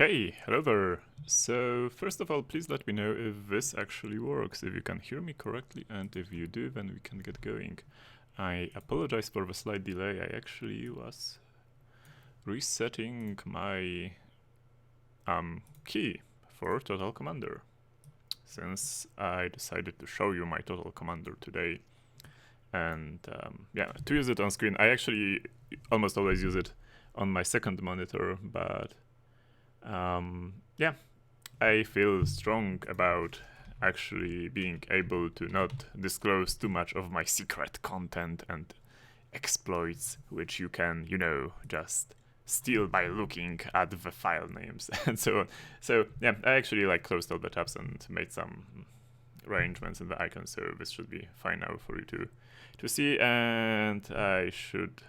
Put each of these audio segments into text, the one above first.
Okay, hello there. So first of all, please let me know if this actually works, if you can hear me correctly, and if you do, then we can get going. I apologize for the slight delay. I actually was resetting my key for Total Commander, since I decided to show you my Total Commander today. And yeah, to use it on screen, I actually almost always use it on my second monitor, but yeah, I feel strong about actually being able to not disclose too much of my secret content and exploits, which you can, just steal by looking at the file names and so on. So yeah, I actually closed all the tabs and made some arrangements in the icon, so this should be fine now for you to see, and I should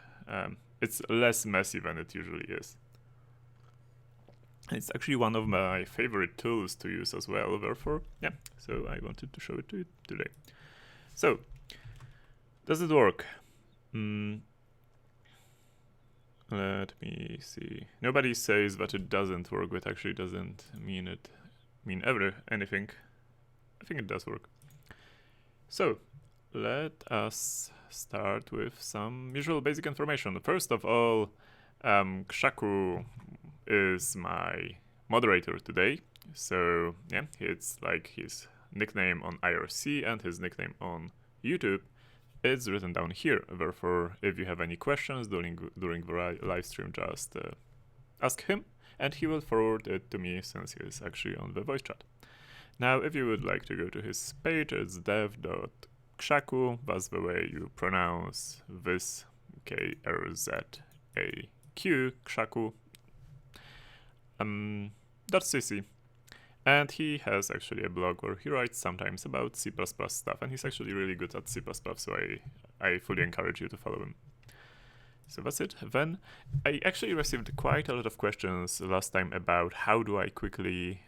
it's less messy than it usually is. It's actually one of my favorite tools to use as well, therefore, yeah, so I wanted to show it to you today. So, does it work? Let me see. Nobody says that it doesn't work, but actually doesn't mean anything. I think it does work. So, let us start with some usual basic information. First of all, KrzaQ is my moderator today, so yeah, it's like his nickname on IRC and his nickname on YouTube. It's written down here, therefore if you have any questions during the live stream, just ask him and he will forward it to me, since he is actually on the voice chat. Now if you would like to go to his page, it's dev.KrzaQ, that's the way you pronounce this, KrzaQ, KrzaQ. .cc, and he has actually a blog where he writes sometimes about C++ stuff, and he's actually really good at C++, so I fully encourage you to follow him. So that's it. Then I actually received quite a lot of questions last time about how do I quickly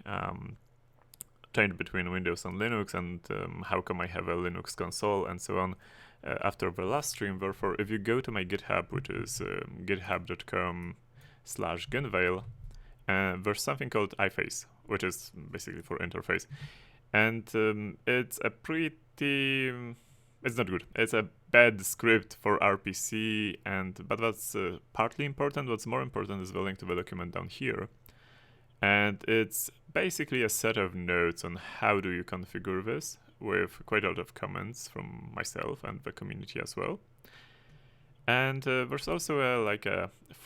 change between Windows and Linux, and how come I have a Linux console and so on after the last stream. Therefore, if you go to my GitHub, which is github.com/ginvale, there's something called iFace, which is basically for interface, and it's not good. It's a bad script for RPC, but that's partly important. What's more important is the link to the document down here, and it's basically a set of notes on how do you configure this, with quite a lot of comments from myself and the community as well. And there's also a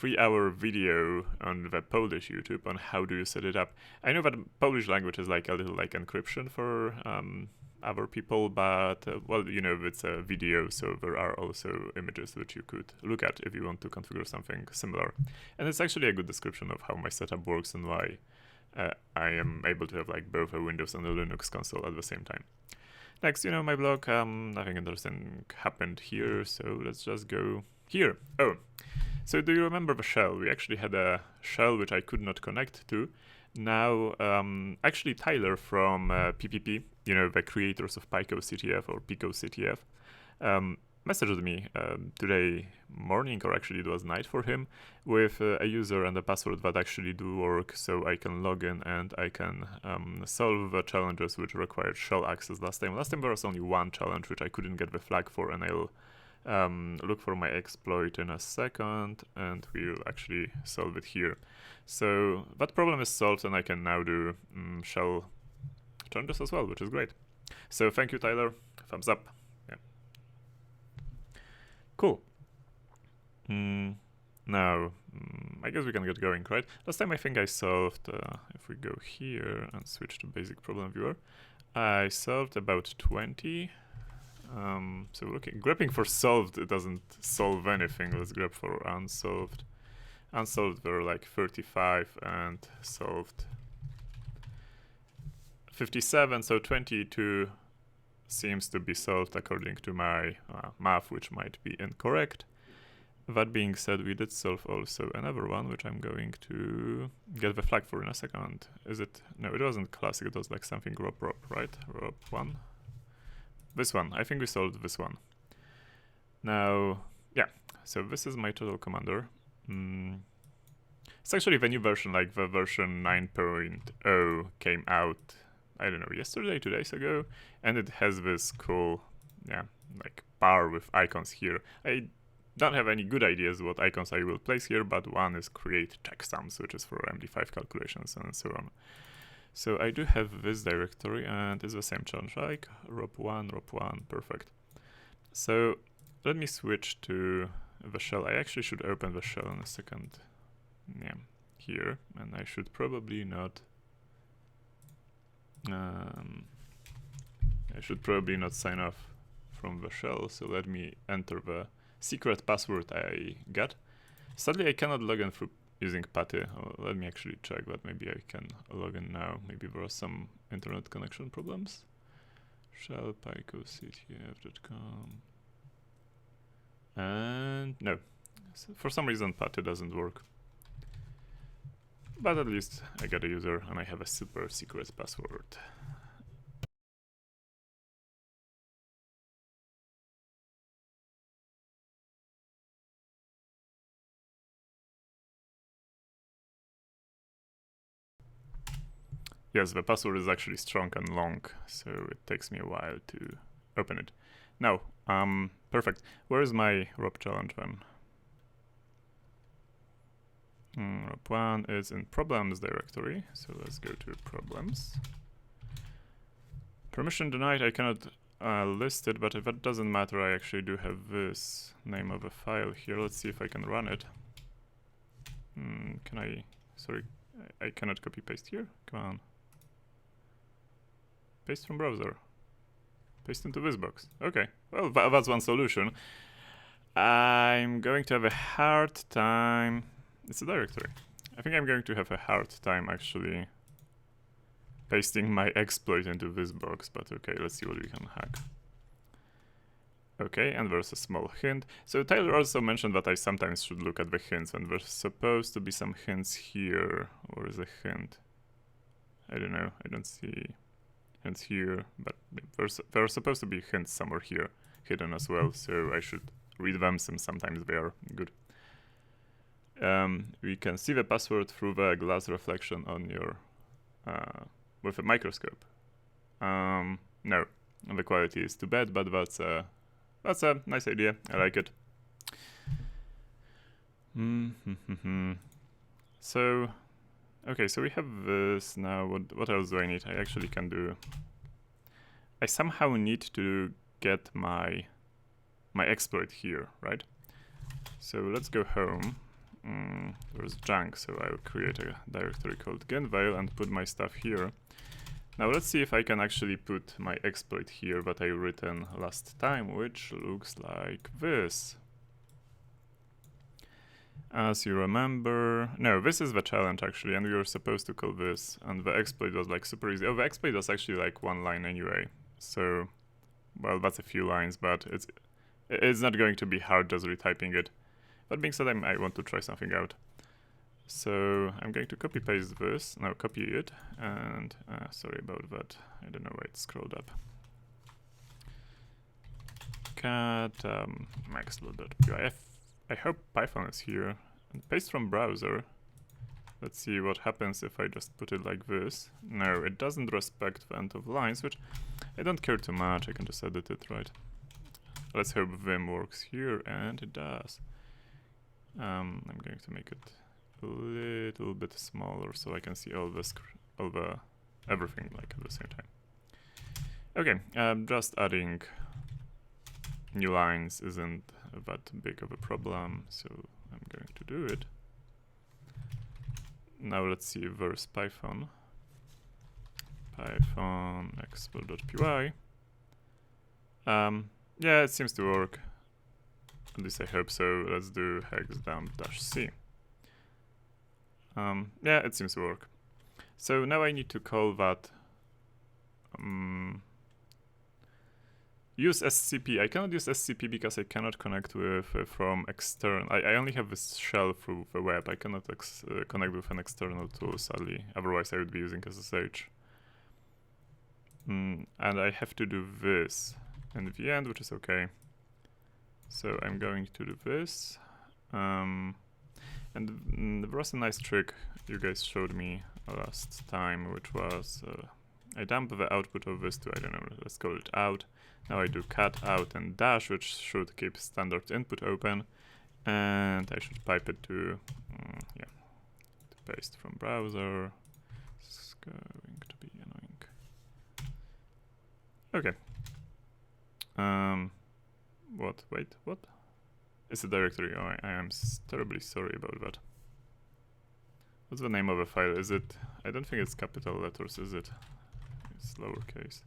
3-hour video on the Polish YouTube on how do you set it up. I know that Polish language is a little encryption for other people, but well, it's a video, so there are also images which you could look at if you want to configure something similar. And it's actually a good description of how my setup works and why I am able to have both a Windows and a Linux console at the same time. Next, my blog, nothing interesting happened here, so let's just go here. Oh, so do you remember the shell? We actually had a shell which I could not connect to. Now, actually Tyler from PPP, the creators of picoCTF or picoCTF, messaged me today morning, or actually it was night for him, with a user and a password that actually do work, so I can log in and I can solve the challenges which required shell access last time. Last time there was only one challenge which I couldn't get the flag for, and I'll look for my exploit in a second and we'll actually solve it here. So that problem is solved, and I can now do shell challenges as well, which is great. So thank you, Tyler. Thumbs up. Cool. Now, I guess we can get going, right? Last time I think I solved, if we go here and switch to basic problem viewer, I solved about 20. So grabbing for solved, it doesn't solve anything. Let's grab for unsolved. Unsolved were 35 and solved 57, so 22 seems to be solved according to my math, which might be incorrect. That being said, we did solve also another one, which I'm going to get the flag for in a second. Is it? No, it wasn't classic, it was something rob, right? Rob 1. This one, I think we solved this one. Now, yeah, so this is my total commander. It's actually the new version, like the version 9.0 came out, I don't know, yesterday, 2 days ago, and it has this cool, yeah, like bar with icons here. I don't have any good ideas what icons I will place here, but one is create checksums, which is for MD5 calculations and so on. So I do have this directory, and it's the same challenge, like ROP1, perfect. So let me switch to the shell. I actually should open the shell in a second. Yeah, here, and I should probably not sign off from the shell, so let me enter the secret password I got. Sadly, I cannot log in through using PATI. Let me actually check that. Maybe I can log in now. Maybe there are some internet connection problems. Shell picoCTF.com. And no, so for some reason PATI doesn't work. But at least I got a user and I have a super secret password. Yes, the password is actually strong and long, so it takes me a while to open it. Now, perfect. Where is my ROP challenge then? ROP1 is in problems directory, so let's go to problems. Permission denied, I cannot list it, but if that doesn't matter, I actually do have this name of a file here. Let's see if I can run it. Can I, sorry, I cannot copy paste here, come on. Paste from browser. Paste into this box. Okay, well, that's one solution. I'm going to have a hard time. It's a directory. I think I'm going to have a hard time actually pasting my exploit into this box, but okay, let's see what we can hack. Okay, and there's a small hint. So Tyler also mentioned that I sometimes should look at the hints, and there's supposed to be some hints here. Or is a hint? I don't know, I don't see hints here, but there are supposed to be hints somewhere here hidden as well, so I should read them since sometimes they are good. We can see the password through the glass reflection on your with a microscope. No, the quality is too bad, but that's a nice idea. I like it. So, okay, so we have this now. What else do I need? I actually can do. I somehow need to get my exploit here, right? So let's go home. There's junk, so I'll create a directory called genvail and put my stuff here. Now let's see if I can actually put my exploit here that I written last time, which looks like this. As you remember, no, this is the challenge actually, and we were supposed to call this, and the exploit was like super easy. Oh, the exploit was actually like one line anyway, so, well, that's a few lines, but it's not going to be hard just retyping it. That being said, I want to try something out. So I'm going to copy paste this, now copy it, and sorry about that, I don't know why it scrolled up. Cat maxload.py. I hope Python is here. And paste from browser. Let's see what happens if I just put it like this. No, it doesn't respect the end of lines, which I don't care too much, I can just edit it, right? Let's hope Vim works here, and it does. I'm going to make it a little bit smaller so I can see all the everything like at the same time. Okay, just adding new lines isn't that big of a problem, so I'm going to do it. Now let's see if there's Python. Python export.py. Yeah, it seems to work. At least I hope so. Let's do hex-dump-c. Yeah, it seems to work. So now I need to call that use SCP. I cannot use SCP because I cannot connect with from external. I only have this shell through the web. I cannot connect with an external tool, sadly. Otherwise, I would be using SSH. And I have to do this in the end, which is okay. So I'm going to do this. And there was a nice trick you guys showed me last time, which was I dump the output of this to, I don't know, let's call it out. Now I do cat out and dash, which should keep standard input open. And I should pipe it to, yeah, to paste from browser. It's going to be annoying. Okay. What? Wait, what? It's a directory. Oh, I am terribly sorry about that. What's the name of a file? Is it? I don't think it's capital letters, is it? It's lowercase.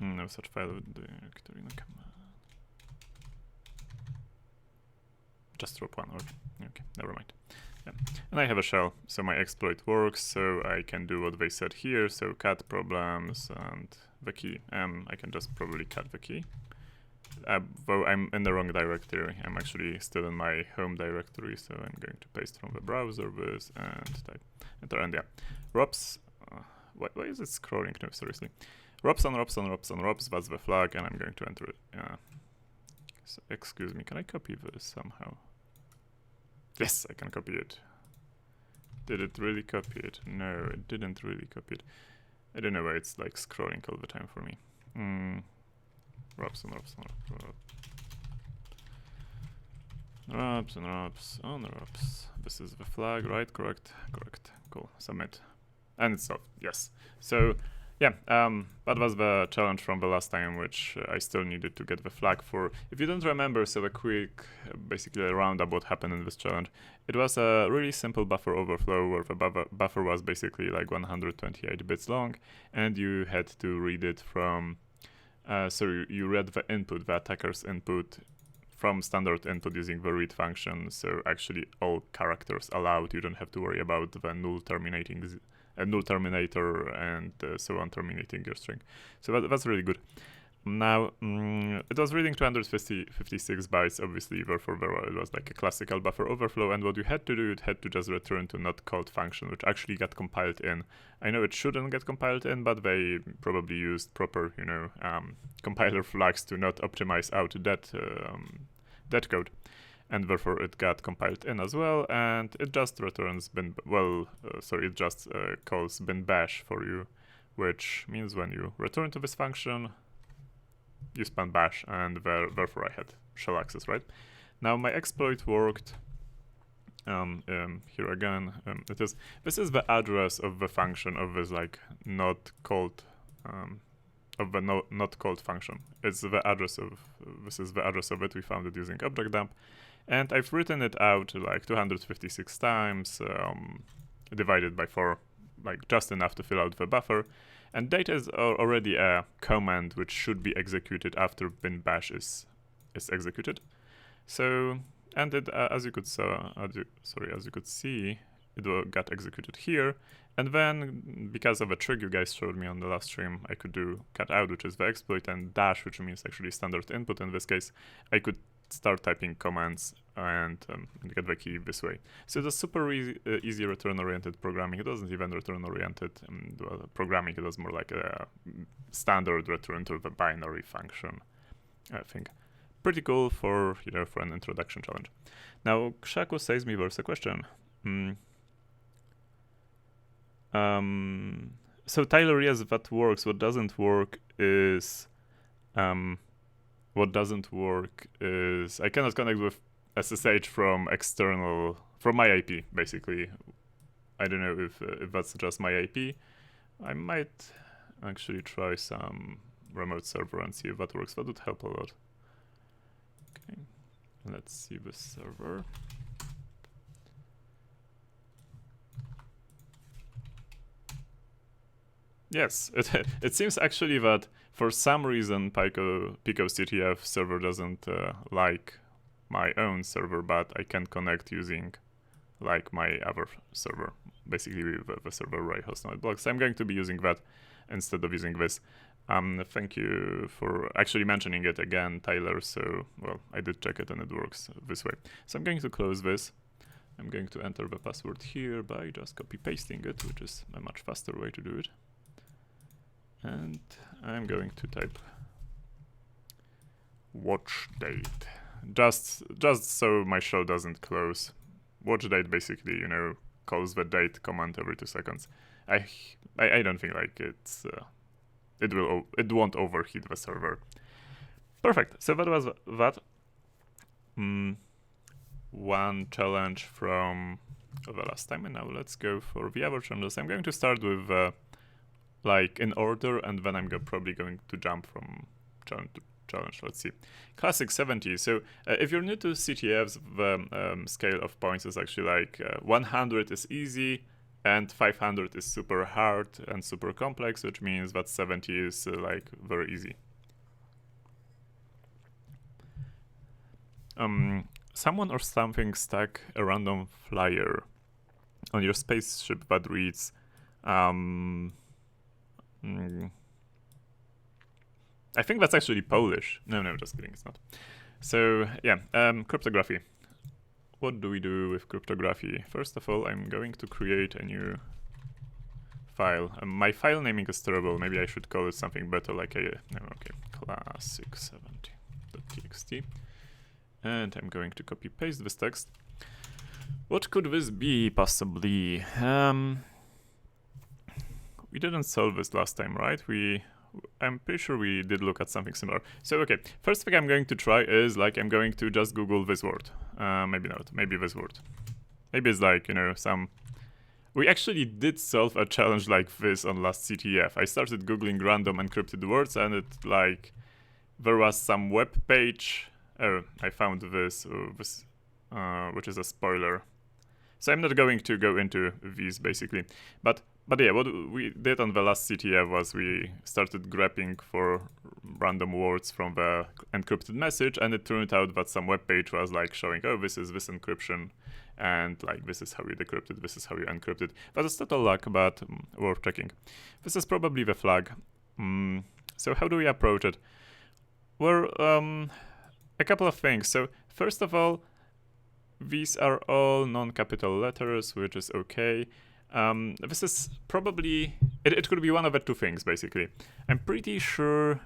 No such file with directory. No, come on. Just drop one. Okay, never mind. Yeah. And I have a shell, so my exploit works. So I can do what they said here. So cat problems and the key. I can just probably cat the key. Though I'm in the wrong directory, I'm actually still in my home directory, so I'm going to paste from the browser this and type enter, and yeah. ROPS, why is it scrolling? No, seriously. ROPS on ROPS on ROPS on ROPS, that's the flag, and I'm going to enter it. So, excuse me, can I copy this somehow? Yes, I can copy it. Did it really copy it? No, it didn't really copy it. I don't know why it's like scrolling all the time for me. ROPS on ROPS on ROPS. ROPS and ROPS on ROPS. This is the flag, right? Correct. Cool. Submit. And it's off. Yes. So, yeah, that was the challenge from the last time, which I still needed to get the flag for. If you don't remember, so a quick, basically a roundup what happened in this challenge. It was a really simple buffer overflow where the buffer was basically like 128 bits long, and you had to read it from. So you read the input, the attacker's input, from standard input using the read function. So actually all characters allowed. You don't have to worry about the null terminating, null terminator, and so on terminating your string. So that's really good. Now it was reading 256 bytes, obviously. Therefore, it was like a classical buffer overflow. And what you had to do, it had to just return to not called function, which actually got compiled in. I know it shouldn't get compiled in, but they probably used proper, compiler flags to not optimize out that code, and therefore it got compiled in as well. And it just returns it just calls bin bash for you, which means when you return to this function, you span bash, and therefore I had shell access, right? Now my exploit worked. Here again, this is the address of the function of this not called not called function. It's the address of this is the address of it. We found it using object dump, and I've written it out like 256 times, divided by 4, like just enough to fill out the buffer. And data is already a command which should be executed after bin bash is executed. So, and it, as you could see, it got executed here. And then, because of a trick you guys showed me on the last stream, I could do cat out, which is the exploit, and dash, which means actually standard input. In this case, I could start typing commands and get the key this way. So it's super easy return-oriented programming. It wasn't even return-oriented programming. It was more like a standard return to the binary function, I think. Pretty cool for for an introduction challenge. Now KrzaQ says me there's a question. So Tyler, yes, that works. What doesn't work is I cannot connect with SSH from my IP, basically. I don't know if that's just my IP. I might actually try some remote server and see if that works. That would help a lot. Okay, let's see the server. Yes, it seems actually that for some reason picoCTF server doesn't like my own server, but I can connect using like my other server, basically the server where I host my blog. So I'm going to be using that instead of using this. Thank you for actually mentioning it again, Tyler. So, well, I did check it and it works this way. So I'm going to close this. I'm going to enter the password here by just copy pasting it, which is a much faster way to do it. And I'm going to type watch date. Just so my shell doesn't close. Watch date basically, you know, calls the date command every 2 seconds. I don't think like it won't overheat the server. Perfect. So that was that. One challenge from the last time, and now let's go for the other challenges. I'm going to start with like in order, and then I'm probably going to jump from challenge to challenge. Let's see. Classic 70. So if you're new to CTFs, the scale of points is actually like 100 is easy, and 500 is super hard and super complex, which means that 70 is like very easy. Someone or something stuck a random flyer on your spaceship that reads I think that's actually Polish. No, just kidding, it's not. So yeah, cryptography. What do we do with cryptography? First of all, I'm going to create a new file. My file naming is terrible. Maybe I should call it something better, like classic70.txt. And I'm going to copy paste this text. What could this be, possibly? We didn't solve this last time, right? I'm pretty sure we did look at something similar. So, okay, first thing I'm going to try is, like, I'm going to just Google this word. Maybe not, maybe this word. Maybe it's like, you know, we actually did solve a challenge like this on last CTF. I started Googling random encrypted words, and there was some web page. Oh, I found this, which is a spoiler. So I'm not going to go into these, basically. But yeah, what we did on the last CTF was we started grabbing for random words from the encrypted message, and it turned out that some web page was like showing, oh, this is this encryption, and like this is how you decrypt it, this is how you encrypt it. But it's total luck, but worth checking. This is probably the flag. So how do we approach it? Well, a couple of things. So first of all, these are all non-capital letters, which is okay. This is probably, it could be one of the two things, basically. I'm pretty sure,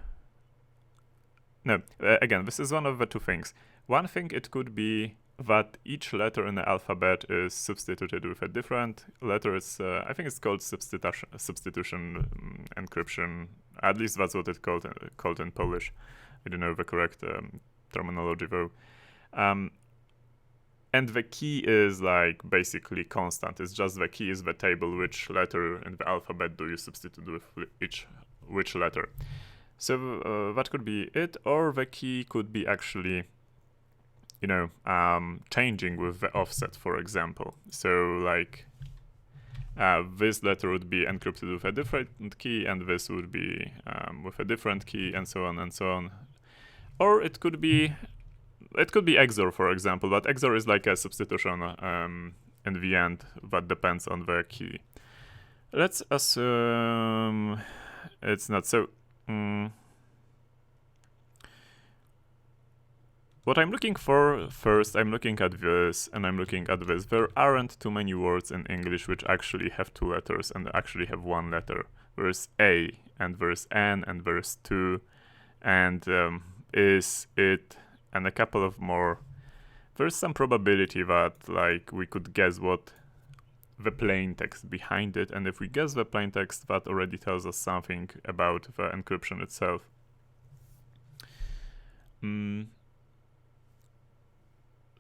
no, again, this is one of the two things. One thing, it could be that each letter in the alphabet is substituted with a different letter. It's, I think it's called substitution encryption. At least that's what it's called in Polish. I don't know the correct terminology though. And the key is like basically constant. It's just the key is the table, which letter in the alphabet do you substitute with which letter. So that could be it, or the key could be actually, you know, changing with the offset, for example. So like this letter would be encrypted with a different key, and this would be with a different key, and so on and so on. Or it could be XOR, for example, but XOR is like a substitution in the end that depends on the key. Let's assume it's not. So what I'm looking for first, I'm looking at this and I'm looking at this. There aren't too many words in English which actually have two letters and actually have one letter. There's A, and there's N, and there's 2, and is, it, and a couple of more. There's some probability that like we could guess what the plain text behind it, and if we guess the plain text, that already tells us something about the encryption itself.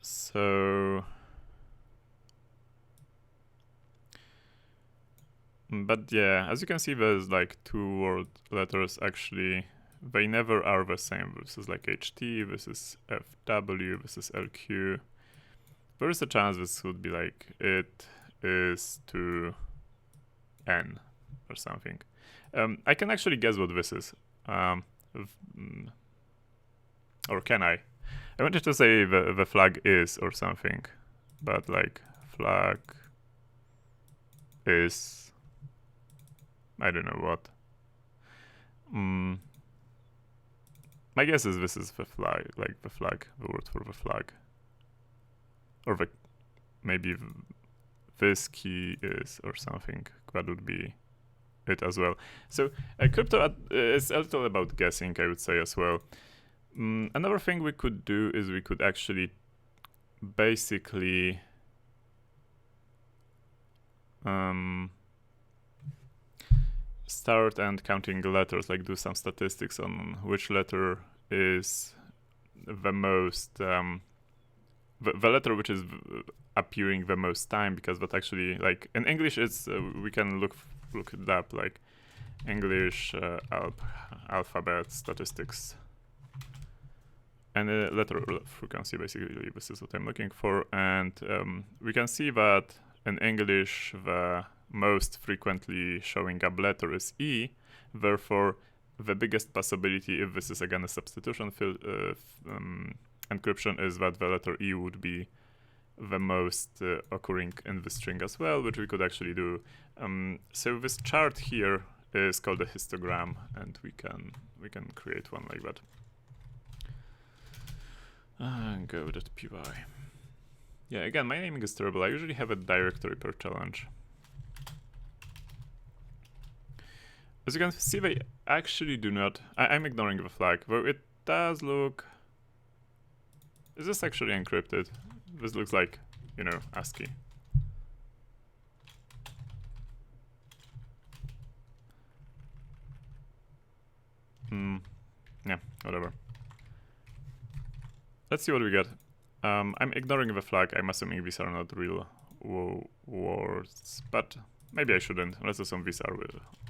So, but yeah, as you can see, there's like 2 word letters actually. They never are the same. This is like HT, this is FW, this is LQ. There is a chance this would be like it is to N or something. I can actually guess what this is. Or can I? I wanted to say the flag is or something, but like flag is, I don't know what. My guess is this is the flag, like the flag, the word for the flag. Or maybe this key is or something. That would be it as well. So crypto is a little about guessing, I would say as well. Another thing we could do is we could actually basically start and counting letters, like do some statistics on which letter is the most the letter which is appearing the most time, because that actually, like in English, it's we can look it up, like English alphabet statistics and letter frequency. Basically, this is what I'm looking for, and we can see that in English the most frequently showing up letter is E. Therefore, the biggest possibility, if this is again a substitution encryption, is that the letter E would be the most occurring in the string as well, which we could actually do. So this chart here is called a histogram, and we can create one like that. Go.py. Yeah, again, my naming is terrible. I usually have a directory per challenge. As you can see, they actually do not... I'm ignoring the flag, though it does look... Is this actually encrypted? This looks like, you know, ASCII. Yeah, whatever. Let's see what we get. I'm ignoring the flag. I'm assuming these are not real words, but maybe I shouldn't. Let's assume these are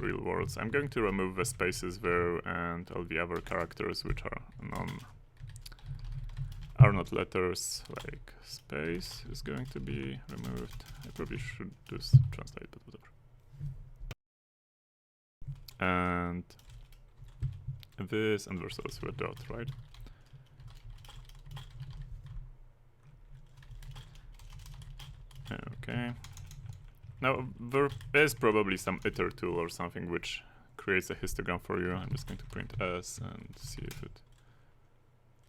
real words. I'm going to remove the spaces there and all the other characters which are not letters, like space is going to be removed. I probably should just translate, but whatever. And this, and there's also a dot, right? Okay. Now, there is probably some iter tool or something which creates a histogram for you. I'm just going to print S and see if it...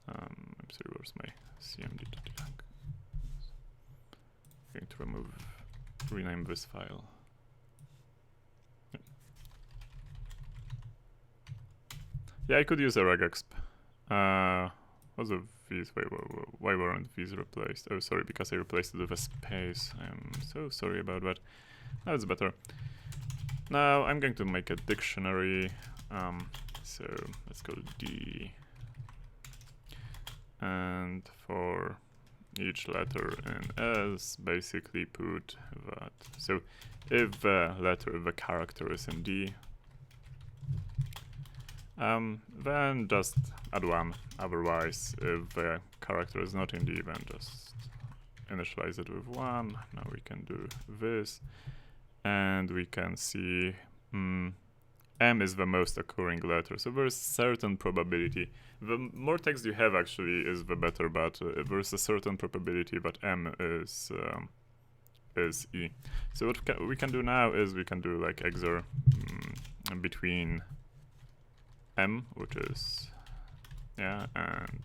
I'm sorry, where's my cmd.lang? I'm going to rename this file. Yeah, I could use a regexp. What's the these? Why weren't these replaced? Oh, sorry, because I replaced it with a space. I'm so sorry about that. Now it's better. Now I'm going to make a dictionary. So let's go D. And for each letter in S, basically put that. So if the character is in D, then just add 1. Otherwise, if the character is not in D, then just initialize it with 1. Now we can do this, and we can see M is the most occurring letter. So there's certain probability. The more text you have actually is the better, but there's a certain probability that M is E. So what we can do now is we can do like XOR between M, which is, yeah, and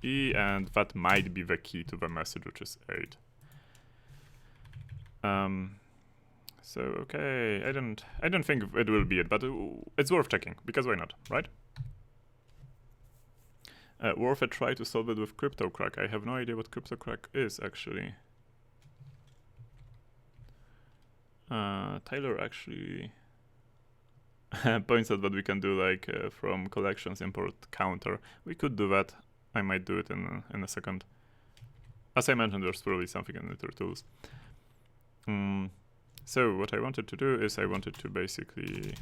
E, and that might be the key to the message, which is 8. So okay, I don't think it will be it, but it's worth checking, because why not, right? Worth a try to solve it with cryptocrack. I have no idea what cryptocrack is, actually. Tyler actually points out that we can do like from collections import counter. We could do that. I might do it in a second. As I mentioned, there's probably something in iter tools. So what I wanted to do is I wanted to basically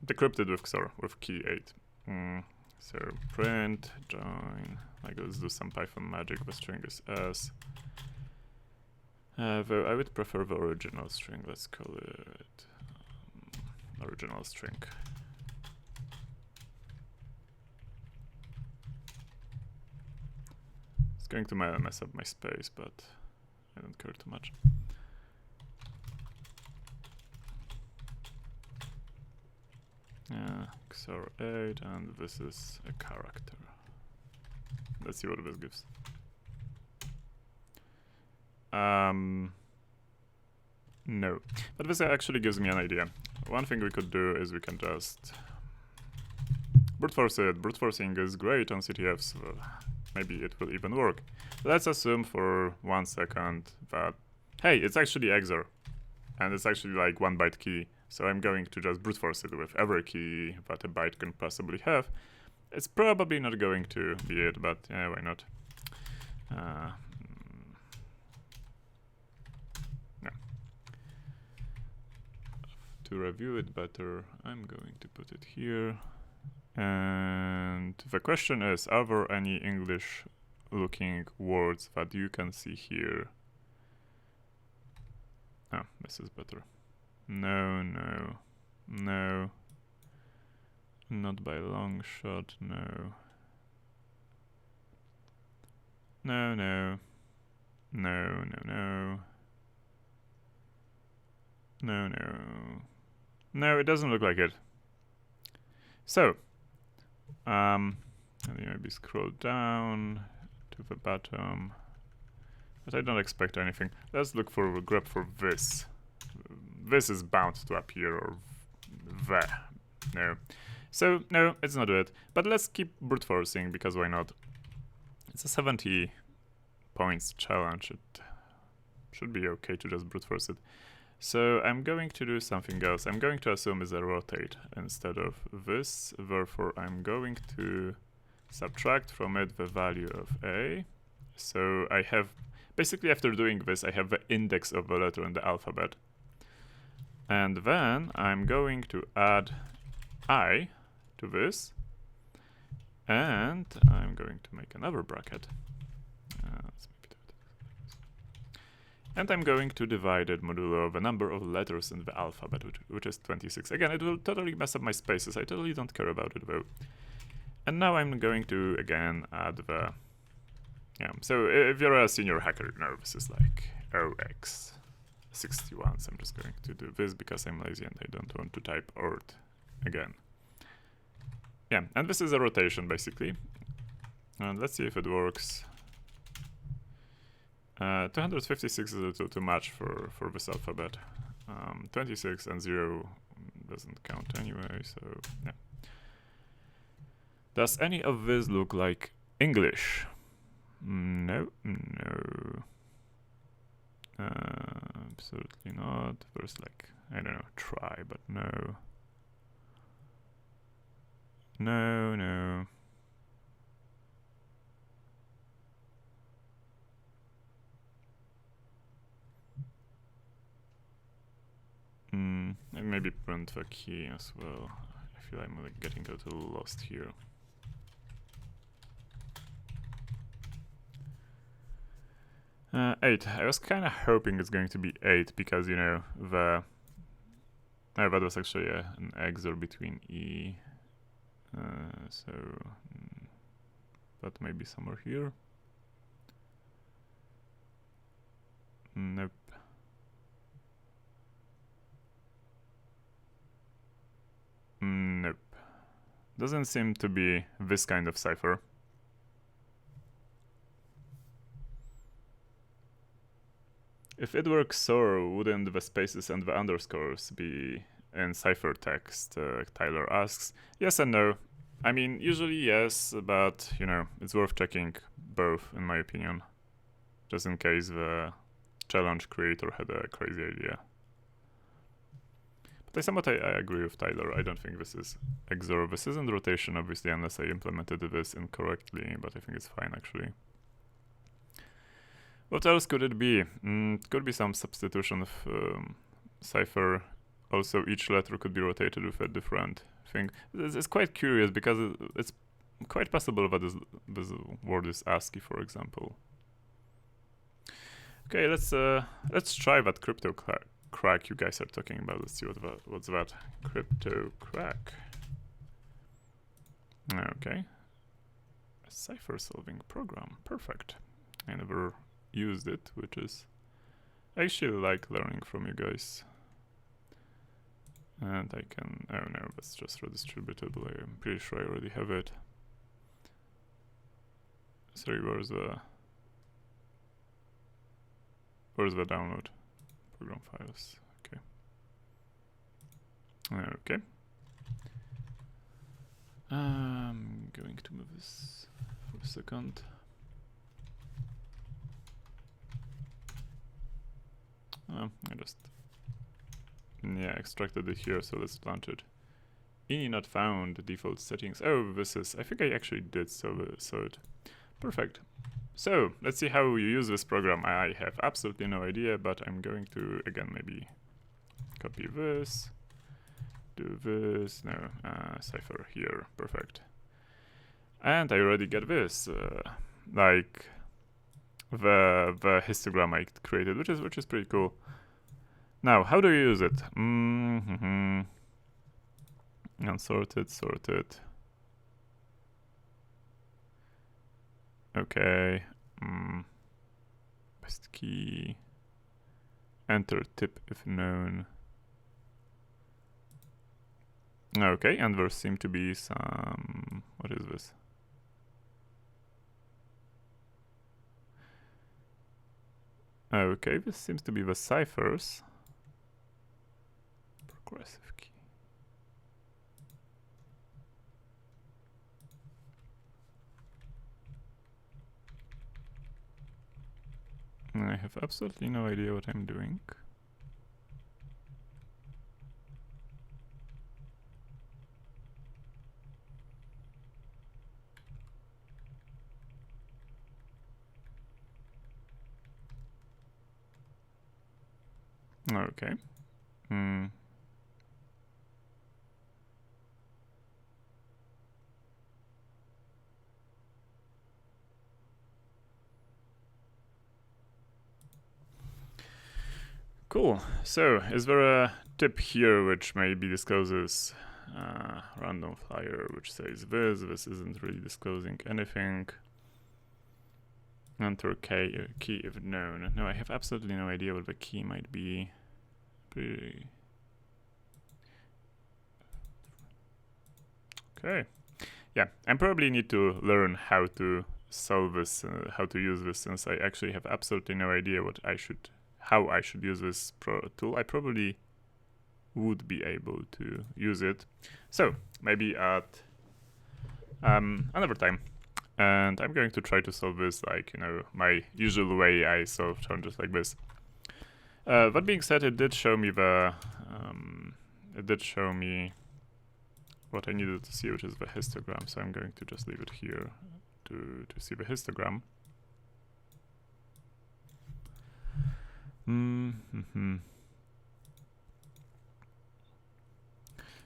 decrypt it with XOR, with key 8. So print, join, like let's do some Python magic. The string is S. Though I would prefer the original string. Let's call it original string. It's going to mess up my space, but I don't care too much. XOR 8, and this is a character. Let's see what this gives. No, but this actually gives me an idea. One thing we could do is we can just brute force it. Brute forcing is great on CTFs. Maybe it will even work. Let's assume for 1 second that, hey, it's actually XOR. And it's actually like 1 byte key. So I'm going to just brute force it with every key that a byte can possibly have. It's probably not going to be it, but yeah, why not? Yeah. To review it better, I'm going to put it here. And the question is, are there any English looking words that you can see here? Oh, this is better. No, no, no. Not by a long shot, no. No, no. No, no, no. No, no. No, it doesn't look like it. So, let me maybe scroll down to the bottom. But I don't expect anything. Let's look for a grep for this. This is bound to appear, or the. No. So, no, it's not it. But let's keep brute forcing, because why not? It's a 70 points challenge. It should be okay to just brute force it. So I'm going to do something else. I'm going to assume it's a rotate instead of this. Therefore, I'm going to subtract from it the value of A. So I have, basically after doing this, I have the index of the letter in the alphabet. And then I'm going to add I to this. And I'm going to make another bracket. And I'm going to divide it modulo the number of letters in the alphabet, which is 26. Again, it will totally mess up my spaces. I totally don't care about it though. And now I'm going to, again, add the... Yeah, so if you're a senior hacker, you know this is like OX61. So I'm just going to do this because I'm lazy and I don't want to type ORT again. Yeah, and this is a rotation basically. And let's see if it works. 256 is a little too much for this alphabet. 26 and 0 doesn't count anyway, so yeah. Does any of this look like English? No, no. Absolutely not. There's like, I don't know, try, but no. No, no. And maybe print the key as well. I feel I'm like getting a little lost here. Eight. I was kind of hoping it's going to be 8 because, you know, the... Oh, that was actually an XOR between E. But maybe somewhere here. Nope. Nope. Doesn't seem to be this kind of cipher. If it were XOR, wouldn't the spaces and the underscores be in ciphertext? Tyler asks. Yes and no. I mean, usually yes, but, you know, it's worth checking both, in my opinion. Just in case the challenge creator had a crazy idea. But I agree with Tyler. I don't think this is XOR. This isn't rotation, obviously, unless I implemented this incorrectly, but I think it's fine, actually. What else could it be? It could be some substitution of cipher. Also, each letter could be rotated with a different thing. It's quite curious because it's quite possible that this word is ASCII, for example. Okay, let's try that cryptocrack you guys are talking about. Let's see what's that. Cryptocrack. Okay. A cipher solving program. Perfect. I never used it, which is... I actually like learning from you guys. And I can... Oh no, that's just redistributable. I'm pretty sure I already have it. Sorry, where's the download? Program files. Okay. Okay. I'm going to move this for a second. I just extracted it here, so let's launch it. Ini not found, default settings. Oh, this is, I think I actually did saw it. Perfect. So let's see how you use this program. I have absolutely no idea, but I'm going to again maybe copy this, do this, no, cipher here, perfect. And I already get this, like the histogram I created, which is pretty cool. Now, how do you use it? Unsorted, sorted. Okay. Best key. Enter tip if known. Okay, and there seem to be some... What is this? Okay, this seems to be the ciphers. Progressive key. I have absolutely no idea what I'm doing. Okay. Cool. So, is there a tip here which maybe discloses random flyer which says this isn't really disclosing anything. Enter key if known. No, I have absolutely no idea what the key might be. Pretty... Okay. Yeah, I probably need to learn how to solve this, how to use this, since I actually have absolutely no idea how I should use this tool. I probably would be able to use it. So maybe at another time. And I'm going to try to solve this like, my usual way I solve challenges like this. That being said, it did show me what I needed to see, which is the histogram. So I'm going to just leave it here to see the histogram.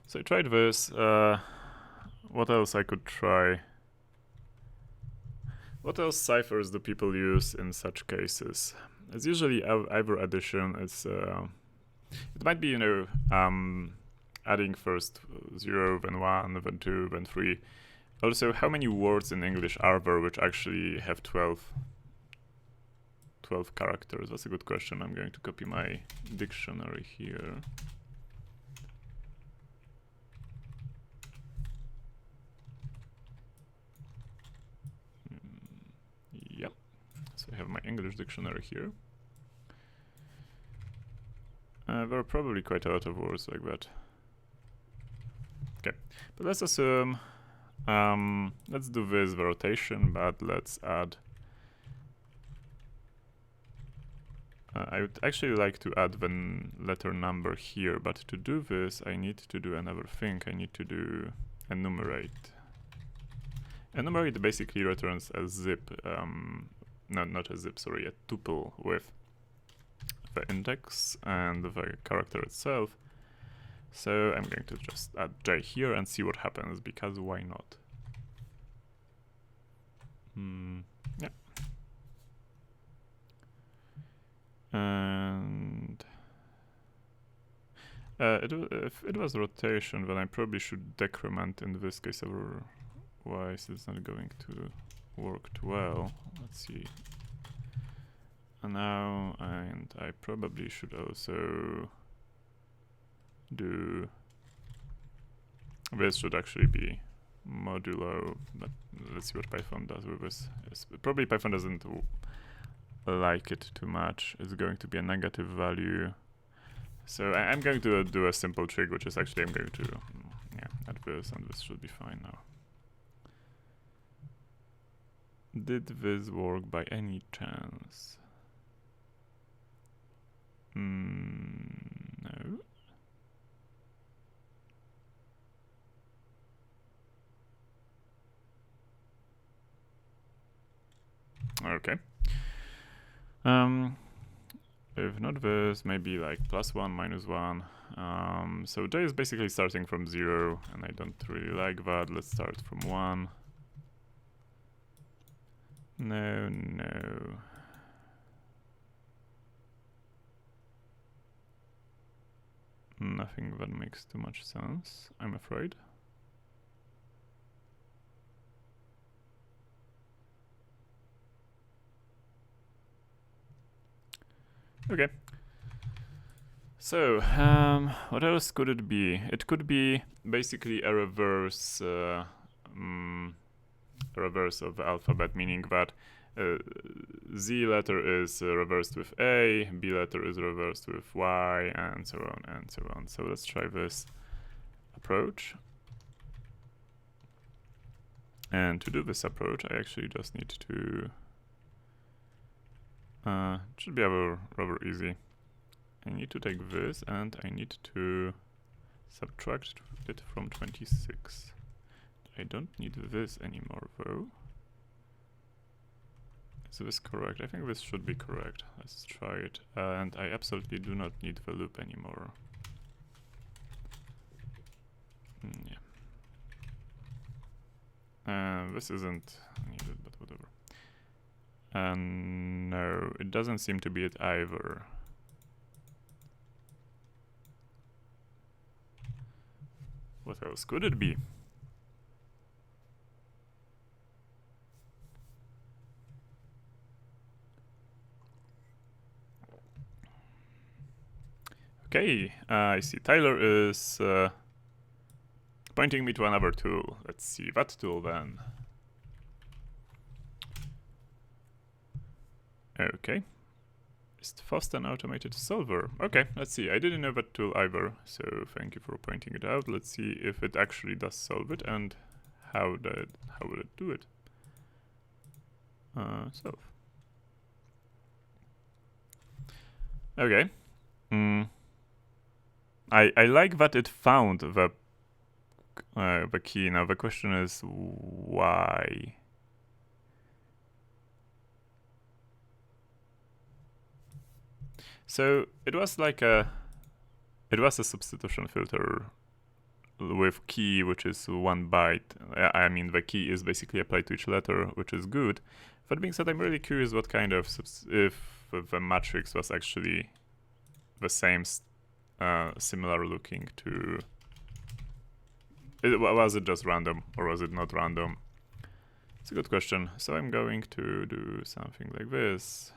So I tried this. What else I could try? What else ciphers do people use in such cases? It's usually either addition. It might be, adding first 0, then 1, then 2, then 3. Also, how many words in English are there which actually have 12 characters? That's a good question. I'm going to copy my dictionary here. Yep. So I have my English dictionary here. There are probably quite a lot of words like that. Okay, but let's assume, let's do this rotation, but let's add, I would actually like to add the letter number here, but to do this, I need to do another thing. I need to do enumerate. Enumerate basically returns a zip, not a zip, sorry, a tuple with the index and the character itself. So I'm going to just add j here and see what happens, because why not? Yeah. And if it was rotation, then I probably should decrement in this case, otherwise it's not going to work too well. Let's see. And now, and I probably should also do this. Should actually be modulo, but let's see what Python does with this. Probably Python doesn't like it too much. It's going to be a negative value. So I'm going to do a simple trick, which is actually I'm going to add like this, and this should be fine now. Did this work by any chance? No. Okay. If not this, maybe like +1, -1. So J is basically starting from 0, and I don't really like that. Let's start from 1. No, no. Nothing that makes too much sense, I'm afraid. Okay. So, what else could it be? It could be basically a reverse of the alphabet, meaning that Z letter is reversed with A, B letter is reversed with Y, and so on and so on. So let's try this approach. And to do this approach, I actually just need to... it should be rather easy. I need to take this and I need to subtract it from 26. I don't need this anymore though. Is this correct? I think this should be correct. Let's try it. And I absolutely do not need the loop anymore. Yeah. This isn't needed, but whatever. No, it doesn't seem to be it either. What else could it be? Okay, I see Tyler is pointing me to another tool. Let's see that tool then. Okay. Is FOST an automated solver? Okay, let's see. I didn't know that tool either, so thank you for pointing it out. Let's see if it actually does solve it and how will it do it. Solve. Okay. I like that it found the key. Now the question is why. So it was like a substitution filter with key, which is 1 byte. I mean, the key is basically applied to each letter, which is good. That being said, I'm really curious what kind of if the matrix was actually the same, similar looking to. Was it just random or was it not random? It's a good question. So I'm going to do something like this.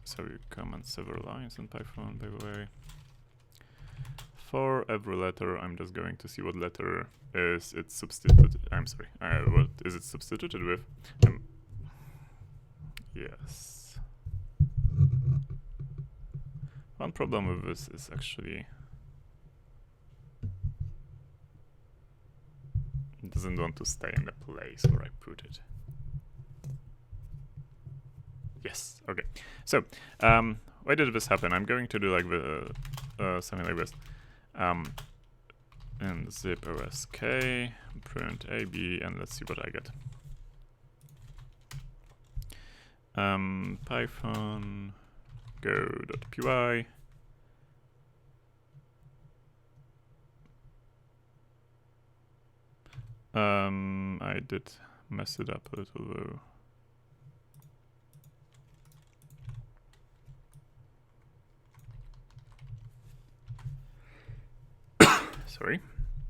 So you comment several lines in Python, by the way. For every letter, I'm just going to see what letter is it substituted. I'm sorry. What is it substituted with? Yes. One problem with this is actually it doesn't want to stay in the place where I put it. Yes. Okay. So, why did this happen? I'm going to do like the something like this. And zip osk print ab, and let's see what I get. Python go.py. I did mess it up a little though. Sorry.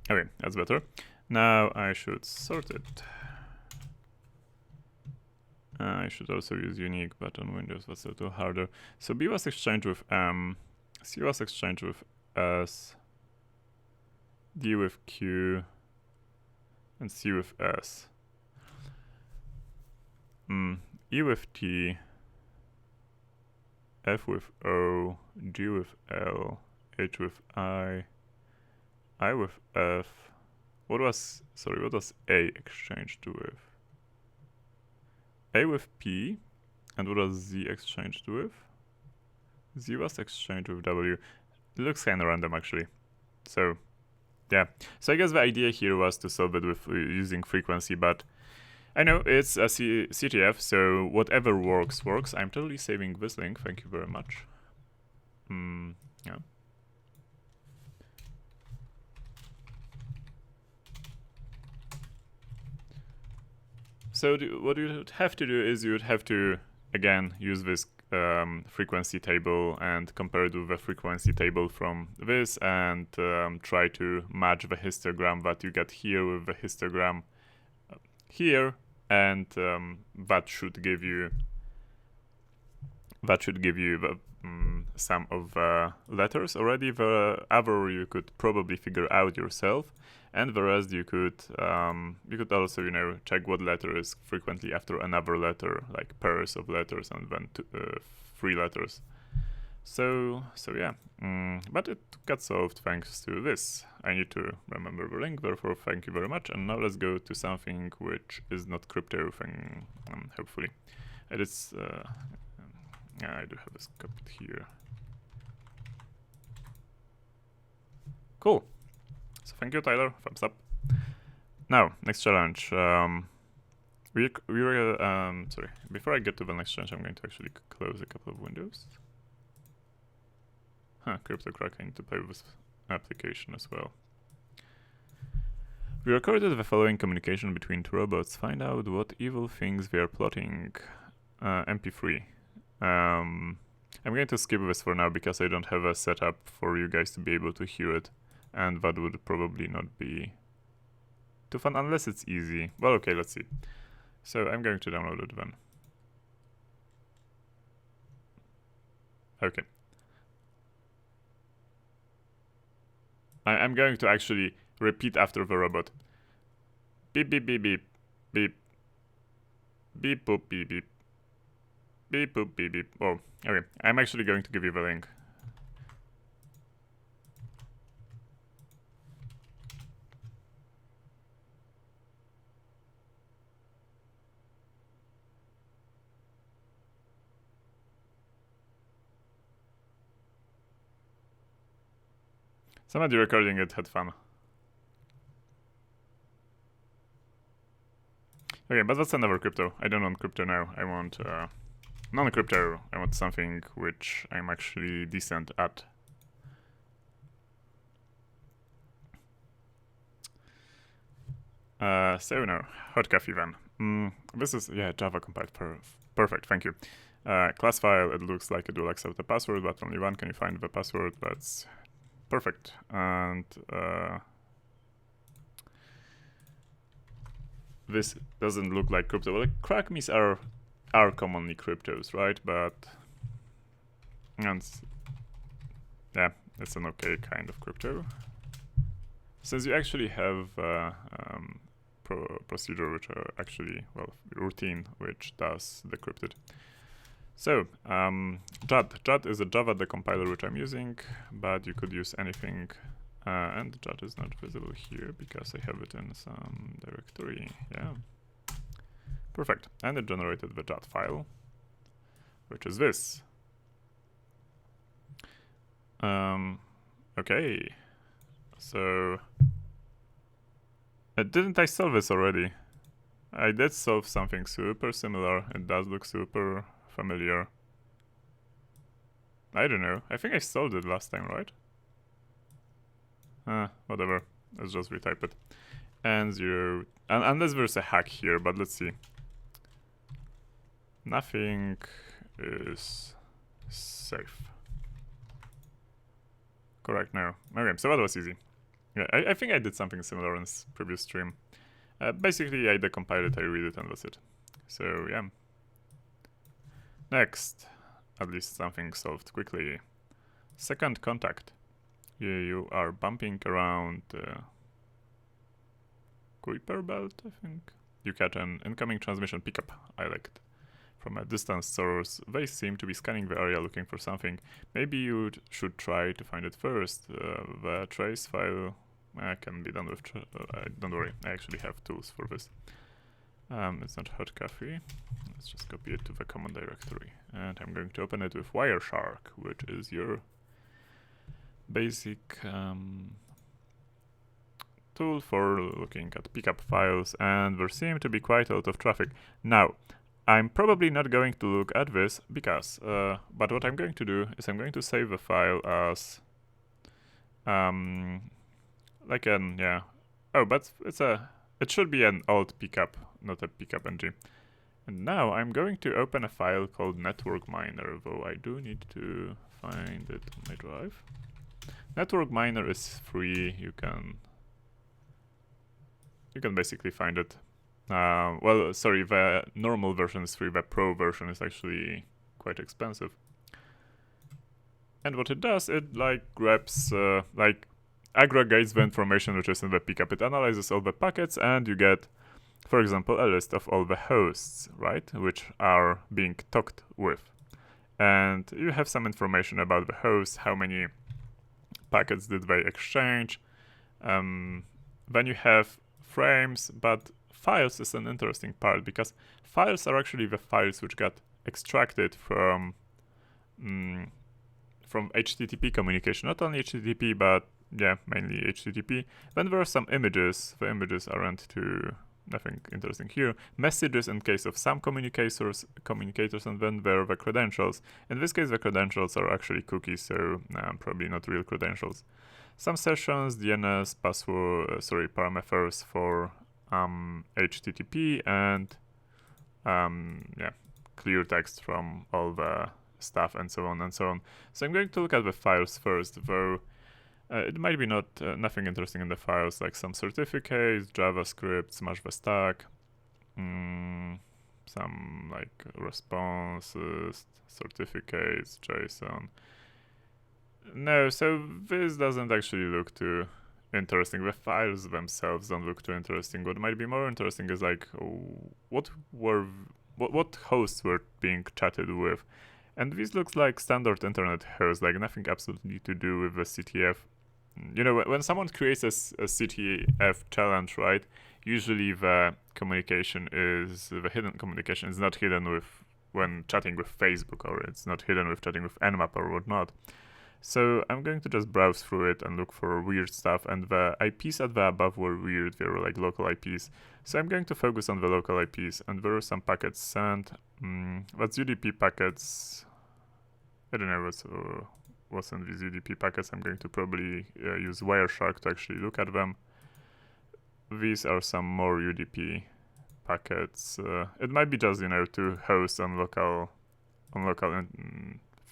Okay, that's better. Now I should sort it. I should also use unique, but on Windows that's a little harder. So B was exchanged with M, C was exchanged with S, D with Q, and C with S. E with T, F with O, G with L, H with I with F. What was A exchanged with? A with P, and what was Z exchanged with? Z was exchanged with W. It looks kind of random actually. So, yeah. So I guess the idea here was to solve it with using frequency, but I know it's a CTF, so whatever works. I'm totally saving this link. Thank you very much. Yeah. So what you would have to do is you would have to, again, use this frequency table and compare it with the frequency table from this and try to match the histogram that you get here with the histogram here, and that should give you the sum of letters already. The other you could probably figure out yourself, and the rest you could also check what letter is frequently after another letter, like pairs of letters and then 3 letters. So yeah, but it got solved thanks to this. I need to remember the link, therefore thank you very much. And now let's go to something which is not crypto thing, hopefully. It is, yeah, I do have this copied here. Cool. So thank you, Tyler. Thumbs up. Now, next challenge. Sorry, before I get to the next challenge, I'm going to actually close a couple of windows. KrzaQ, I need to play with this application as well. We recorded the following communication between 2 robots. Find out what evil things they are plotting. MP3. I'm going to skip this for now because I don't have a setup for you guys to be able to hear it, and that would probably not be too fun unless it's easy. Well, okay, let's see. So I'm going to download it then. Okay. I'm going to actually repeat after the robot. Beep, beep, beep, beep, beep. Beep, boop, beep, beep. Beep, boop, beep, beep. Oh, okay. I'm actually going to give you the link. Somebody recording it had fun. Okay, but that's another crypto. I don't want crypto now. I want non-crypto. I want something which I'm actually decent at. So now, hot coffee then. This is, yeah, Java compiled. Perfect, thank you. Class file, it looks like it will accept the password, but only one. Can you find the password? That's perfect. And this doesn't look like crypto. Well, like, crack means are commonly cryptos, right? But and yeah, it's an okay kind of crypto. Since you actually have procedure which are actually, well, routine which does decrypt it. So JAD is a Java decompiler which I'm using, but you could use anything. And JAD is not visible here because I have it in some directory. Yeah, perfect. And it generated the JAD file, which is this. Okay, so didn't I solve this already? I did solve something super similar. It does look super familiar. I don't know. I think I solved it last time, right? Whatever. Let's just retype it. And 0. Unless there's a hack here, but let's see. Nothing is safe. Correct, no. Okay, so that was easy. Yeah, I think I did something similar in this previous stream. Basically, I decompiled it, I read it, and that's it. So, yeah. Next. At least something solved quickly. Second contact. You are bumping around Kuiper belt, I think. You catch an incoming transmission pickup. I like it. from a distant source, they seem to be scanning the area looking for something. Maybe you should try to find it first. The trace file can be done with... don't worry, I actually have tools for this. It's not hotcopy. Let's just copy it to the common directory. And I'm going to open it with Wireshark, which is your basic tool for looking at pickup files, and there seem to be quite a lot of traffic. Now, I'm probably not going to look at this because, but what I'm going to do is I'm going to save the file as, like an, yeah. Oh, but it should be an old pickup, not a pickup ng. And now I'm going to open a file called Network Miner, though I do need to find it on my drive. Network Miner is free. You can basically find it. Well, sorry, the normal version is free. The pro version is actually quite expensive. And what it does, it like grabs, like aggregates the information which is in the pickup. It analyzes all the packets, and you get, for example, a list of all the hosts, right, which are being talked with. And you have some information about the hosts, how many packets did they exchange. Then you have frames, but files is an interesting part, because files are actually the files which got extracted from HTTP communication. Not only HTTP, but yeah, mainly HTTP. Then there are some images. The images aren't nothing interesting here. Messages in case of some communicators, and then there are the credentials. In this case, the credentials are actually cookies, so probably not real credentials. Some sessions, DNS, password, parameters for HTTP, and yeah, clear text from all the stuff, and so on and so on. So I'm going to look at the files first, though it might be nothing interesting in the files, like some certificates, JavaScript, smash the stack, some like responses, certificates, JSON. No, so this doesn't actually look too interesting. The files themselves don't look too interesting. What might be more interesting is like what hosts were being chatted with. And this looks like standard internet host, like nothing absolutely to do with the CTF. You know, when someone creates a CTF challenge, right, usually the hidden communication is not hidden when chatting with Facebook, or it's not hidden with chatting with Nmap or whatnot. So I'm going to just browse through it and look for weird stuff, and the IPs at the above were weird. They were like local IPs. So I'm going to focus on the local IPs, and there are some packets sent. That's UDP packets. I don't know what's in these UDP packets. I'm going to probably use Wireshark to actually look at them. These are some more UDP packets. It might be just, to host on local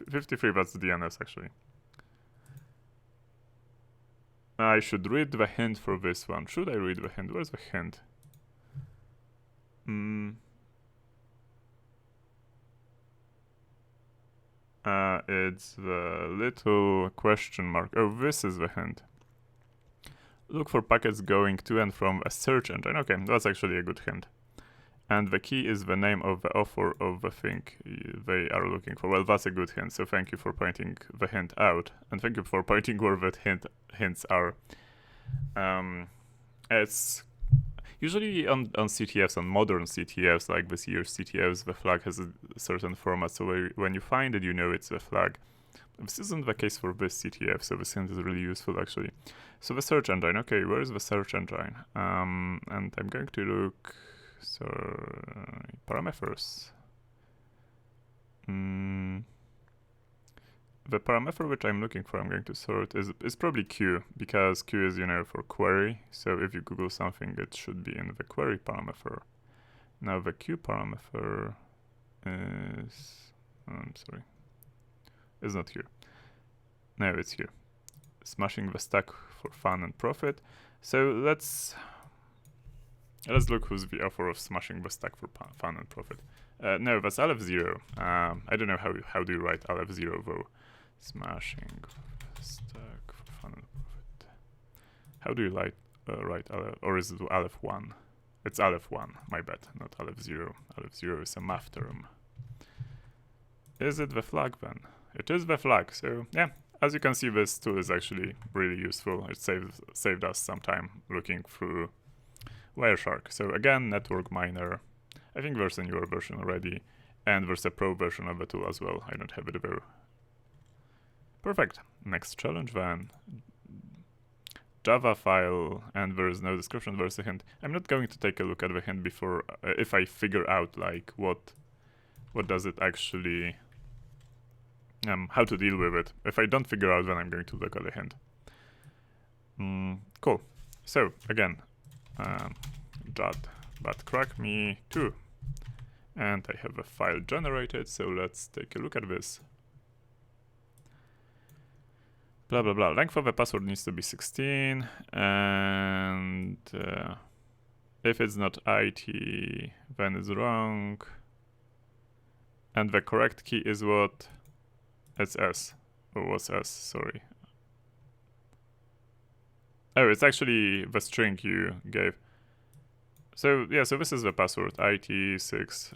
53, that's DNS actually. I should read the hint for this one. Should I read the hint? Where's the hint? It's the little question mark. Oh, this is the hint. Look for packets going to and from a search engine. Okay, that's actually a good hint. And the key is the name of the author of the thing they are looking for. Well, that's a good hint, so thank you for pointing the hint out. And thank you for pointing where the hints are. It's usually on CTFs, on modern CTFs, like this year's CTFs, the flag has a certain format, so when you find it, you know it's the flag. This isn't the case for this CTF, so this hint is really useful, actually. So the search engine. Okay, where is the search engine? And I'm going to look... So, parameters. The parameter which I'm looking for, I'm going to sort, is probably Q, because Q is, for query. So if you Google something, it should be in the query parameter. Now the Q parameter is... I'm sorry. It's not here. No, it's here. Smashing the stack for fun and profit. So let's look who's the author of Smashing the Stack for Fun and Profit. No, that's Aleph0. I don't know how do you write Aleph0 though. Smashing the Stack for Fun and Profit. How do you write Aleph, or is it Aleph1? It's Aleph1, my bad, not Aleph0. Aleph0 is a math term. Is it the flag then? It is the flag. So yeah, as you can see, this tool is actually really useful. It saved us some time looking through Wireshark. So again, network miner. I think there's a newer version already, and there's a pro version of the tool as well. I don't have it though. Perfect. Next challenge then. Java file, and there is no description, there's a hint. I'm not going to take a look at the hint before, if I figure out like what does it actually, how to deal with it. If I don't figure out, then I'm going to look at the hint. Cool. So again, but crack me 2. And I have a file generated, so let's take a look at this. Blah blah blah. Length of the password needs to be 16, and if it's not IT, then it's wrong. And the correct key is what? It's S. Or was S, sorry. Oh, it's actually the string you gave. So yeah, so this is the password, IT6.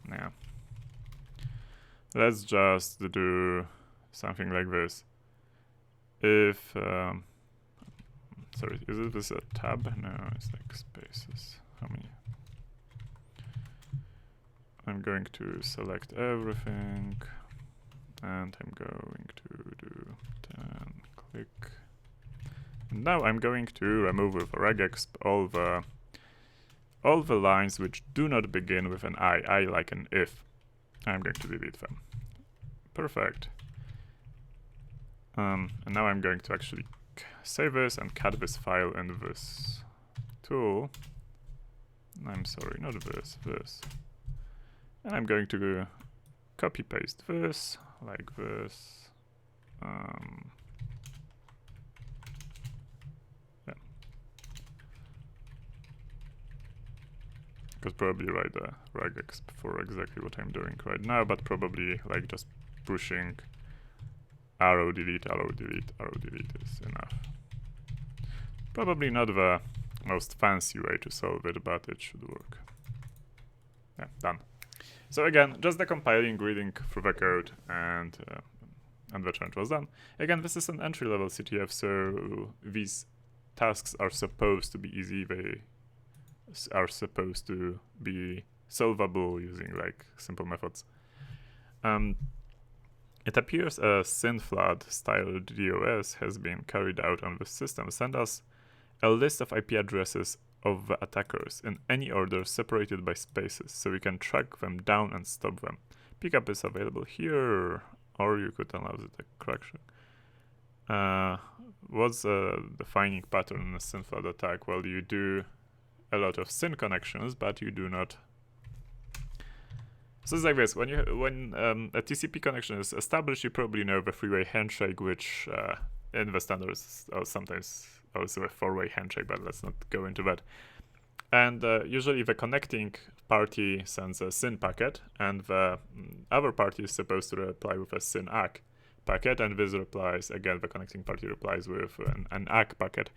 Yeah. Let's just do something like this. If sorry, is this a tab? No, it's like spaces. How many? I'm going to select everything, and I'm going to do 10, click. And now I'm going to remove with regexp all the lines which do not begin with an I like an if. I'm going to delete them. Perfect. And now I'm going to actually save this and cut this file in this tool. I'm sorry, not this, this. And I'm going to copy paste this, like this. Yeah. Could probably write a regexp for exactly what I'm doing right now, but probably like just pushing arrow delete, arrow delete, arrow delete is enough. Probably not the most fancy way to solve it, but it should work. Yeah, done. So again, just decompiling, reading through the code, and the challenge was done. Again, this is an entry-level CTF, so these tasks are supposed to be easy. They are supposed to be solvable using like simple methods. It appears a synflood style DOS has been carried out on the system. Send us a list of IP addresses of the attackers in any order separated by spaces, so we can track them down and stop them. Pickup is available here, or you could allow the correction. What's a defining pattern in a synflood attack? Well, you do a lot of syn connections, but you do not. So it's like this: when a TCP connection is established, you probably know the three-way handshake, which in the standards are sometimes also a four-way handshake, but let's not go into that. And usually the connecting party sends a syn packet, and the other party is supposed to reply with a syn ACK packet, and this replies, again, the connecting party replies with an ACK packet.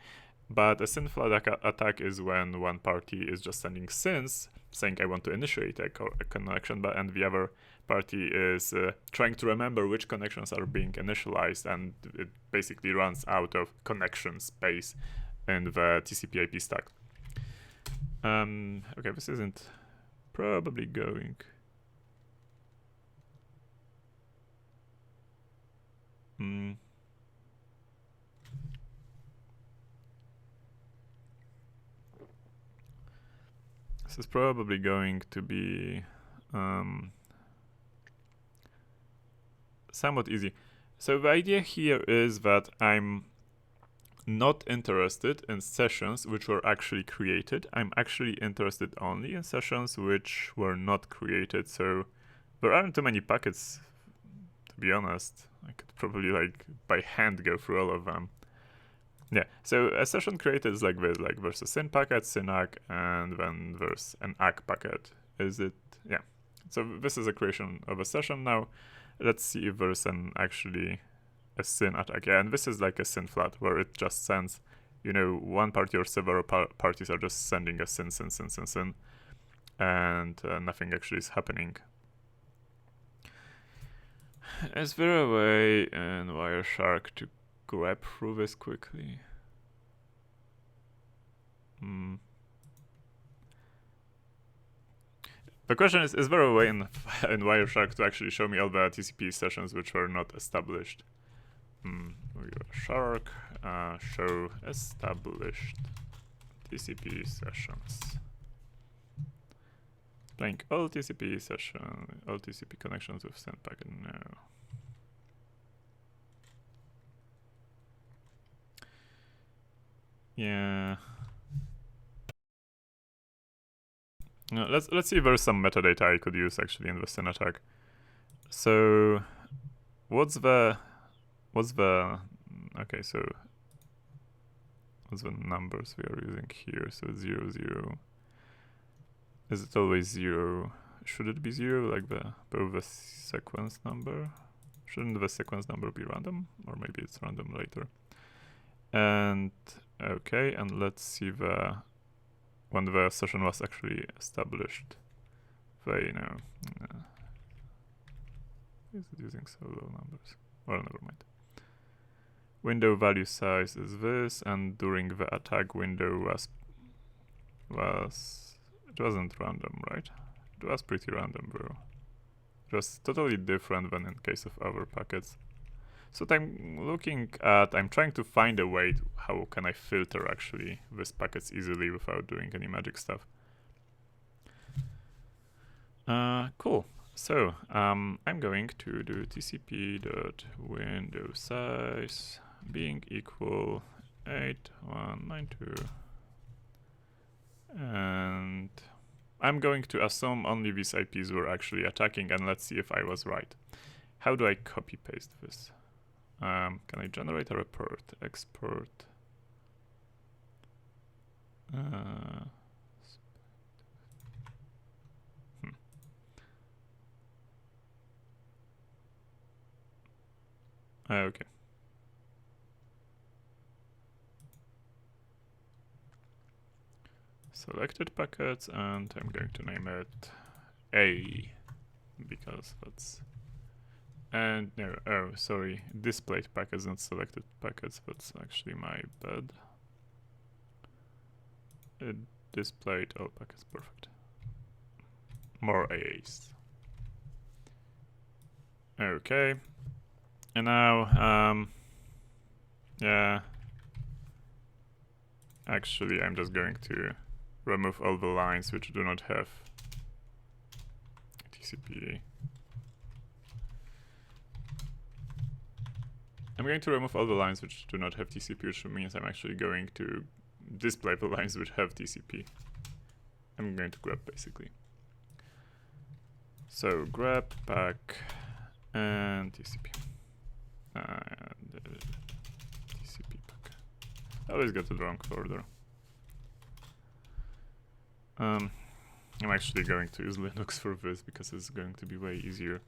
But a synflood attack is when one party is just sending syns, saying I want to initiate a connection, and the other party is trying to remember which connections are being initialized, and it basically runs out of connection space in the TCP IP stack. Okay, this isn't probably going. This is probably going to be somewhat easy. So the idea here is that I'm not interested in sessions which were actually created. I'm actually interested only in sessions which were not created. So there aren't too many packets, to be honest. I could probably like by hand go through all of them. Yeah, so a session created is like this, like there's a syn packet, syn ACK, and then there's an ACK packet. Is it? Yeah. So this is a creation of a session now. Let's see if there's actually a syn attack. Yeah, and this is like a synflood where it just sends, one party or several parties are just sending a syn, and nothing actually is happening. Is there a way in Wireshark to grab through this quickly? The question is there a way in Wireshark to actually show me all the TCP sessions which were not established? Shark, show established TCP sessions. Playing all TCP connections with send packet. No. Yeah. No, let's see if there's some metadata I could use actually in the SYN attack. So what's the okay, so what's the numbers we are using here? So 0, 0. Is it always 0? Should it be 0 like the sequence number? Shouldn't the sequence number be random? Or maybe it's random later. And okay, and let's see when the session was actually established. They know. Is it using so low numbers? Well, never mind. Window value size is this, and during the attack window it wasn't random, right? It was pretty random, bro. It was totally different than in case of other packets. So what I'm trying to find a way to how can I filter actually these packets easily without doing any magic stuff. Cool. So I'm going to do tcp.window size being equal 8192, and I'm going to assume only these IPs were actually attacking, and let's see if I was right. How do I copy paste this? Can I generate a report? Export. Okay. Selected packets, and I'm going to name it A, because that's... And no, oh, sorry, displayed packets, not selected packets, that's actually my bad. It displayed all packets, perfect. More A's. Okay. And now, yeah. Actually, I'm just going to remove all the lines which do not have TCP. I'm going to remove all the lines which do not have TCP, which means I'm actually going to display the lines which have TCP. I'm going to grab basically. So grab, pack, and TCP. And TCP pack. I always get the wrong order. I'm actually going to use Linux for this because it's going to be way easier.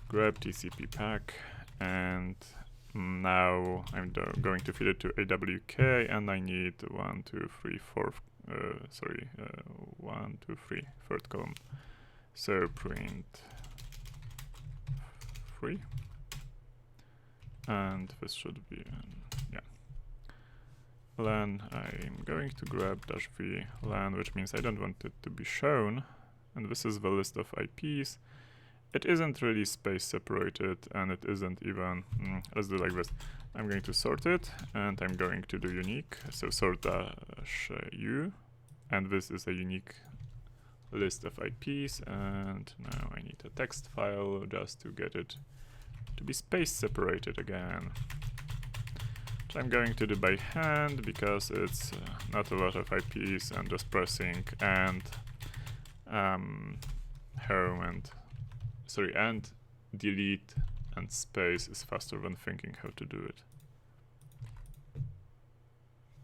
Grab TCP pack, and now I'm going to feed it to AWK, and I need 1, 2, 3, 4. 1, 2, 3, third column. So print 3, and this should be yeah. LAN. I'm going to grab -v LAN, which means I don't want it to be shown, and this is the list of IPs. It isn't really space separated, and it isn't even, let's do like this. I'm going to sort it, and I'm going to do unique, so sort -u, and this is a unique list of IPs, and now I need a text file just to get it to be space separated again. Which I'm going to do by hand, because it's not a lot of IPs, and just pressing and home and delete and space is faster than thinking how to do it.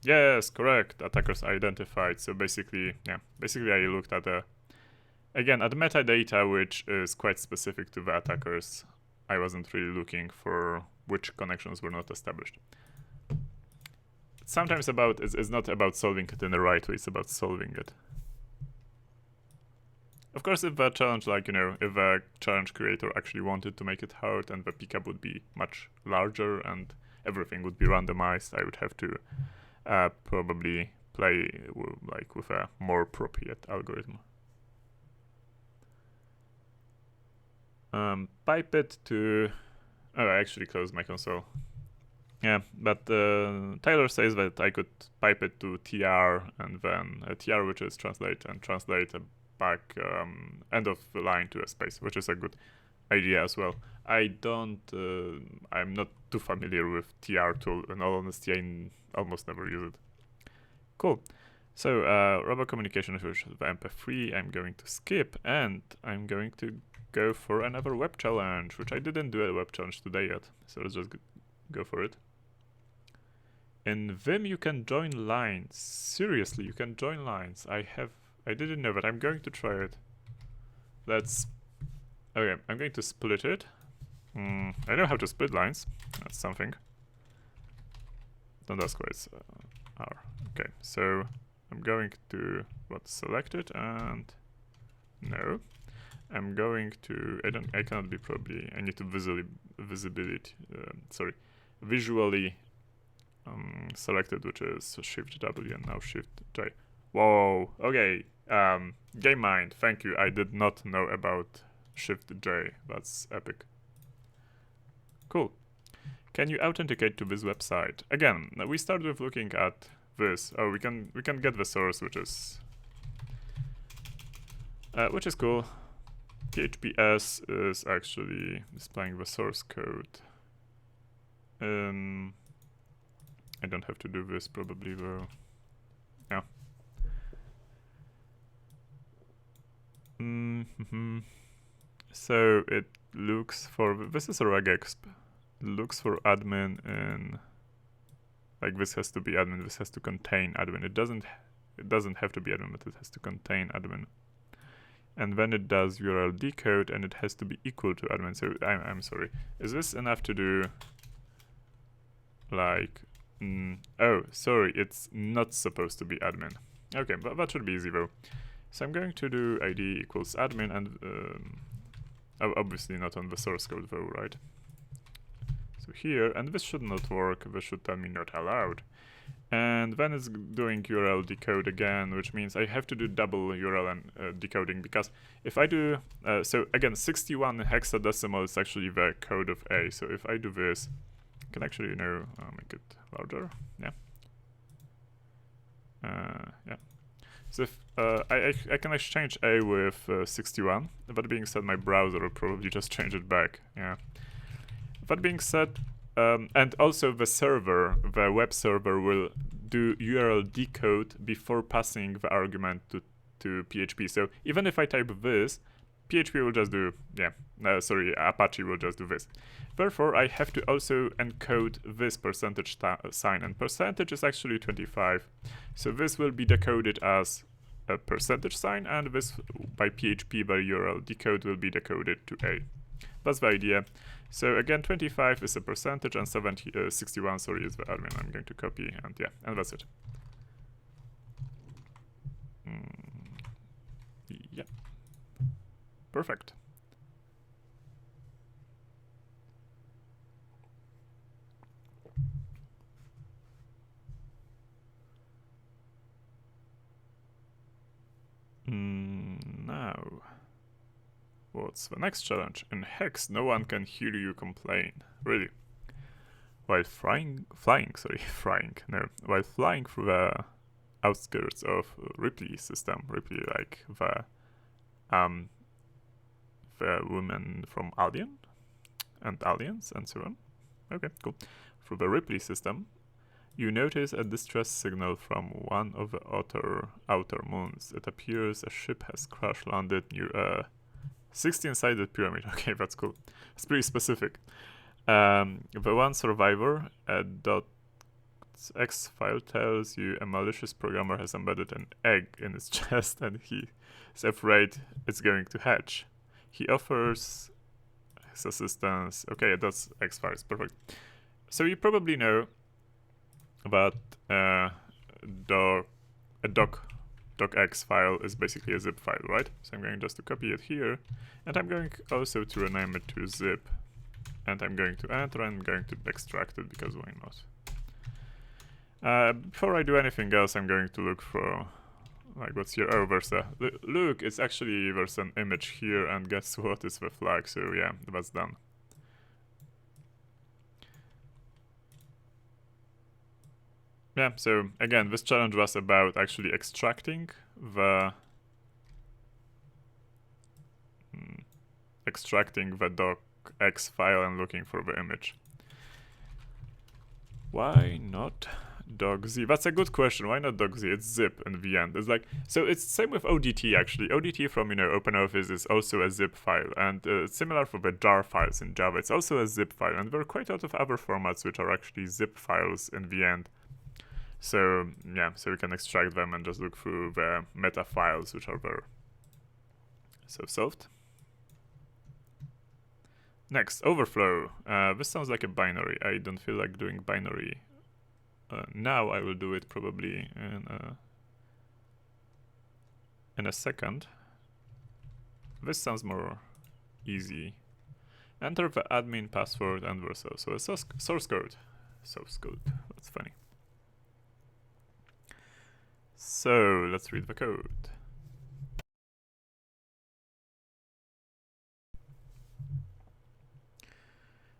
Yes, correct. Attackers identified. So basically, yeah, I looked at again at metadata, which is quite specific to the attackers. I wasn't really looking for which connections were not established. Sometimes it's not about solving it in the right way, it's about solving it. Of course, if the challenge, like, if the challenge creator actually wanted to make it hard and the pickup would be much larger and everything would be randomized, I would have to probably play with a more appropriate algorithm. Pipe it to... Oh, I actually closed my console. Yeah, but Tyler says that I could pipe it to TR and then TR, which is translate back end of the line to a space, which is a good idea as well. I'm not too familiar with TR tool. In all honesty, I almost never use it. Cool. So robot communication, which is the MP3, I'm going to skip, and I'm going to go for another web challenge, which I didn't do a web challenge today yet. So let's just go for it. In Vim, you can join lines. Seriously, you can join lines. I didn't know that. I'm going to try it. Okay, I'm going to split it. I know how to split lines. That's something. Don't ask why it's R. Okay, so I'm going to select it, and no. I'm going to I cannot be probably, I need to visually selected, which is Shift W and now Shift J. Whoa, okay. Game mind, thank you. I did not know about Shift J. That's epic. Cool. Can you authenticate to this website? Again, we start with looking at this. Oh, we can get the source, which is cool. PHPS is actually displaying the source code. I don't have to do this probably though. Yeah. So it looks for, this is a regexp. It looks for admin and like this has to be admin, this has to contain admin. It doesn't have to be admin, but it has to contain admin. And then it does URL decode and it has to be equal to admin. So I'm sorry. Is this enough to do like oh, sorry, it's not supposed to be admin. Okay, but that should be easy though. So I'm going to do ID equals admin and obviously not on the source code though, right? So here, and this should not work, this should tell me not allowed. And then it's doing URL decode again, which means I have to do double URL and decoding, because if I do, so again, 61 hexadecimal is actually the code of A. So if I do this, I can actually, make it larger, yeah. Yeah. So if I can exchange A with 61. That being said, my browser will probably just change it back, yeah. That being said, and also the web server will do URL decode before passing the argument to PHP. So even if I type this, PHP will just do, Apache will just do this. Therefore, I have to also encode this percentage sign, and percentage is actually 25. So this will be decoded as a percentage sign, and this by PHP, the URL decode will be decoded to A. That's the idea. So again, 25 is a percentage and 61, sorry, is the admin. I'm going to copy, and yeah, and that's it. Yeah. Perfect. Now, what's the next challenge? In Hex, no one can hear you complain. Really? While flying through the outskirts of Ripley system, Ripley like the women from Alien and Aliens and so on. Okay, cool. Through the Ripley system, you notice a distress signal from one of the outer moons. It appears a ship has crash landed near a 16-sided pyramid. Okay, that's cool. It's pretty specific. The one survivor, .x file tells you a malicious programmer has embedded an egg in his chest and he is afraid it's going to hatch. He offers his assistance. Okay, that's X files. Perfect. So you probably know that a dog docx file is basically a zip file, right? So I'm going just to copy it here, and I'm going also to rename it to zip, and I'm going to enter and I'm going to extract it, because why not? Before I do anything else, I'm going to look for, like, what's here? Oh, look, it's actually, there's an image here, and guess what? It's the flag, so yeah, that's done. Yeah, so again, this challenge was about actually extracting the docx file and looking for the image. Why not docz? That's a good question. Why not docz? It's zip in the end. It's like, so it's same with ODT actually. ODT from, you know, OpenOffice is also a zip file, and similar for the jar files in Java. It's also a zip file, and there are quite a lot of other formats which are actually zip files in the end. So yeah, so we can extract them and just look through the meta files which are there. So solved. Next, overflow. This sounds like a binary. I don't feel like doing binary. Now I will do it probably in a second. This sounds more easy. Enter the admin password and verso. So a source code. Source code. That's funny. So let's read the code.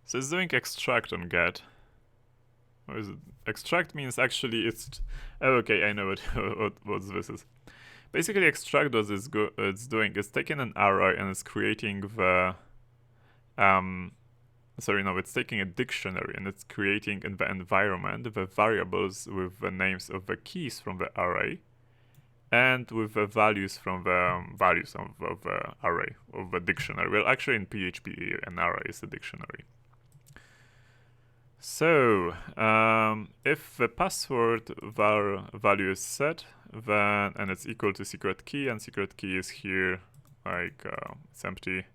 So it's doing extract on get. What is it? Extract means actually it's... Oh, okay, I know what this is. Basically, extract what it's doing is taking an array and it's creating the... it's taking a dictionary and it's creating in the environment the variables with the names of the keys from the array and with the values from the values of the array, of the dictionary. Well, actually in PHP, an array is a dictionary. So, if the password value is set, then, and it's equal to secret key, and secret key is here, like, it's empty,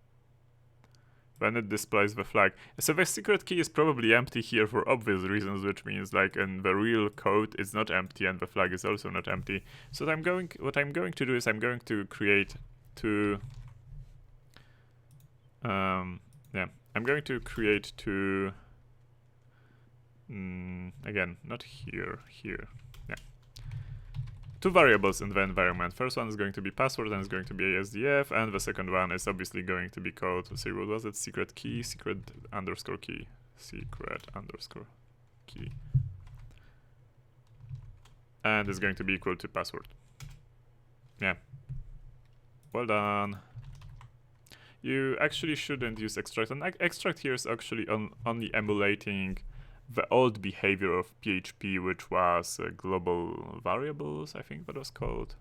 then it displays the flag. So the secret key is probably empty here for obvious reasons, which means, like, in the real code, it's not empty, and the flag is also not empty. So what I'm going to do is I'm going to create two, I'm going to create two, again, not here, yeah. Two variables in the environment. First one is going to be password and it's going to be ASDF, and the second one is obviously going to be called, let's see, what was it? Secret key, secret underscore key. And it's going to be equal to password. Yeah. Well done. You actually shouldn't use extract, and extract here is actually only emulating the old behavior of PHP, which was global variables, I think that was called.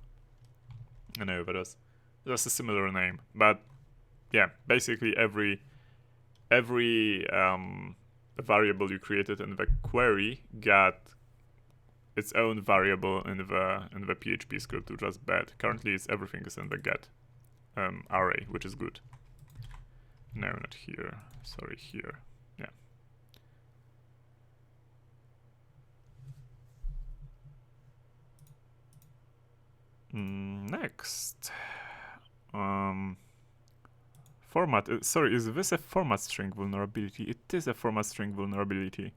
I know that was a similar name, but yeah, basically every variable you created in the query got its own variable in the PHP script, which was bad. Currently, everything is in the get array, which is good. No, not here. Sorry, here. Yeah. Next, format. Sorry, is this a format string vulnerability? It is a format string vulnerability.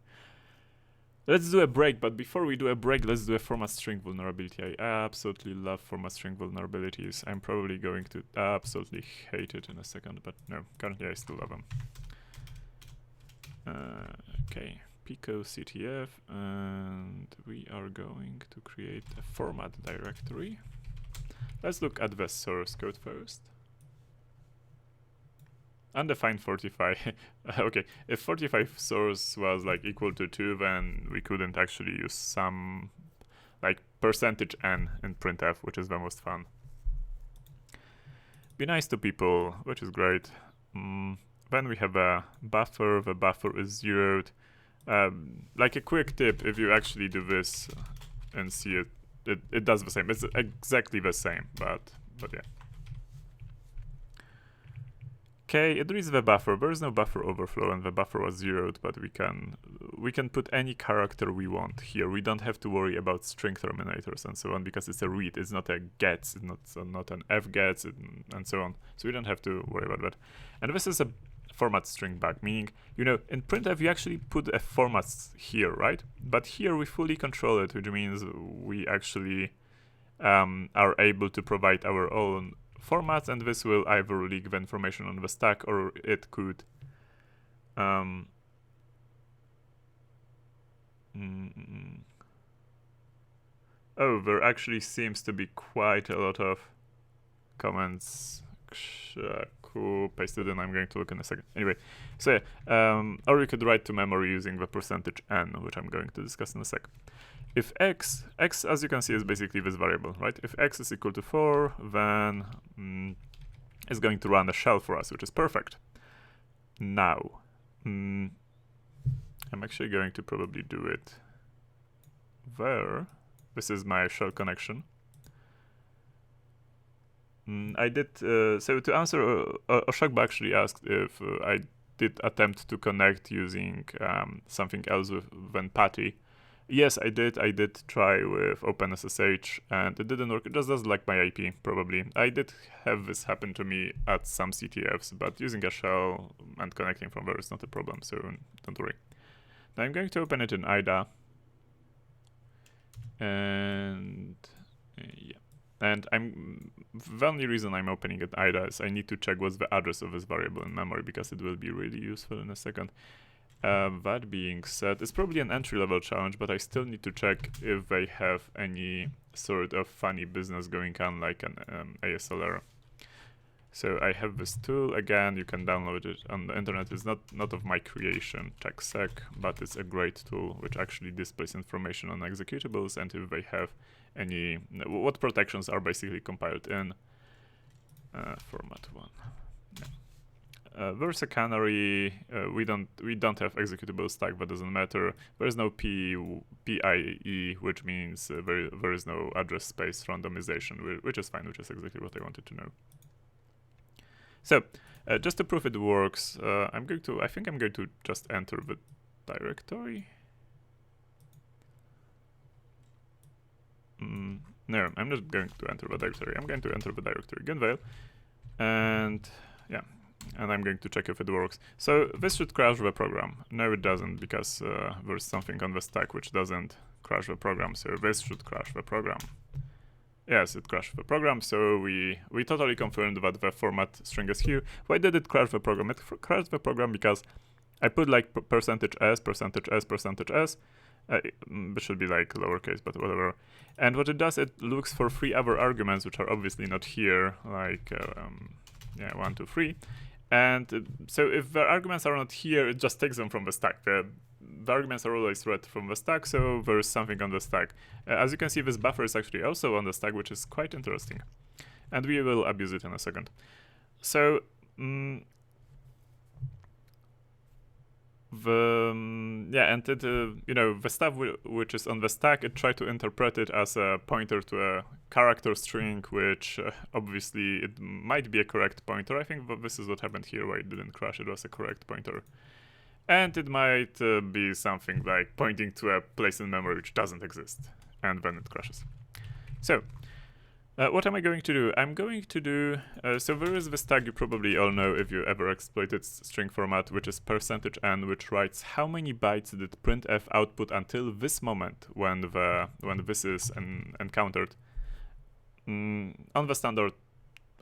Let's do a break, but before we do a break, let's do a format string vulnerability. I absolutely love format string vulnerabilities. I'm probably going to absolutely hate it in a second, but no, currently I still love them. Okay, picoCTF, and we are going to create a format directory. Let's look at the source code first. Undefine 45. Okay, if 45 source was like equal to 2, then we couldn't actually use some like %n in printf, which is the most fun. Be nice to people, which is great. Then we have a buffer. The buffer is zeroed. Like a quick tip, if you actually do this and see it, it does the same. It's exactly the same, but yeah. Okay, it reads the buffer. There is no buffer overflow, and the buffer was zeroed, but we can put any character we want here. We don't have to worry about string terminators and so on because it's a read. It's not a gets. It's not an fgets and so on. So we don't have to worry about that. And this is a format string back, meaning, you know, in printf you actually put a format here, right? But here we fully control it, which means we actually are able to provide our own formats, and this will either leak the information on the stack or it could oh, there actually seems to be quite a lot of comments. KrzaQ pasted in. I'm going to look in a second. Anyway, so yeah, or you could write to memory using the %n, which I'm going to discuss in a sec. If x, as you can see, is basically this variable, right? If x is equal to 4, then it's going to run a shell for us, which is perfect. Now, I'm actually going to probably do it there. This is my shell connection. I did, so to answer, Oshakba actually asked if I did attempt to connect using something else than PATI. Yes, I did. I did try with OpenSSH, and it didn't work. It just does like my IP, probably. I did have this happen to me at some CTFs, but using a shell and connecting from there is not a problem, so don't worry. Now I'm going to open it in IDA. And yeah. And the only reason I'm opening it IDA is I need to check what's the address of this variable in memory, because it will be really useful in a second. That being said, it's probably an entry-level challenge, but I still need to check if they have any sort of funny business going on, like an ASLR. So I have this tool. Again, you can download it on the internet. It's not of my creation, KrzaQ, but it's a great tool which actually displays information on executables and if they have any, what protections are basically compiled in format 1. Yeah. There's a canary. We don't have executable stack, but doesn't matter. There is no PIE, which means there is no address space randomization, which is fine, which is exactly what I wanted to know. So just to prove it works, I think I'm going to just enter the directory. No, I'm not going to enter the directory. I'm going to enter the directory Gunveil, and yeah. And I'm going to check if it works. So this should crash the program. No, it doesn't, because there's something on the stack which doesn't crash the program. So this should crash the program. Yes, it crashed the program. So we totally confirmed that the format string is here. Why did it crash the program? It crashed the program because I put like %s, %s. This should be like lowercase, but whatever. And what it does, it looks for 3 other arguments, which are obviously not here, like yeah, 1, 2, 3. And so if the arguments are not here, it just takes them from the stack. The arguments are always read from the stack, so there is something on the stack. As you can see, this buffer is actually also on the stack, which is quite interesting. And we will abuse it in a second. So yeah, and it, you know, the stuff which is on the stack, it tried to interpret it as a pointer to a character string, which obviously it might be a correct pointer. I think this is what happened here, why it didn't crash. It was a correct pointer. And it might be something like pointing to a place in memory which doesn't exist, and then it crashes. So what am I going to do? I'm going to do, so there is this tag you probably all know if you ever exploited string format, which is %n, which writes how many bytes did printf output until this moment when this is encountered on the standard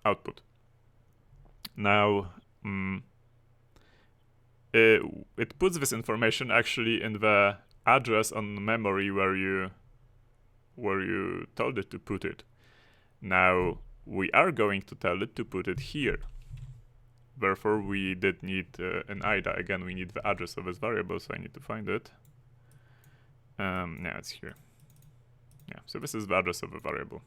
output. Now, it puts this information actually in the address on memory where you told it to put it. Now, we are going to tell it to put it here. Therefore, we did need an IDA. Again, we need the address of this variable, so I need to find it. Yeah, it's here. Yeah, so this is the address of the variable.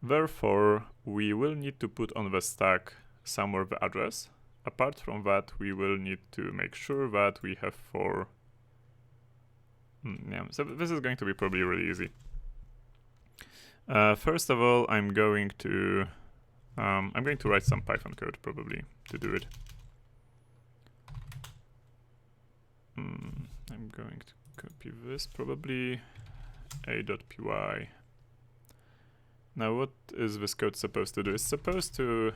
Therefore, we will need to put on the stack somewhere the address. Apart from that, we will need to make sure that we have 4. Yeah, so this is going to be probably really easy. First of all, I'm going to I'm going to write some Python code probably to do it. I'm going to copy this, probably a.py. Now what is this code supposed to do? It's supposed to,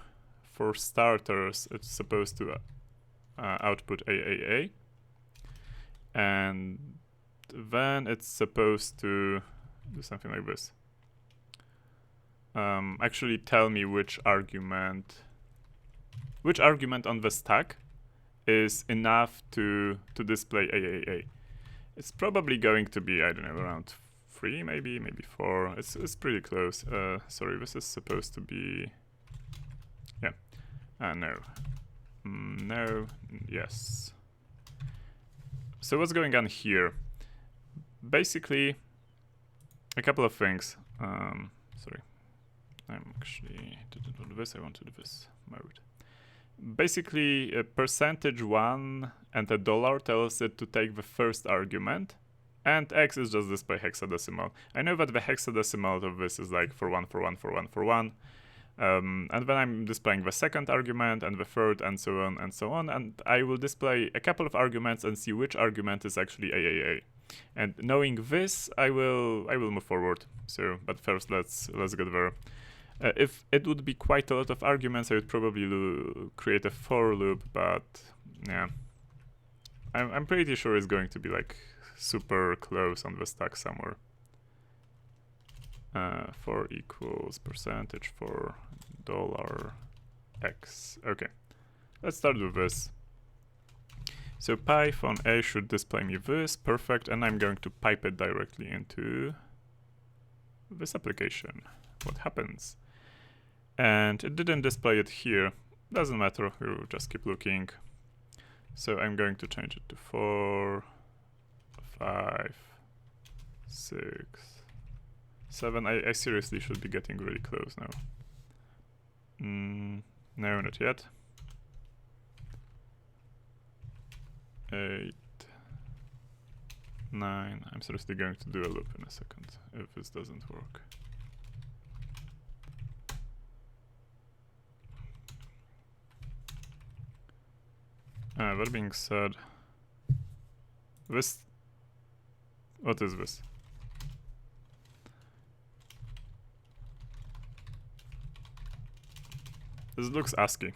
for starters, it's supposed to output AAA. And then it's supposed to do something like this. Actually tell me which argument on the stack is enough to display AAA. It's probably going to be, I don't know, around 3, maybe 4. It's pretty close. Sorry, this is supposed to be, yeah. No. No. Yes. So what's going on here? Basically, a couple of things. Sorry, I'm actually didn't want this. I want to do this mode. Basically, %1 and a dollar tells it to take the first argument, and x is just display hexadecimal. I know that the hexadecimal of this is like for 1, for 1, for 1, for 1. And then I'm displaying the second argument and the third and so on and so on, and I will display a couple of arguments and see which argument is actually AAA. And knowing this, I will move forward. So, but first let's get there. If it would be quite a lot of arguments, I would probably create a for loop, but yeah, I'm pretty sure it's going to be like super close on the stack somewhere. For equals percentage for $x. Okay, let's start with this. So Python A should display me this, perfect, and I'm going to pipe it directly into this application. What happens? And it didn't display it here. Doesn't matter, we'll just keep looking. So I'm going to change it to 4, 5, 6, 7. I seriously should be getting really close now. No, not yet. 8, 9. I'm seriously going to do a loop in a second if this doesn't work. That being said, this, what is this? This looks ASCII.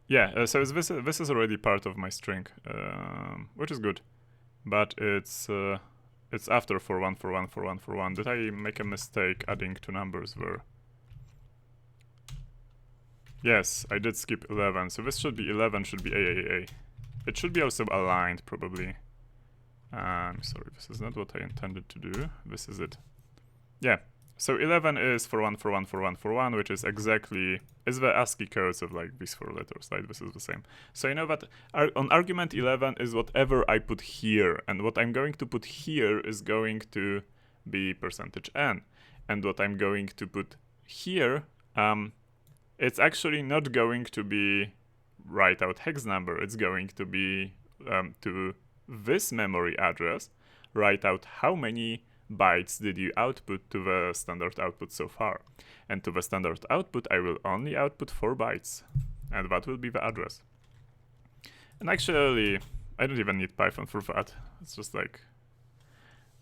Yeah, so this is already part of my string, which is good, but it's after for 1, for 1, for 1, for 1. Did I make a mistake adding 2 numbers there? Yes, I did skip 11, so this should be 11, should be AAA. It should be also aligned, probably. I'm sorry, this is not what I intended to do. This is it. Yeah, so 11 is for 1, for 1, for 1, for 1, which is exactly, is the ASCII codes of like these 4 letters, right? This is the same. So I know that on argument 11 is whatever I put here, and what I'm going to put here is going to be %n. And what I'm going to put here, it's actually not going to be write out hex number. It's going to be to this memory address, write out how many bytes did you output to the standard output so far. And to the standard output, I will only output 4 bytes. And that will be the address. And actually, I don't even need Python for that. It's just like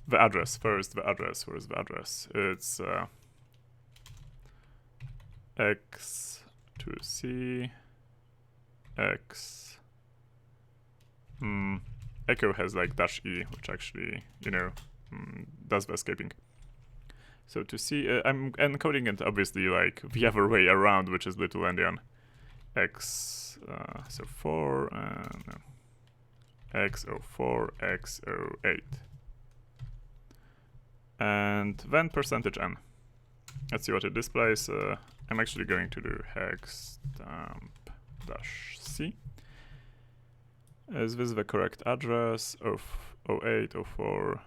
the address. First, the address. Where is the address? It's x to c x. Echo has like -e, which actually, you know, does the escaping. So to see, I'm encoding it obviously like the other way around, which is little endian. X, so 4, no. X04, X08. And then %n. Let's see what it displays. I'm actually going to do hex stamp -c. Is this the correct address of 08, 04,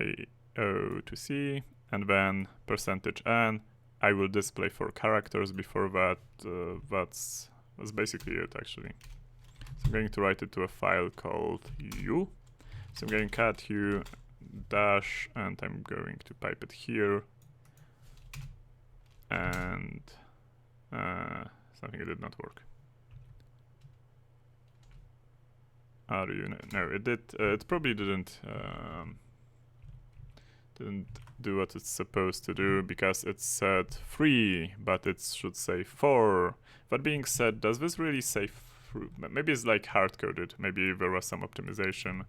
A0 to C? And then %n. I will display 4 characters before that. That's basically it, actually. So I'm going to write it to a file called u. So I'm going cat u dash, and I'm going to pipe it here. and something did not work. Are you? No, it did. It probably didn't do what it's supposed to do, because it said 3, but it should say 4. That being said, does this really say 3? Maybe it's like hard-coded. Maybe there was some optimization.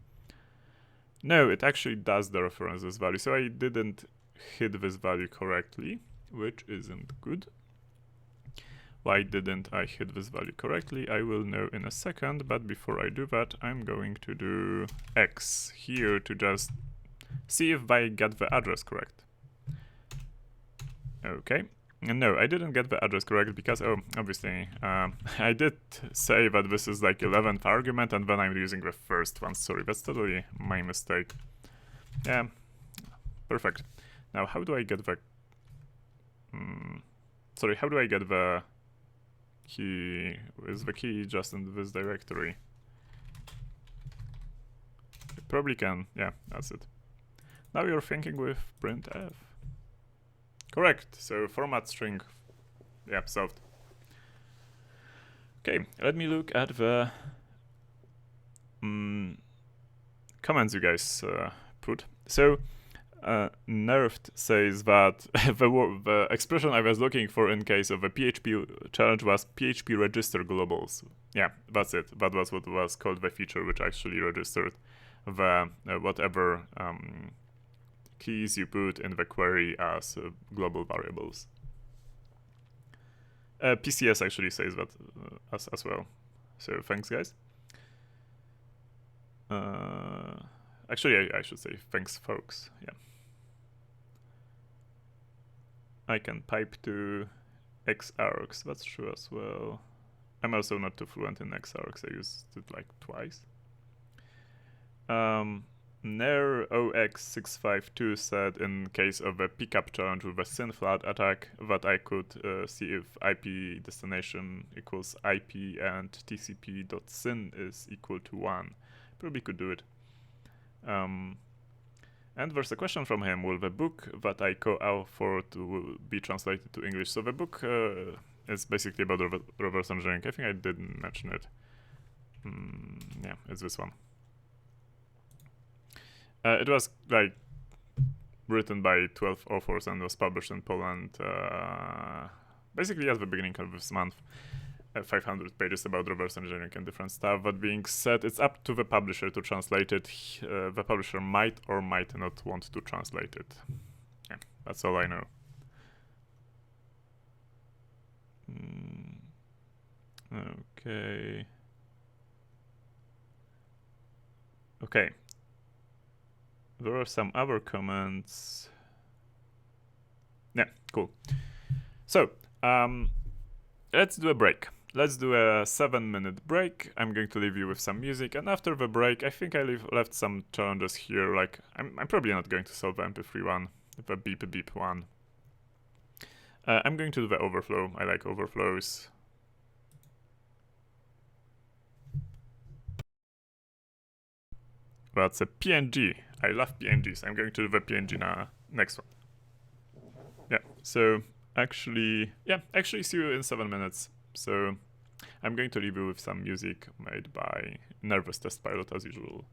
No, it actually does the references value, so I didn't hit this value correctly, which isn't good. Why didn't I hit this value correctly? I will know in a second, but before I do that, I'm going to do X here to just see if I get the address correct. Okay. No, I didn't get the address correct because, obviously, I did say that this is like 11th argument, and then I'm using the first one. Sorry, that's totally my mistake. Yeah, perfect. Now, how do I get the... sorry, how do I get the key? Is the key just in this directory? I probably can. Yeah, that's it. Now you're thinking with printf. Correct, so format string. Yeah, solved. Okay, let me look at the comments you guys put. So, Nerfed says that the expression I was looking for in case of a PHP challenge was PHP register globals. Yeah, that's it. That was what was called the feature which actually registered the whatever keys you put in the query as global variables. PCS actually says that as well. So thanks, guys. Actually, I should say thanks, folks. Yeah. I can pipe to xargs. That's true as well. I'm also not too fluent in xargs. I used it like twice. NER0x652 said in case of a pickup challenge with a synflat attack that I could see if IP destination equals IP and tcp.syn is equal to 1. Probably could do it. And there's a question from him, will the book that I co-author for to be translated to English? So the book is basically about reverse engineering. I think I didn't mention it. Yeah, it's this one. It was like written by 12 authors and was published in Poland basically at the beginning of this month. 500 pages about reverse engineering and different stuff. That being said, it's up to the publisher to translate it. The publisher might or might not want to translate it. Yeah, that's all I know. Okay. Okay. There are some other comments. Yeah, cool. So, let's do a break. Let's do a 7-minute break. I'm going to leave you with some music, and after the break, I think I left some challenges here. Like, I'm probably not going to solve the MP3 one, the beep beep one. I'm going to do the overflow. I like overflows. That's a PNG. I love PNGs. I'm going to do the PNG now. Next one. Yeah. So actually see you in 7 minutes. So I'm going to leave you with some music made by Nervous Test Pilot as usual.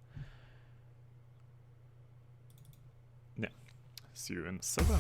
Yeah. See you in 7.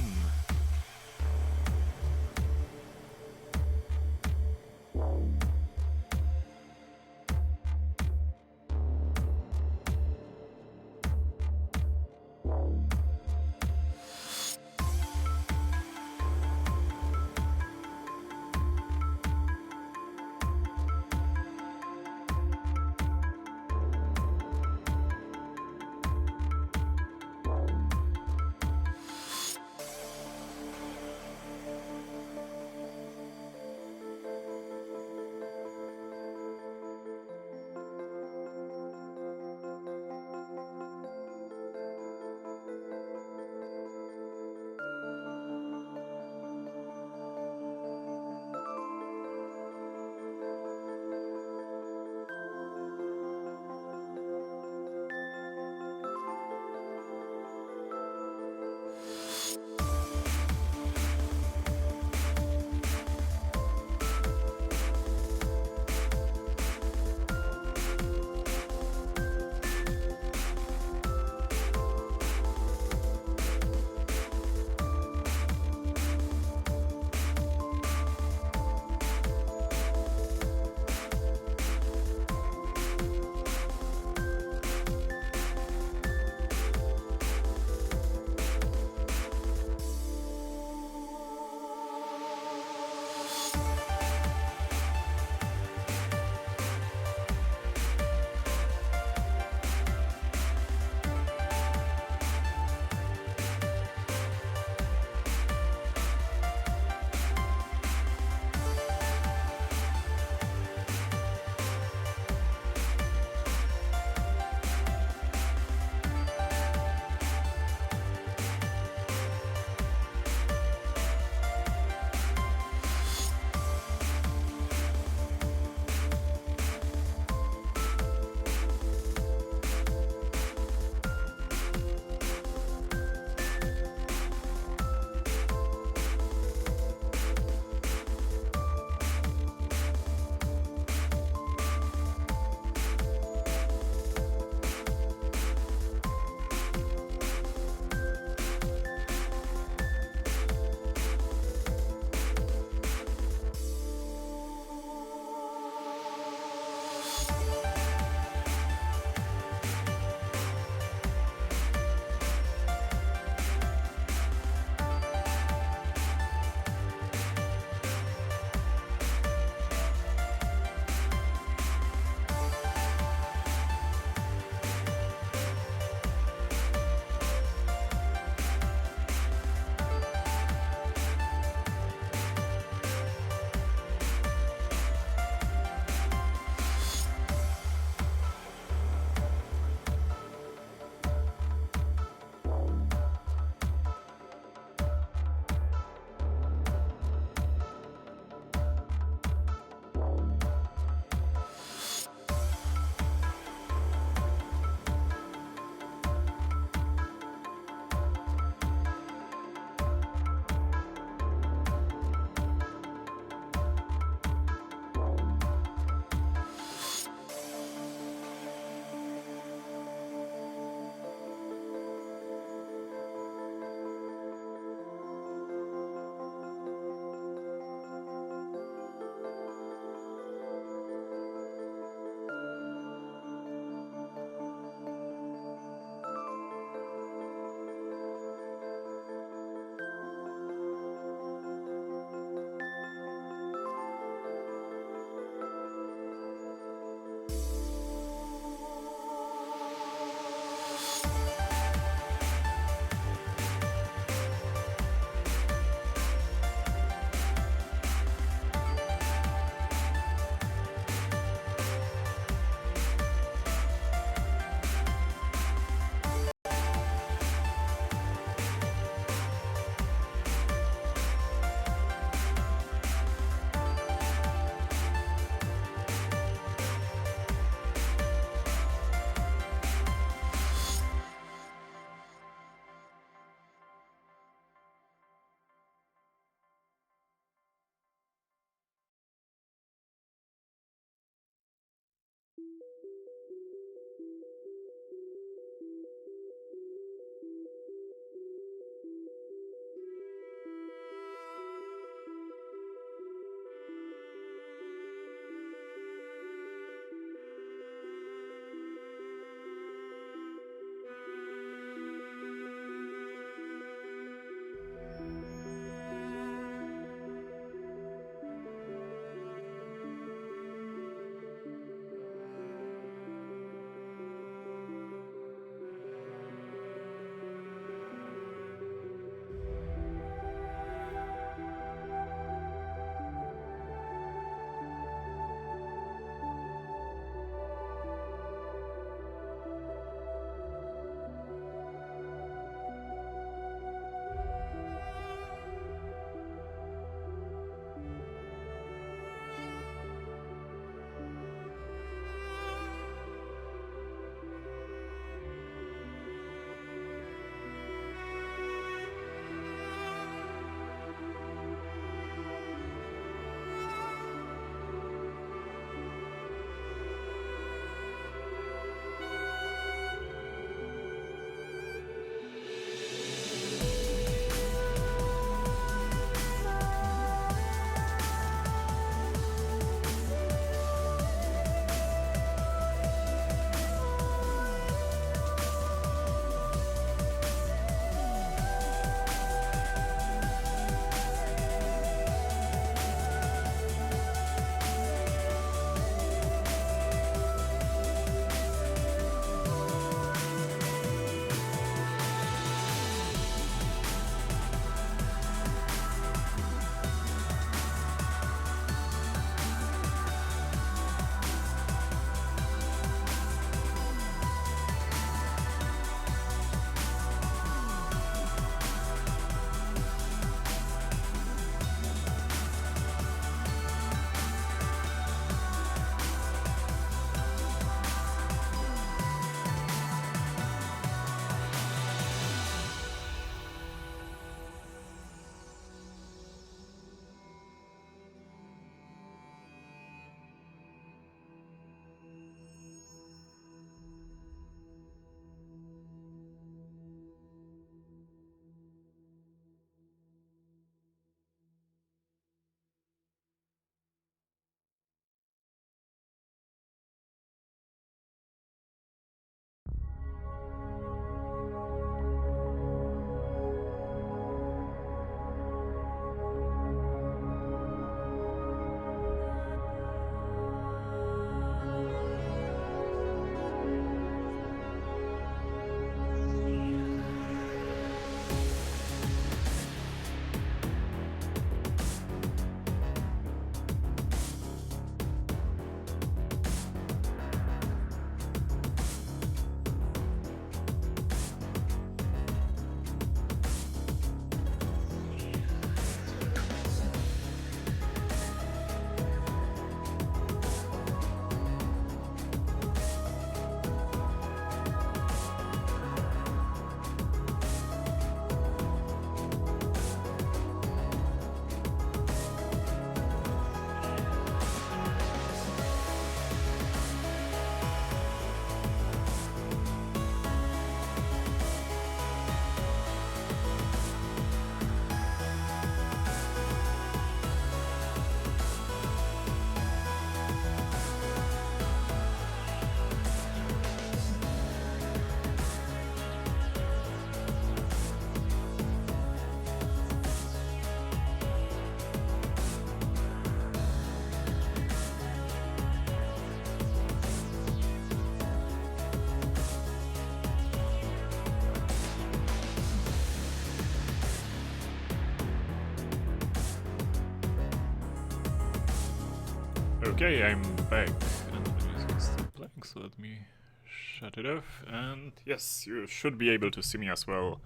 Okay, I'm back, and the music is still playing, so let me shut it off, and yes, you should be able to see me as well.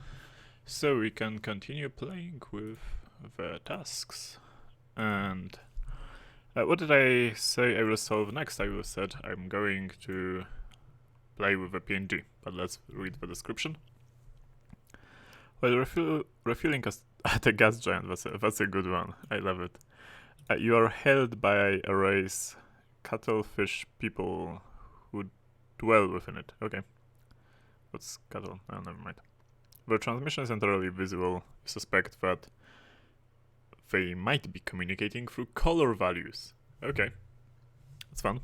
So we can continue playing with the tasks. And what did I say I will solve next? I said I'm going to play with a PNG, but let's read the description. While refueling at a gas giant, that's a good one, I love it. You are held by a race, cattle, fish, people who dwell within it. Okay. What's cattle? Oh, never mind. The transmission is entirely visual. You suspect that they might be communicating through color values. Okay. That's fun.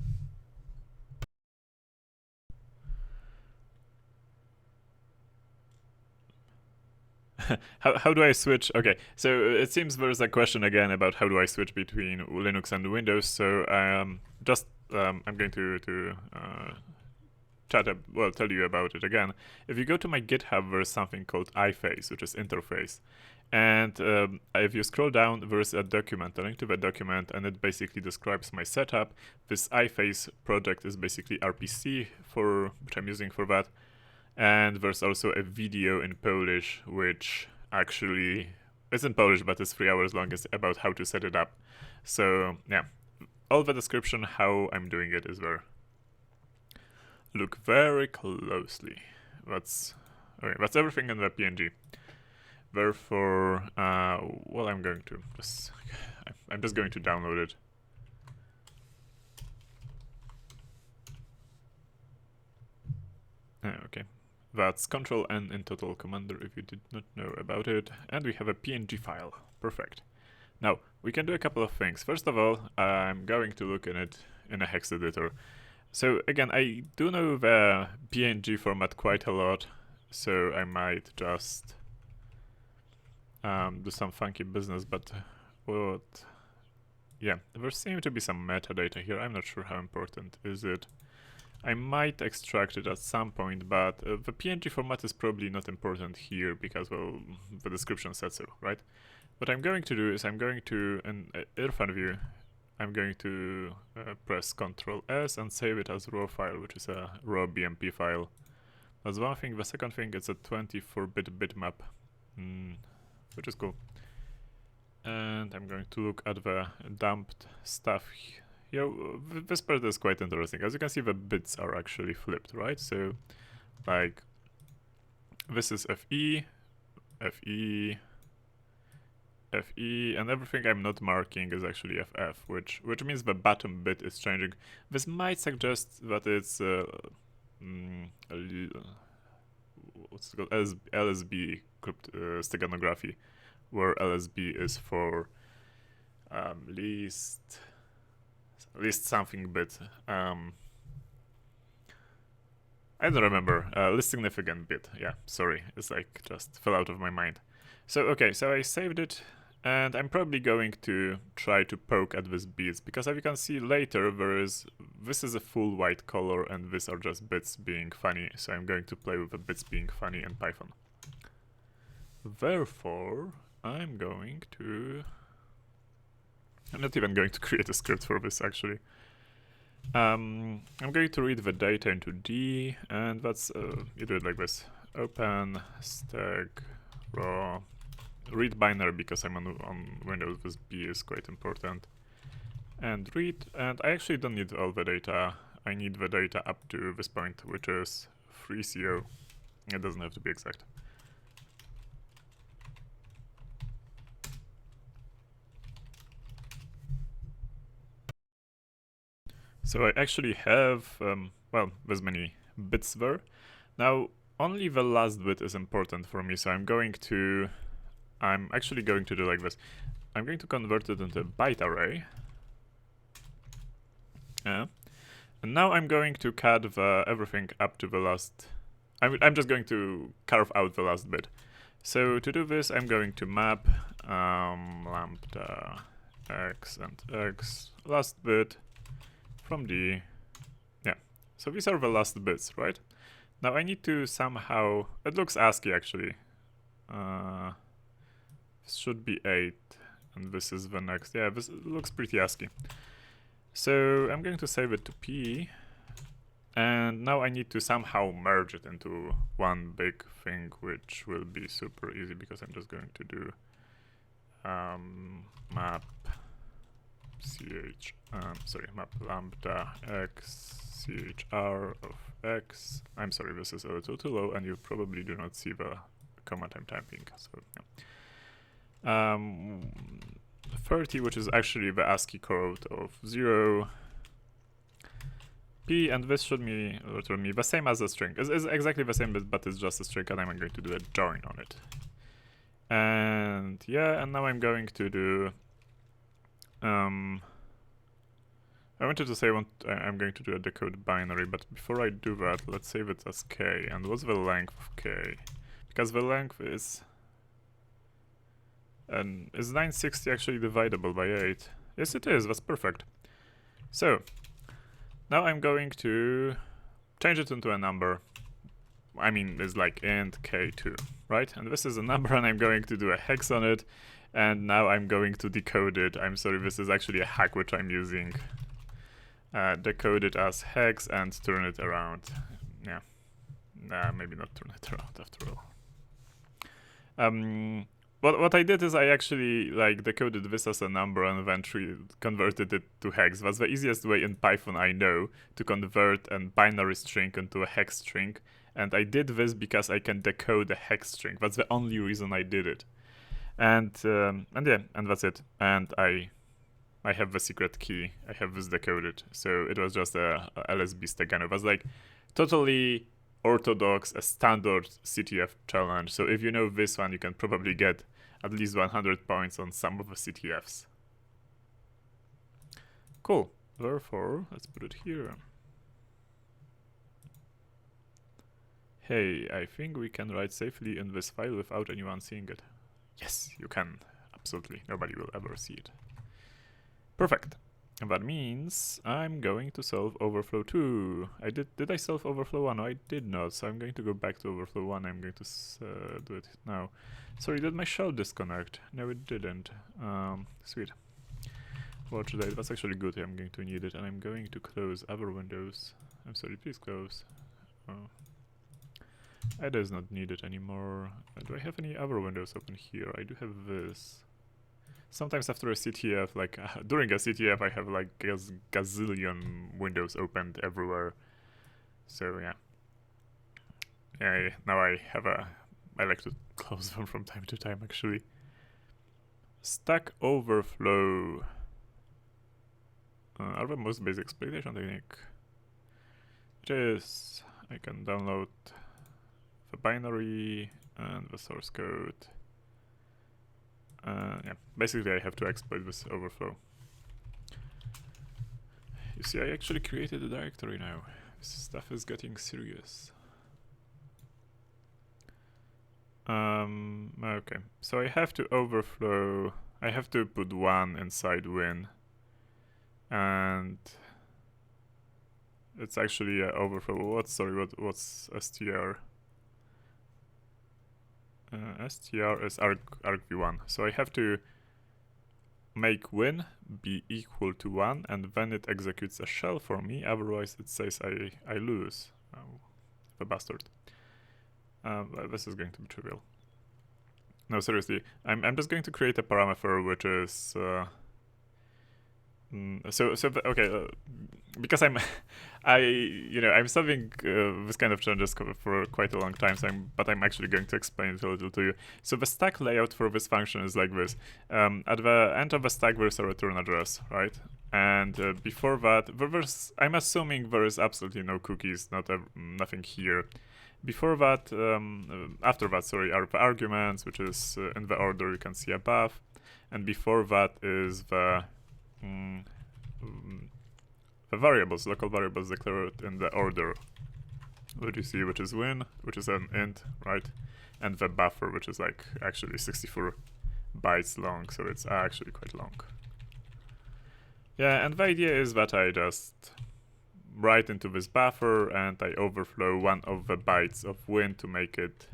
How do I switch? Okay, so it seems there's a question again about how do I switch between Linux and Windows. So I'm going to tell you about it again. If you go to my GitHub, there's something called iFace, which is interface. And if you scroll down, there's a document, a link to the document, and it basically describes my setup. This iFace project is basically RPC, which I'm using for that. And there's also a video in Polish, which actually isn't Polish, but it's 3 hours long, is about how to set it up. So yeah, all the description, how I'm doing it is there. Look very closely. That's everything in the PNG. Therefore, well, I'm just going to download it. Okay. That's Control-N in Total Commander if you did not know about it. And we have a PNG file. Perfect. Now, we can do a couple of things. First of all, I'm going to look in it in a hex editor. So again, I do know the PNG format quite a lot, so I might just do some funky business, but yeah, there seems to be some metadata here. I'm not sure how important is it. I might extract it at some point, but the PNG format is probably not important here because, well, the description said so, right? What I'm going to do is I'm going to, in Irfan view, I'm going to press Ctrl-S and save it as raw file, which is a raw BMP file. That's one thing. The second thing is a 24-bit bitmap, which is cool. And I'm going to look at the dumped stuff here. This part is quite interesting. As you can see, the bits are actually flipped, right? So, like, this is FE, FE, FE, and everything I'm not marking is actually FF, which means the bottom bit is changing. This might suggest that it's what's it called? LSB steganography, where LSB is for least something bit. I don't remember. Least significant bit. Yeah, sorry. It's like just fell out of my mind. So, okay, so I saved it, and I'm probably going to try to poke at these bits, because as you can see later, this is a full white color, and these are just bits being funny, so I'm going to play with the bits being funny in Python. Therefore, I'm not even going to create a script for this, actually. I'm going to read the data into D, and that's, you do it like this. Open, stack, raw, read binary, because I'm on Windows, this B is quite important. And read, and I actually don't need all the data. I need the data up to this point, which is 3CO. It doesn't have to be exact. So I actually have, well, this many bits there. Now, only the last bit is important for me, so I'm actually going to do like this. I'm going to convert it into a byte array. And now I'm going to cut everything up to the last. I'm just going to carve out the last bit. So to do this, I'm going to map lambda x and x last bit from D. Yeah, so these are the last bits, right? Now I need to somehow, it looks ASCII actually. This should be 8, and this is the next. Yeah, this looks pretty ASCII. So I'm going to save it to P, and now I need to somehow merge it into one big thing, which will be super easy because I'm just going to do map map lambda x chr of x. I'm sorry, this is a little too low, and you probably do not see the command I'm typing. So yeah. 30, which is actually the ASCII code of 0. P, and this should return me the same as a string. It's exactly the same, but it's just a string, and I'm going to do a join on it. And yeah, and now I'm going to do I wanted to say I'm going to do a decode binary, but before I do that, let's save it as k. And what's the length of k? Because the length is 960 actually divisible by 8? Yes, it is. That's perfect. So now I'm going to change it into a number. I mean, it's like int k2, right? And this is a number, and I'm going to do a hex on it. And now I'm going to decode it. I'm sorry, this is actually a hack which I'm using. Decode it as hex and turn it around. Yeah. Maybe not turn it around after all. What I did is I actually decoded this as a number and eventually converted it to hex. That's the easiest way in Python I know to convert a binary string into a hex string. And I did this because I can decode a hex string. That's the only reason I did it. And yeah, and that's it. And I have the secret key. I have this decoded. So it was just a LSB steganography. It was like totally orthodox, a standard CTF challenge. So if you know this one, you can probably get at least 100 points on some of the CTFs. Cool. Therefore, let's put it here. Hey, I think we can write safely in this file without anyone seeing it. Yes, you can. Absolutely. Nobody will ever see it. Perfect. And that means I'm going to solve overflow 2. Did I solve overflow 1? No, I did not. So I'm going to go back to overflow 1. I'm going to do it now. Sorry, did my shell disconnect? No, it didn't. Sweet. Watch date. That's actually good. I'm going to need it. And I'm going to close other windows. I'm sorry, please close. It is not needed anymore. Do I have any other windows open here? I do have this. Sometimes after a CTF, during a CTF, I have like gazillion windows opened everywhere. So yeah. Yeah, now I like to close them from time to time actually. Stack Overflow. Are the most basic exploitation technique. It is. I can download the binary and the source code. Yeah, basically I have to exploit this overflow. You see, I actually created a directory now. This stuff is getting serious. Okay, so I have to overflow. I have to put 1 inside win. And it's actually an overflow. What's str? Str is argv1. So I have to make win be equal to 1, and then it executes a shell for me. Otherwise, it says I lose. The bastard. This is going to be trivial. No, seriously. I'm just going to create a parameter which is because I'm solving this kind of challenges for quite a long time, but I'm actually going to explain it a little to you. So the stack layout for this function is like this. At the end of the stack there's a return address, right? And before that, I'm assuming there is absolutely no cookies, nothing here. Before that, after that, are the arguments, which is in the order you can see above, and before that is the variables, local variables declared in the order that you see, which is win, which is an int, right? And the buffer, which is like actually 64 bytes long, so it's actually quite long. Yeah, and the idea is that I just write into this buffer and I overflow one of the bytes of win to make it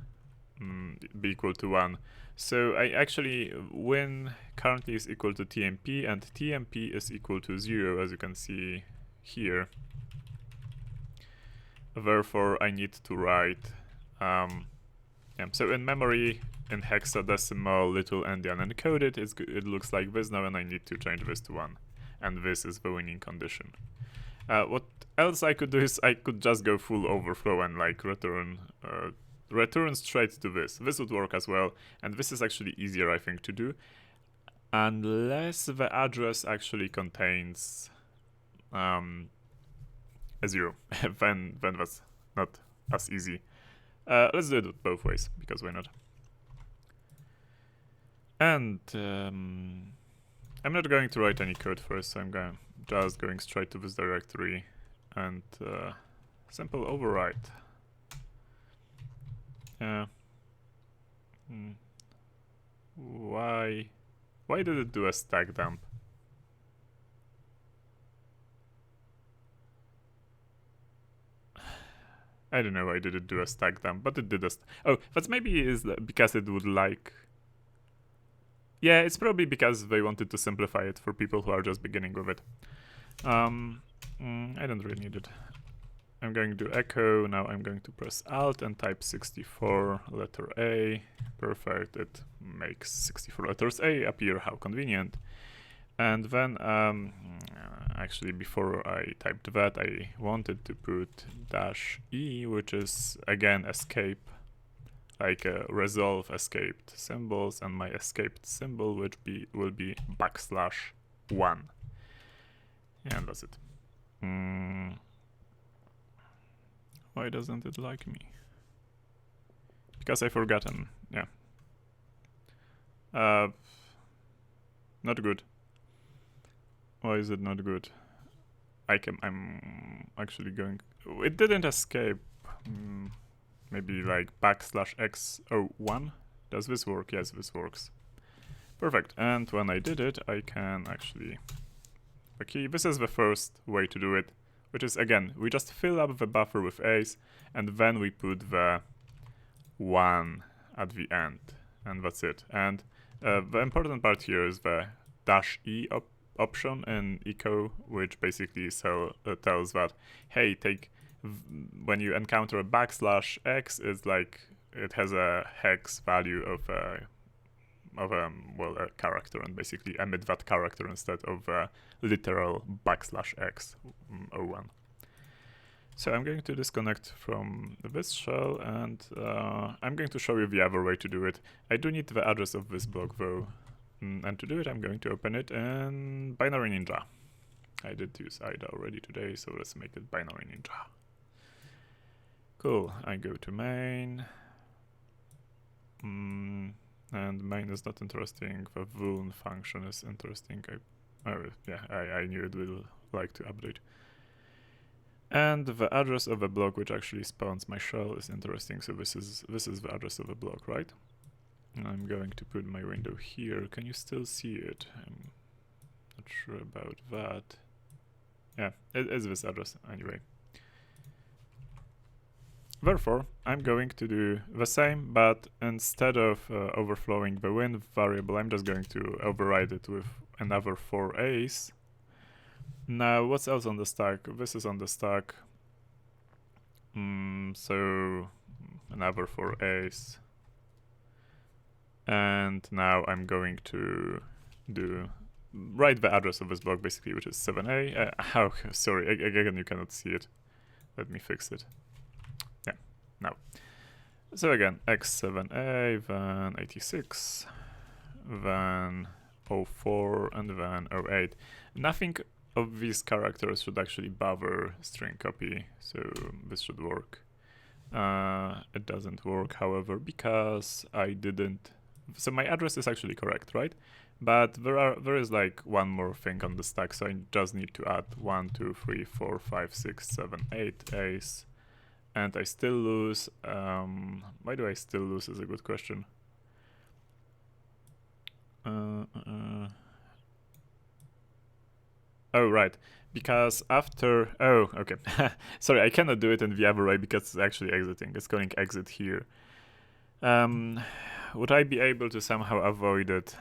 be equal to 1. So I actually win currently is equal to TMP, and TMP is equal to 0, as you can see here. Therefore, I need to write. So in memory, in hexadecimal little endian encoded, it looks like this now, and I need to change this to 1. And this is the winning condition. What else I could do is I could just go full overflow and like return straight to this. This would work as well, and this is actually easier, I think, to do, unless the address actually contains a 0. then that's not as easy. Let's do it both ways, because why not? And I'm not going to write any code first, so I'm just going straight to this directory and simple overwrite. Why did it do a stack dump? I don't know why did it do a stack dump, but it did oh, that's maybe is because it would like... Yeah, it's probably because they wanted to simplify it for people who are just beginning with it. I don't really need it. I'm going to do echo. Now I'm going to press Alt and type 64 letter A. Perfect. It makes 64 letters A appear. How convenient. And then, actually, before I typed that, I wanted to put -E, which is, again, escape, like resolve escaped symbols, and my escaped symbol will be \1. And that's it. Why doesn't it like me? Because I've forgotten, yeah. Not good. Why is it not good? I'm actually going... It didn't escape. Maybe like \x01. Does this work? Yes, this works. Perfect. And when I did it, I can actually... Okay, this is the first way to do it, which is, again, we just fill up the buffer with A's, and then we put the 1 at the end, and that's it. And the important part here is the -E option in echo, which basically tells that, hey, when you encounter a \x, it's like it has a hex value of a character, and basically emit that character instead of a literal \x01. So I'm going to disconnect from this shell, and I'm going to show you the other way to do it. I do need the address of this block though, and to do it I'm going to open it in Binary Ninja. I did use IDA already today, so let's make it Binary Ninja. Cool, I go to main, and main is not interesting, the vuln function is interesting. I knew it will like to update. And the address of a block which actually spawns my shell is interesting, so this is the address of a block, right? And I'm going to put my window here. Can you still see it? I'm not sure about that. Yeah, it is this address anyway. Therefore, I'm going to do the same, but instead of overflowing the win variable, I'm just going to override it with another 4 A's. Now, what's else on the stack? This is on the stack. So, another 4 A's. And now I'm going to write the address of this block, basically, which is 7A. Oh, sorry, again, you cannot see it. Let me fix it. Yeah, now. So again, X7A, then 86, then 04, and then 08. Nothing of these characters should actually bother string copy, so this should work. It doesn't work, however, because I didn't... So my address is actually correct, right? But there is like one more thing on the stack, so I just need to add 1, 2, 3, 4, 5, 6, 7, 8 A's. And I still lose... why do I still lose is a good question. Oh, right. Because after... Oh, okay. Sorry, I cannot do it in the other way because it's actually exiting. It's going exit here. Would I be able to somehow avoid it?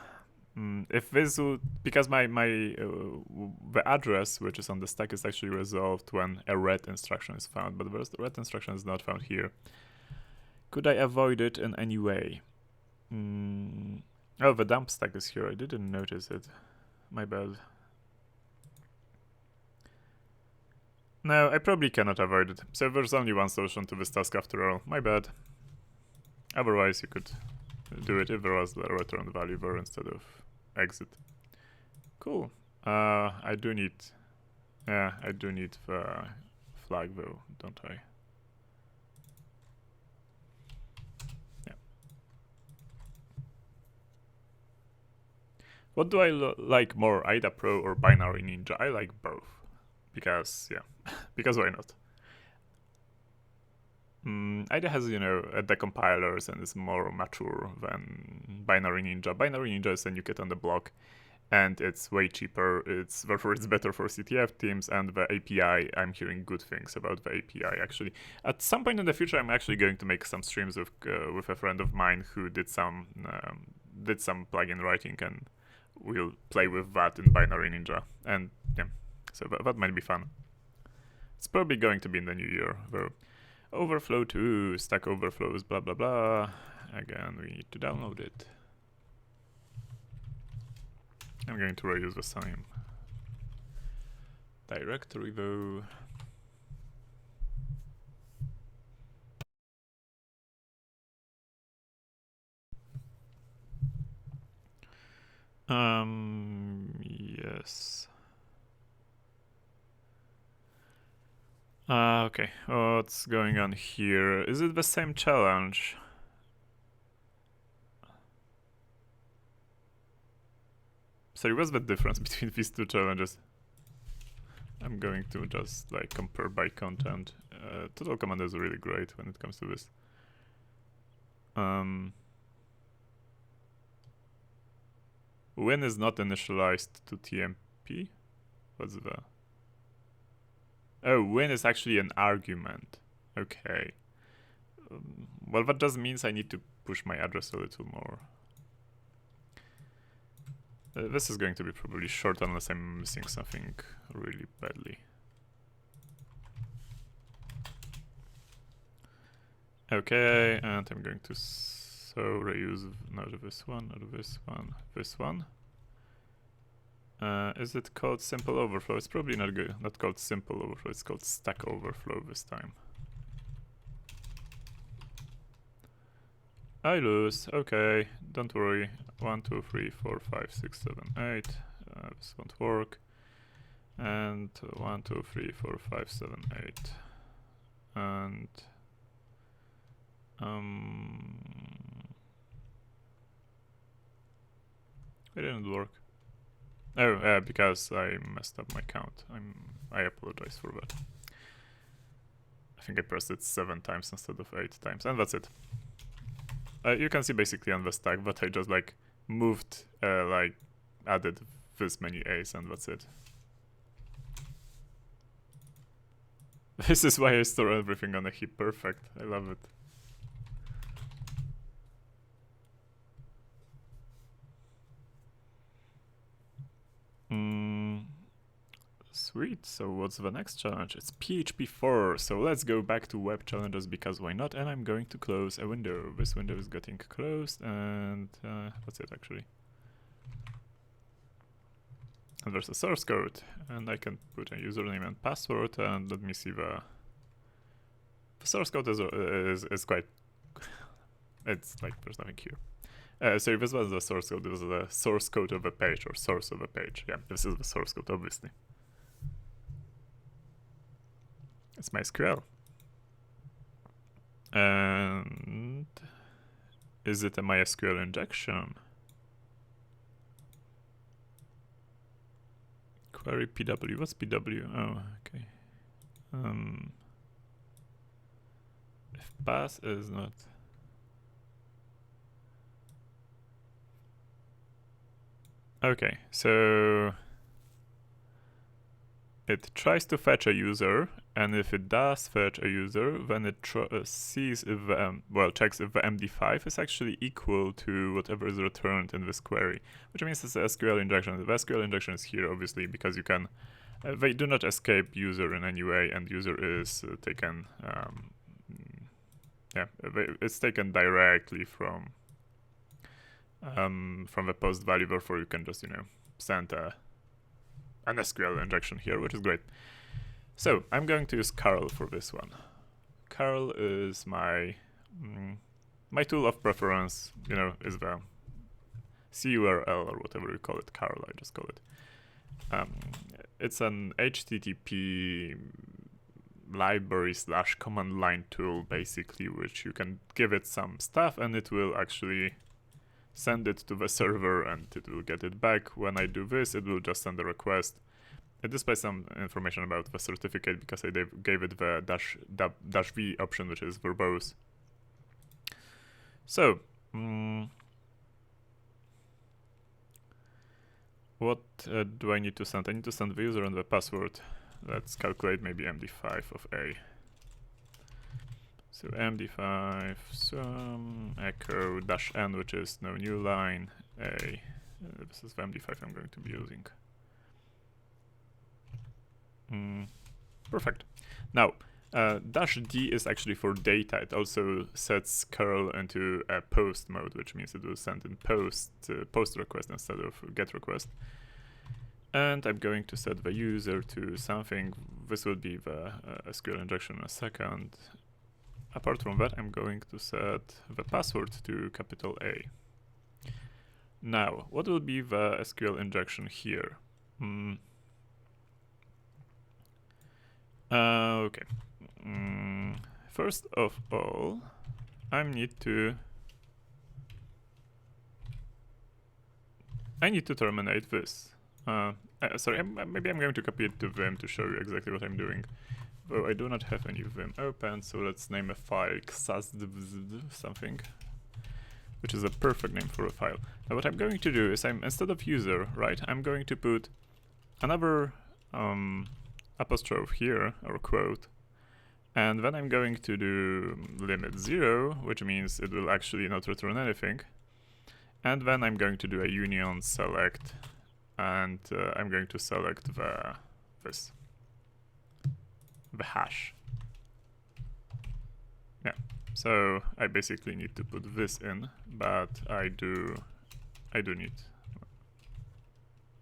If this would, because the address which is on the stack is actually resolved when a ret instruction is found, but the ret instruction is not found here. Could I avoid it in any way? Oh, the dump stack is here. I didn't notice it. My bad. No, I probably cannot avoid it. So there's only one solution to this task after all. My bad. Otherwise, you could do it if there was the return value there instead of exit. Cool. I do need the flag though, don't I? Yeah. What do I like more, IDA Pro or Binary Ninja? I like both. Because, yeah, because why not? IDA has, the compilers and is more mature than Binary Ninja. Binary Ninja is a new kid on the block, and it's way cheaper. Therefore it's better for CTF teams, and the API, I'm hearing good things about the API actually. At some point in the future, I'm actually going to make some streams with a friend of mine who did some plugin writing, and we'll play with that in Binary Ninja. And yeah, so that might be fun. It's probably going to be in the new year though. Overflow 2, stack overflows, blah blah blah. Again, we need to download it. I'm going to reuse the same directory though. Yes. Okay, what's going on here? Is it the same challenge? Sorry, what's the difference between these two challenges? I'm going to just like compare by content. Total command is really great when it comes to this. Win is not initialized to TMP? What's the... Oh, win is actually an argument. Okay. Well, that just means I need to push my address a little more. This is going to be probably short unless I'm missing something really badly. Okay, and I'm going to reuse not this one, not this one, this one. Is it called simple overflow? It's probably not called simple overflow, it's called stack overflow this time. I lose, okay, don't worry. 1, 2, 3, 4, 5, 6, 7, 8. This won't work. And 1, 2, 3, 4, 5, 7, 8. And it didn't work. Oh, because I messed up my count. I apologize for that. I think I pressed it 7 times instead of 8 times, and that's it. You can see basically on the stack that I just like moved, like added this many A's, and that's it. This is why I store everything on a heap. Perfect. I love it. Sweet, so what's the next challenge? It's PHP 4, so let's go back to web challenges because why not? And I'm going to close a window. This window is getting closed, and that's it actually. And there's a source code, and I can put a username and password, and let me see the source code is quite... it's like there's nothing here. So this was the source code. This was the source code of a page, or source of a page. Yeah, this is the source code, obviously. It's MySQL. And is it a MySQL injection? Query PW. What's PW? Oh, okay. If pass is not... Okay, so it tries to fetch a user, and if it does fetch a user, then it sees if checks if the MD5 is actually equal to whatever is returned in this query, which means it's a SQL injection. The SQL injection is here, obviously, because you can. They do not escape user in any way, and user is taken. It's taken directly from the post value. Therefore, you can just send an SQL injection here, which is great. So I'm going to use curl for this one. Curl is my my tool of preference. Is the CURL or whatever you call it. Curl, I just call it. It's an HTTP library / command line tool, basically, which you can give it some stuff and it will actually send it to the server and it will get it back. When I do this, it will just send a request. It displays some information about the certificate because I gave it the -v option, which is verbose. So, what do I need to send? I need to send the user and the password. Let's calculate maybe MD5 of A. So MD5 sum echo -n, which is no new line, A. This is the MD5 I'm going to be using. Perfect. Now, -d is actually for data. It also sets curl into a post mode, which means it will send in post request instead of get request. And I'm going to set the user to something. This will be the SQL injection in a second. Apart from that, I'm going to set the password to capital A. Now, what will be the SQL injection here? Okay. First of all, I need to terminate this. Sorry, maybe I'm going to copy it to Vim to show you exactly what I'm doing. Though I do not have any Vim open, so let's name a file KrzaQ something, which is a perfect name for a file. Now what I'm going to do is instead of user, right, I'm going to put another apostrophe here, or quote, and then I'm going to do limit 0, which means it will actually not return anything. And then I'm going to do a union select, and I'm going to select the hash. Yeah, so I basically need to put this in, but I do need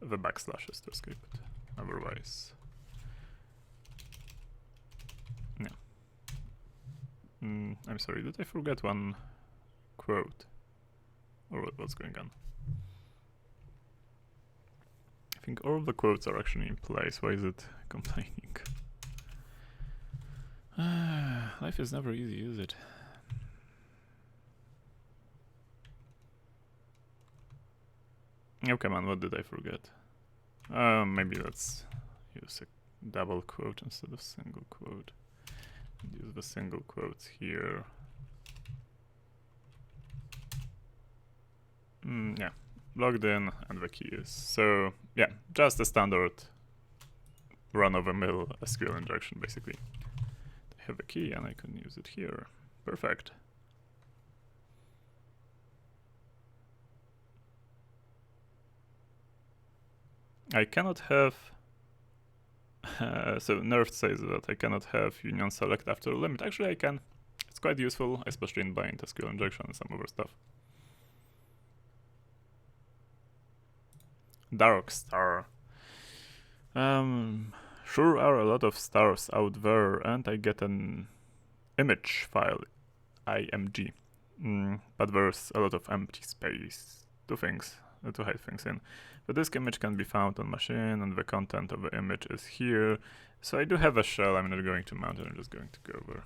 the backslashes to escape it. Otherwise, yeah. I'm sorry, did I forget one quote? Or what's going on? I think all of the quotes are actually in place. Why is it complaining? Life is never easy, is it? Oh, come on, what did I forget? Maybe let's use a double quote instead of single quote. Use the single quotes here. Yeah, logged in and the key is. So yeah, just a standard run-of-the-mill SQL injection basically. I have a key and I can use it here. Perfect. I cannot have so nerf says that I cannot have union select after limit. Actually I can. It's quite useful, especially in bind SQL injection and some other stuff. Dark star. Sure are a lot of stars out there, and I get an image file, img. But there's a lot of empty space to hide things in. The disk image can be found on machine, and the content of the image is here. So I do have a shell. I'm not going to mount it. I'm just going to go over.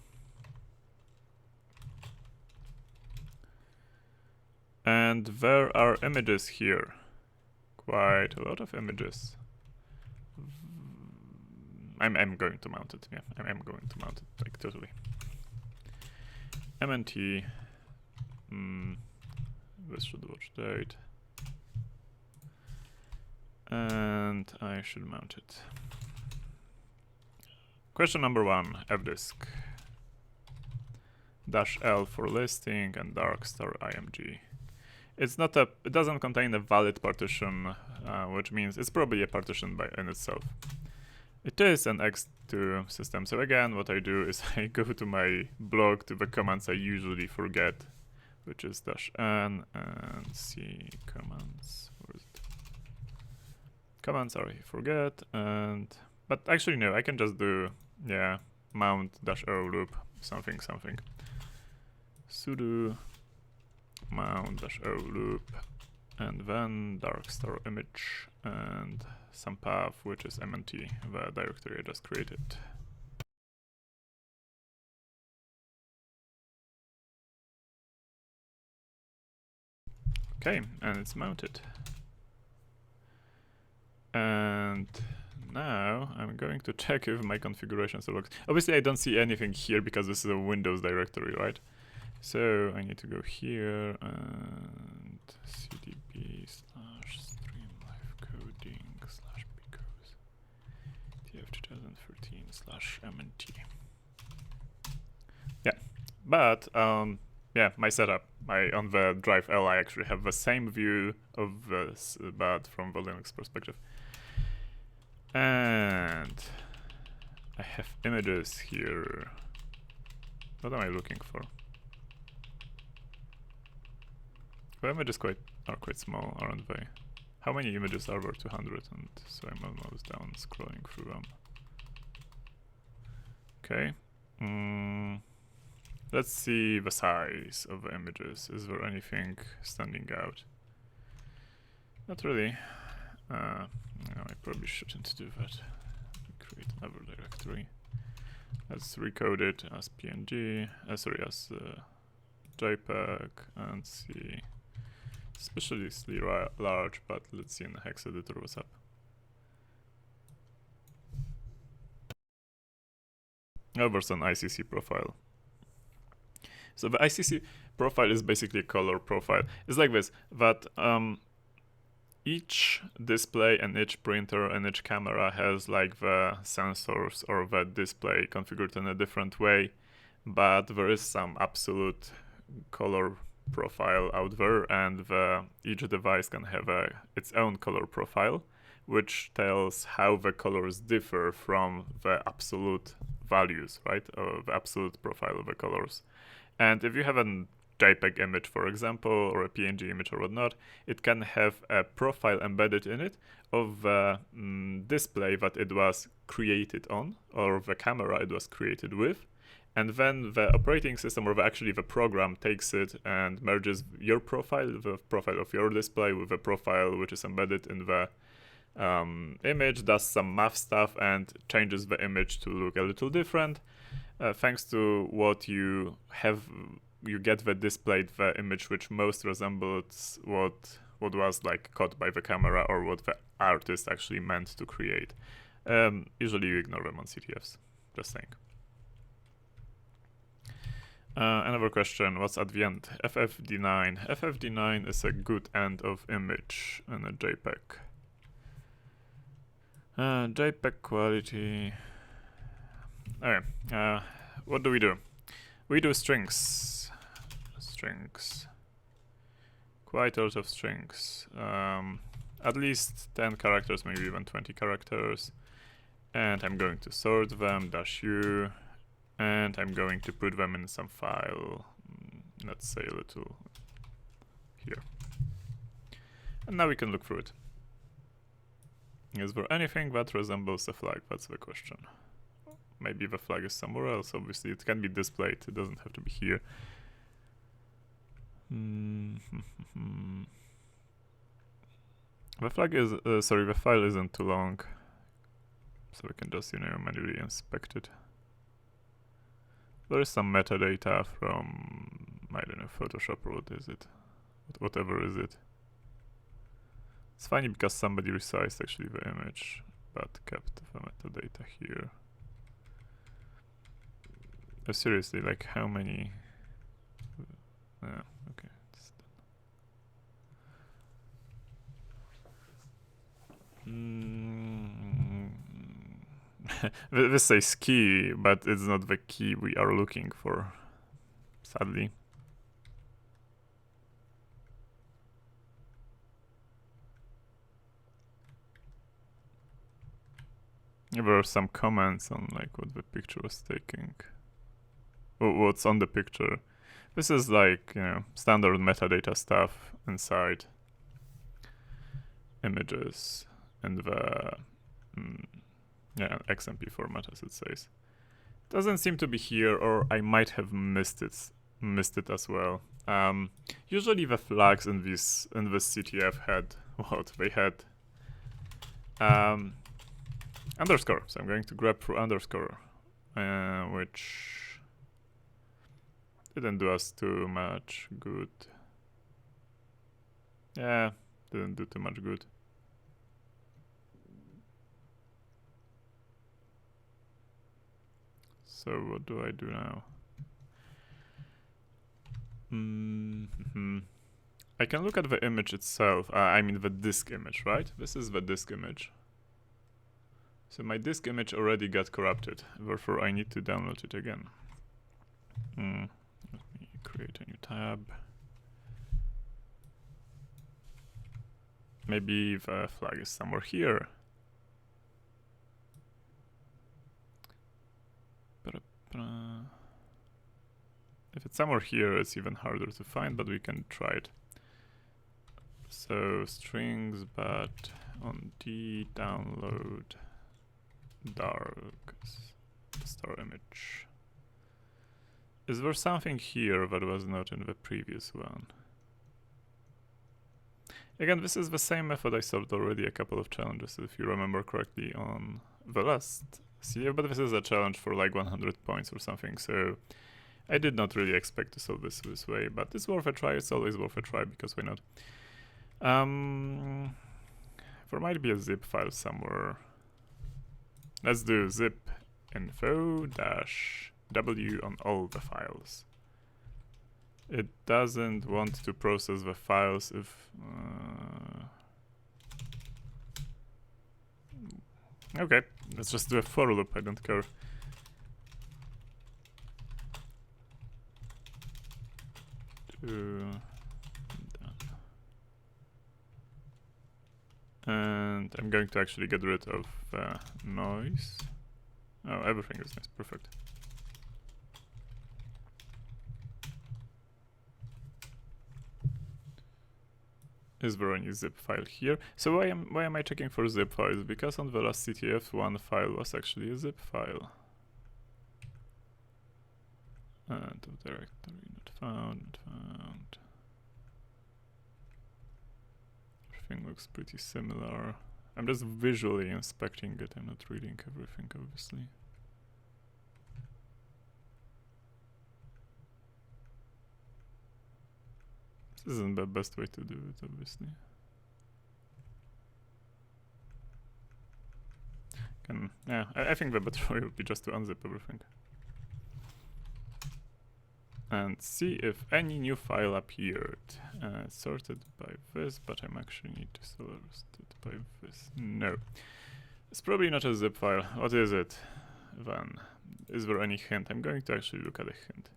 And there are images here. Quite a lot of images. I'm going to mount it. Yeah, I'm going to mount it like totally. MNT. This should watch date. And I should mount it. question number 1, fdisk. -L for listing and darkstar img. It's not a, it doesn't contain a valid partition, which means it's probably a partition in itself. It is an X2 system, so again, what I do is I go to my blog, to the commands I usually forget, which is -n and C commands. Where is it? Commands I forget, and but actually no, I can just do mount -o loop something. Sudo mount -o loop and then darkstar image and some path, which is mnt, the directory I just created. Okay, and it's mounted. And now I'm going to check if my configuration still works. Obviously I don't see anything here because this is a Windows directory, right? So I need to go here and cdb/streamlivecoding/picos tf2013/mnt. Yeah, but yeah, my setup. On the drive L, I actually have the same view of this, but from the Linux perspective. And I have images here. What am I looking for? The images are quite small, aren't they? How many images are there? 200, and so I'm almost down scrolling through them. Okay. Let's see the size of the images. Is there anything standing out? Not really. No, I probably shouldn't do that. Create another directory. Let's recode it as PNG. As JPEG, and see. Suspiciously large, but let's see in the hex editor what's up. Oh, there's an ICC profile. So the ICC profile is basically a color profile. It's like this, that each display and each printer and each camera has like the sensors or the display configured in a different way, but there is some absolute color profile out there, and each device can have its own color profile, which tells how the colors differ from the absolute values, right, or the absolute profile of the colors. And if you have a JPEG image, for example, or a PNG image or whatnot, it can have a profile embedded in it of the display that it was created on, or the camera it was created with. And then the operating system, or actually the program, takes it and merges your profile, the profile of your display, with the profile which is embedded in the image, does some math stuff, and changes the image to look a little different. Thanks to what you have, you get displayed the image which most resembles what was like caught by the camera, or what the artist actually meant to create. Usually you ignore them on CTFs, just saying. Another question, what's at the end? FFD9. FFD9 is a good end of image in a JPEG. JPEG quality. Okay, what do? We do strings. Quite a lot of strings. At least 10 characters, maybe even 20 characters. And I'm going to sort them, -u. And I'm going to put them in some file, let's say a little here. And now we can look through it. Is there anything that resembles a flag? That's the question. Maybe the flag is somewhere else, obviously. It can be displayed, it doesn't have to be here. The flag is, the file isn't too long. So we can just, manually inspect it. There is some metadata from, I don't know, Photoshop, or what is it? Whatever is it. It's funny because somebody resized actually the image, but kept the metadata here. Oh, seriously, like how many? Okay. This says key, but it's not the key we are looking for, sadly. There were some comments on like what the picture was taking. What's on the picture. This is like, you know, standard metadata stuff inside images in the yeah, XMP format, as it says. Doesn't seem to be here, or I might have missed it as well. Usually the flags in this CTF had what they had underscore. So I'm going to grab through underscore, which didn't do us too much good. Yeah, didn't do too much good. So what do I do now? I can look at the image itself. I mean the disk image, right? This is the disk image. So my disk image already got corrupted, therefore I need to download it again. Let me create a new tab. Maybe the flag is somewhere here. If it's somewhere here, it's even harder to find, but we can try it. So strings, but on D download dark star image. Is there something here that was not in the previous one? Again, this is the same method I solved already a couple of challenges, if you remember correctly, on the last CTF, but this is a challenge for like 100 points or something, so I did not really expect to solve this way, but it's worth a try. It's always worth a try, because why not? There might be a zip file somewhere. Let's do zip info -w on all the files. It doesn't want to process the files if... okay, let's just do a for loop, I don't care. And I'm going to actually get rid of noise. Oh, everything is nice, perfect. Is there any zip file here? So why am I checking for zip files? Because on the last CTF, one file was actually a zip file. And of directory not found, Everything looks pretty similar. I'm just visually inspecting it, I'm not reading everything, obviously. This isn't the best way to do it, obviously. Yeah, I think the better way would be just to unzip everything. And see if any new file appeared. It's sorted by this, but I'm actually need to sort it by this. No. It's probably not a zip file. What is it then? Is there any hint? I'm going to actually look at a hint.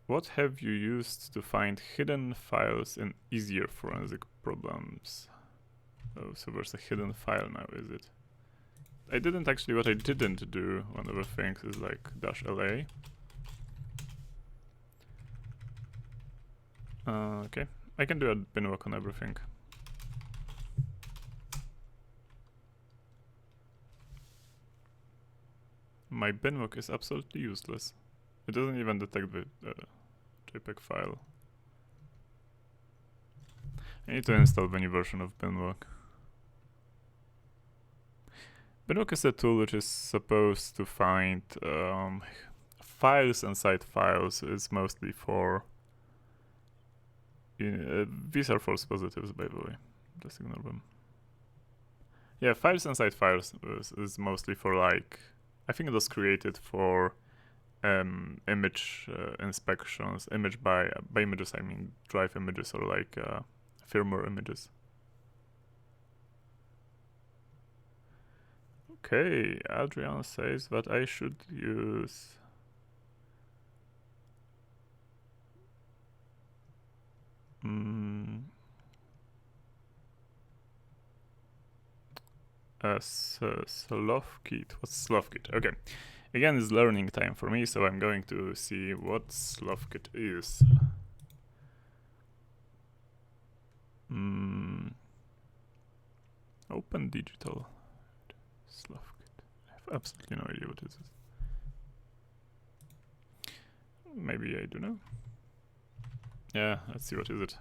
What have you used to find hidden files in easier forensic problems? Oh, so there's a hidden file now, is it? What I didn't do, one of the things is like -la. Okay, I can do a binwalk on everything. My binwalk is absolutely useless. It doesn't even detect the JPEG file. I need to install the new version of binwalk. binwalk is a tool which is supposed to find files inside files. It's mostly for... these are false positives, by the way. Just ignore them. Yeah, files inside files is mostly for like... I think it was created for image inspections. By images, I mean drive images or like firmware images. Okay, Adrian says that I should use Slovkit. What's Slovkit? Okay. Again, it's learning time for me, so I'm going to see what Slovkit is. Open digital. Slovkit. I have absolutely no idea what it is. Maybe I do know. Yeah, let's see what is it.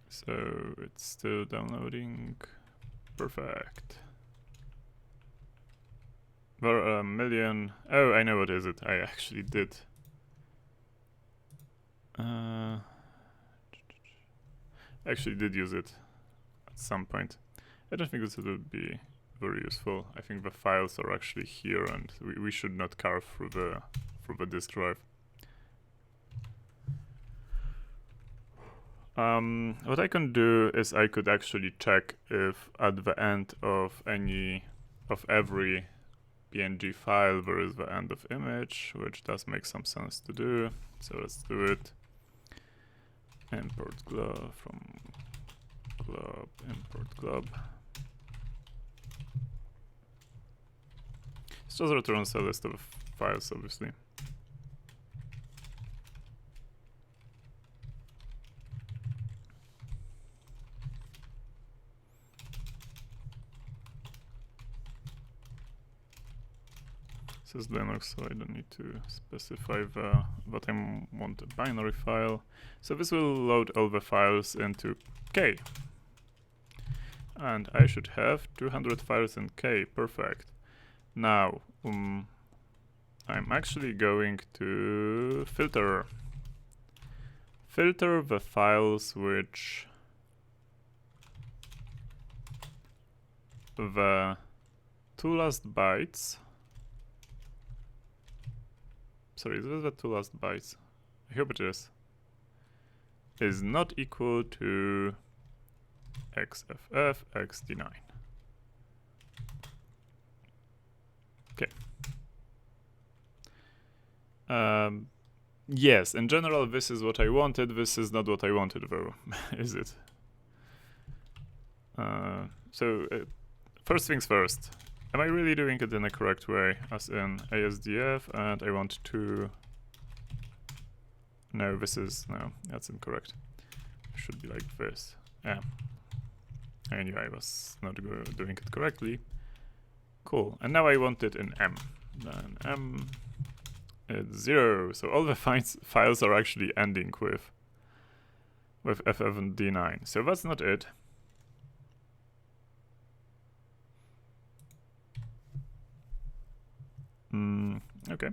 So it's still downloading. Perfect. There are a million. Oh, I know what is it. I actually did. Actually did use it at some point. I don't think this will be very useful. I think the files are actually here, and we should not carve through the disk drive. What I can do is I could actually check if at the end of every PNG file there is the end of image, which does make some sense to do. So let's do it. Import glob from glob, import glob. It just returns a list of files, obviously. This is Linux, so I don't need to specify what I want a binary file. So this will load all the files into K. And I should have 200 files in K. Perfect. Now, I'm actually going to filter the files which the two last bytes. Sorry, is this the two last bytes? I hope it is not equal to XFF XD9. Okay. Yes, in general, this is what I wanted. This is not what I wanted, though, is it? First things first. Am I really doing it in a correct way, as in ASDF, and I want to... No, that's incorrect. It should be like this. Yeah. I knew I was not doing it correctly. Cool, and now I want it in M. Then M is 0, so all the files are actually ending with FF and D9. So that's not it. Okay.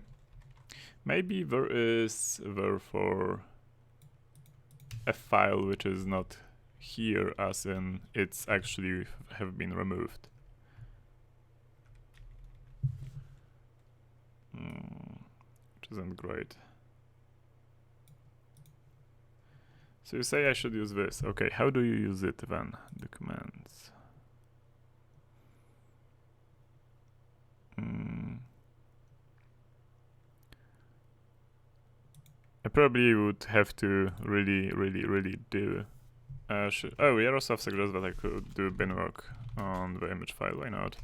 Maybe there is therefore a file which is not here, as in it's actually have been removed. Which isn't great. So you say I should use this. Okay, how do you use it then? Documents. I probably would have to really do... oh, Yaroslav suggests that I could do binwalk on the image file. Why not?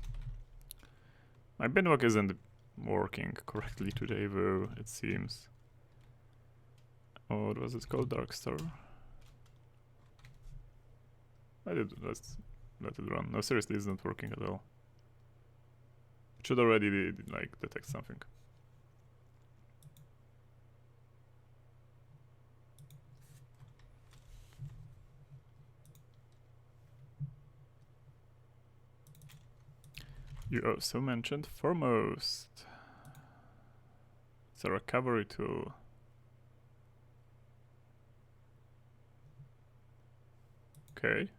My binwalk isn't working correctly today, though, it seems. Oh, what was it called? Darkstar? Let's let it run. No, seriously, it's not working at all. It should already, like, detect something. You also mentioned Foremost. It's a recovery tool. Okay.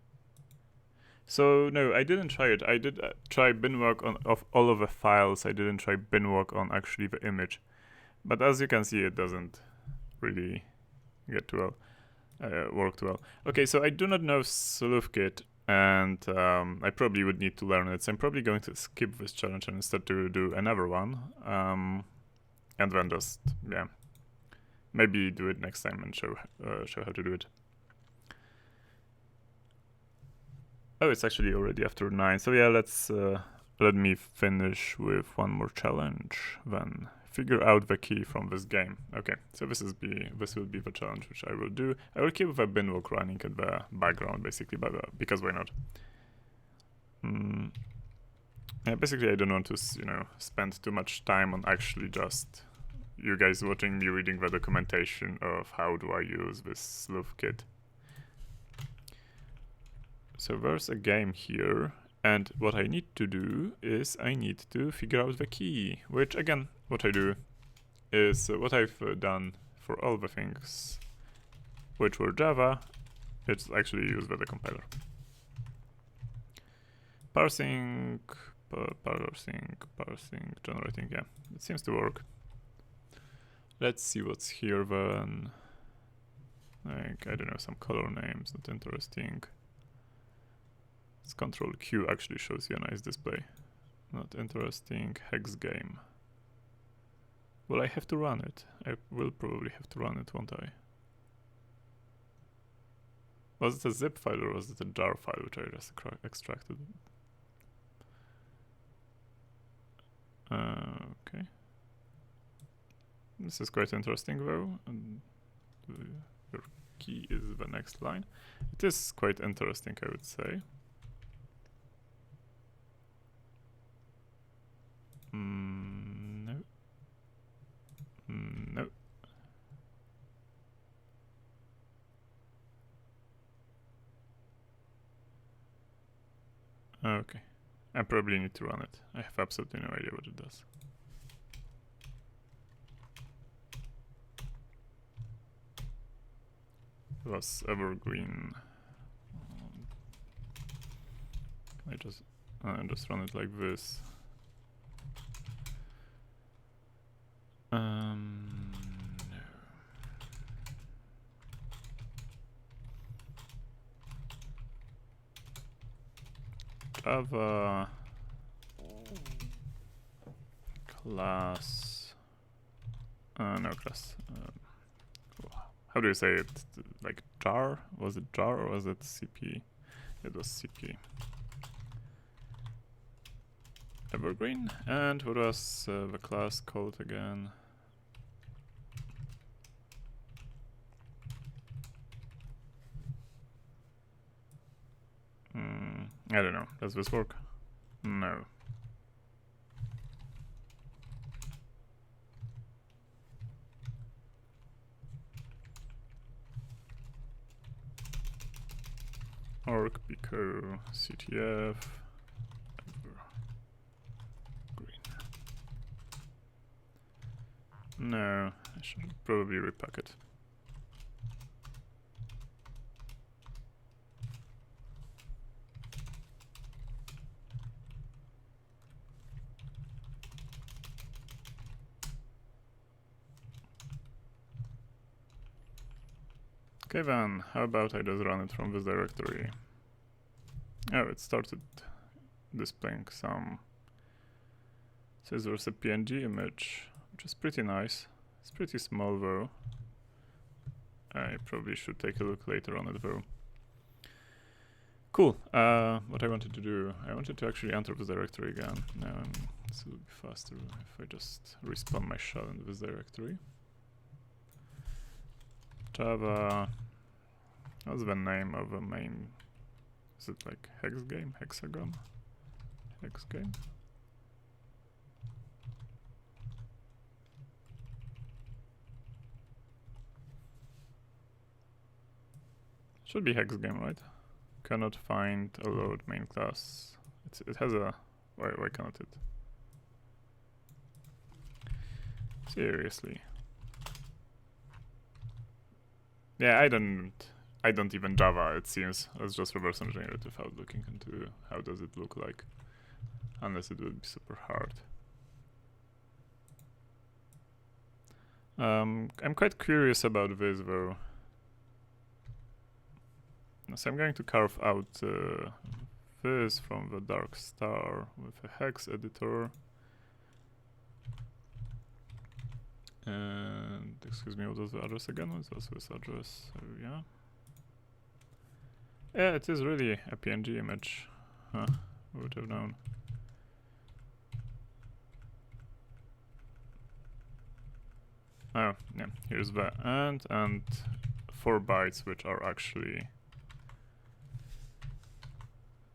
So no, I didn't try it. I did try binwalk of all of the files. I didn't try binwalk on actually the image. But as you can see, it doesn't really get too well, work too well. Okay, so I do not know Slovkit, and I probably would need to learn it. So I'm probably going to skip this challenge and instead to do another one, and then just maybe do it next time and show how to do it. Oh, it's actually already after 9. So yeah, let me finish with one more challenge, then figure out the key from this game. Okay, so this will be the challenge which I will do. I will keep the binwalk running in the background basically, because why not? Yeah, basically I don't want to spend too much time on actually just you guys watching me reading the documentation of how do I use this sleuth kit. So there's a game here, and what I need to do is I need to figure out the key, which again, what I do is what I've done for all the things which were Java, it's actually used by the compiler. Parsing, generating, yeah, it seems to work. Let's see what's here then. Like, I don't know, some color names, not interesting. It's Control Q actually shows you a nice display. Not interesting. Hex game. Well, I have to run it. I will probably have to run it, won't I? Was it a zip file or was it a jar file which I just extracted? Okay. This is quite interesting though. And your key is the next line. It is quite interesting, I would say. No. No. Okay. I probably need to run it. I have absolutely no idea what it does. It was evergreen. Can I just run it like this? No. Java class. No class. How do you say it? Like jar? Was it jar or was it CP? It was CP. Evergreen. And what was the class called again? I don't know. Does this work? No. Org picoCTF. No, I should probably repack it. Okay then, how about I just run it from this directory? Oh, it started displaying some. Says there's a PNG image, which is pretty nice. It's pretty small though. I probably should take a look later on it though. Cool. What I wanted to do, I wanted to actually enter this directory again. This will be faster if I just respawn my shell in this directory. Java. What's the name of the main? Is it like hex game? Hexagon? Hex game? Should be hex game, right? Cannot find a load main class. It has a. Why cannot it? Seriously. Yeah, I don't even Java, it seems. Let's just reverse engineer it without looking into how does it look like. Unless it would be super hard. I'm quite curious about this though. So I'm going to carve out this from the dark star with a hex editor. And excuse me, what was the address again? What was this address? So yeah. Yeah, it is really a PNG image. Huh, who would have known? Oh, yeah, here's the and 4 bytes, which are actually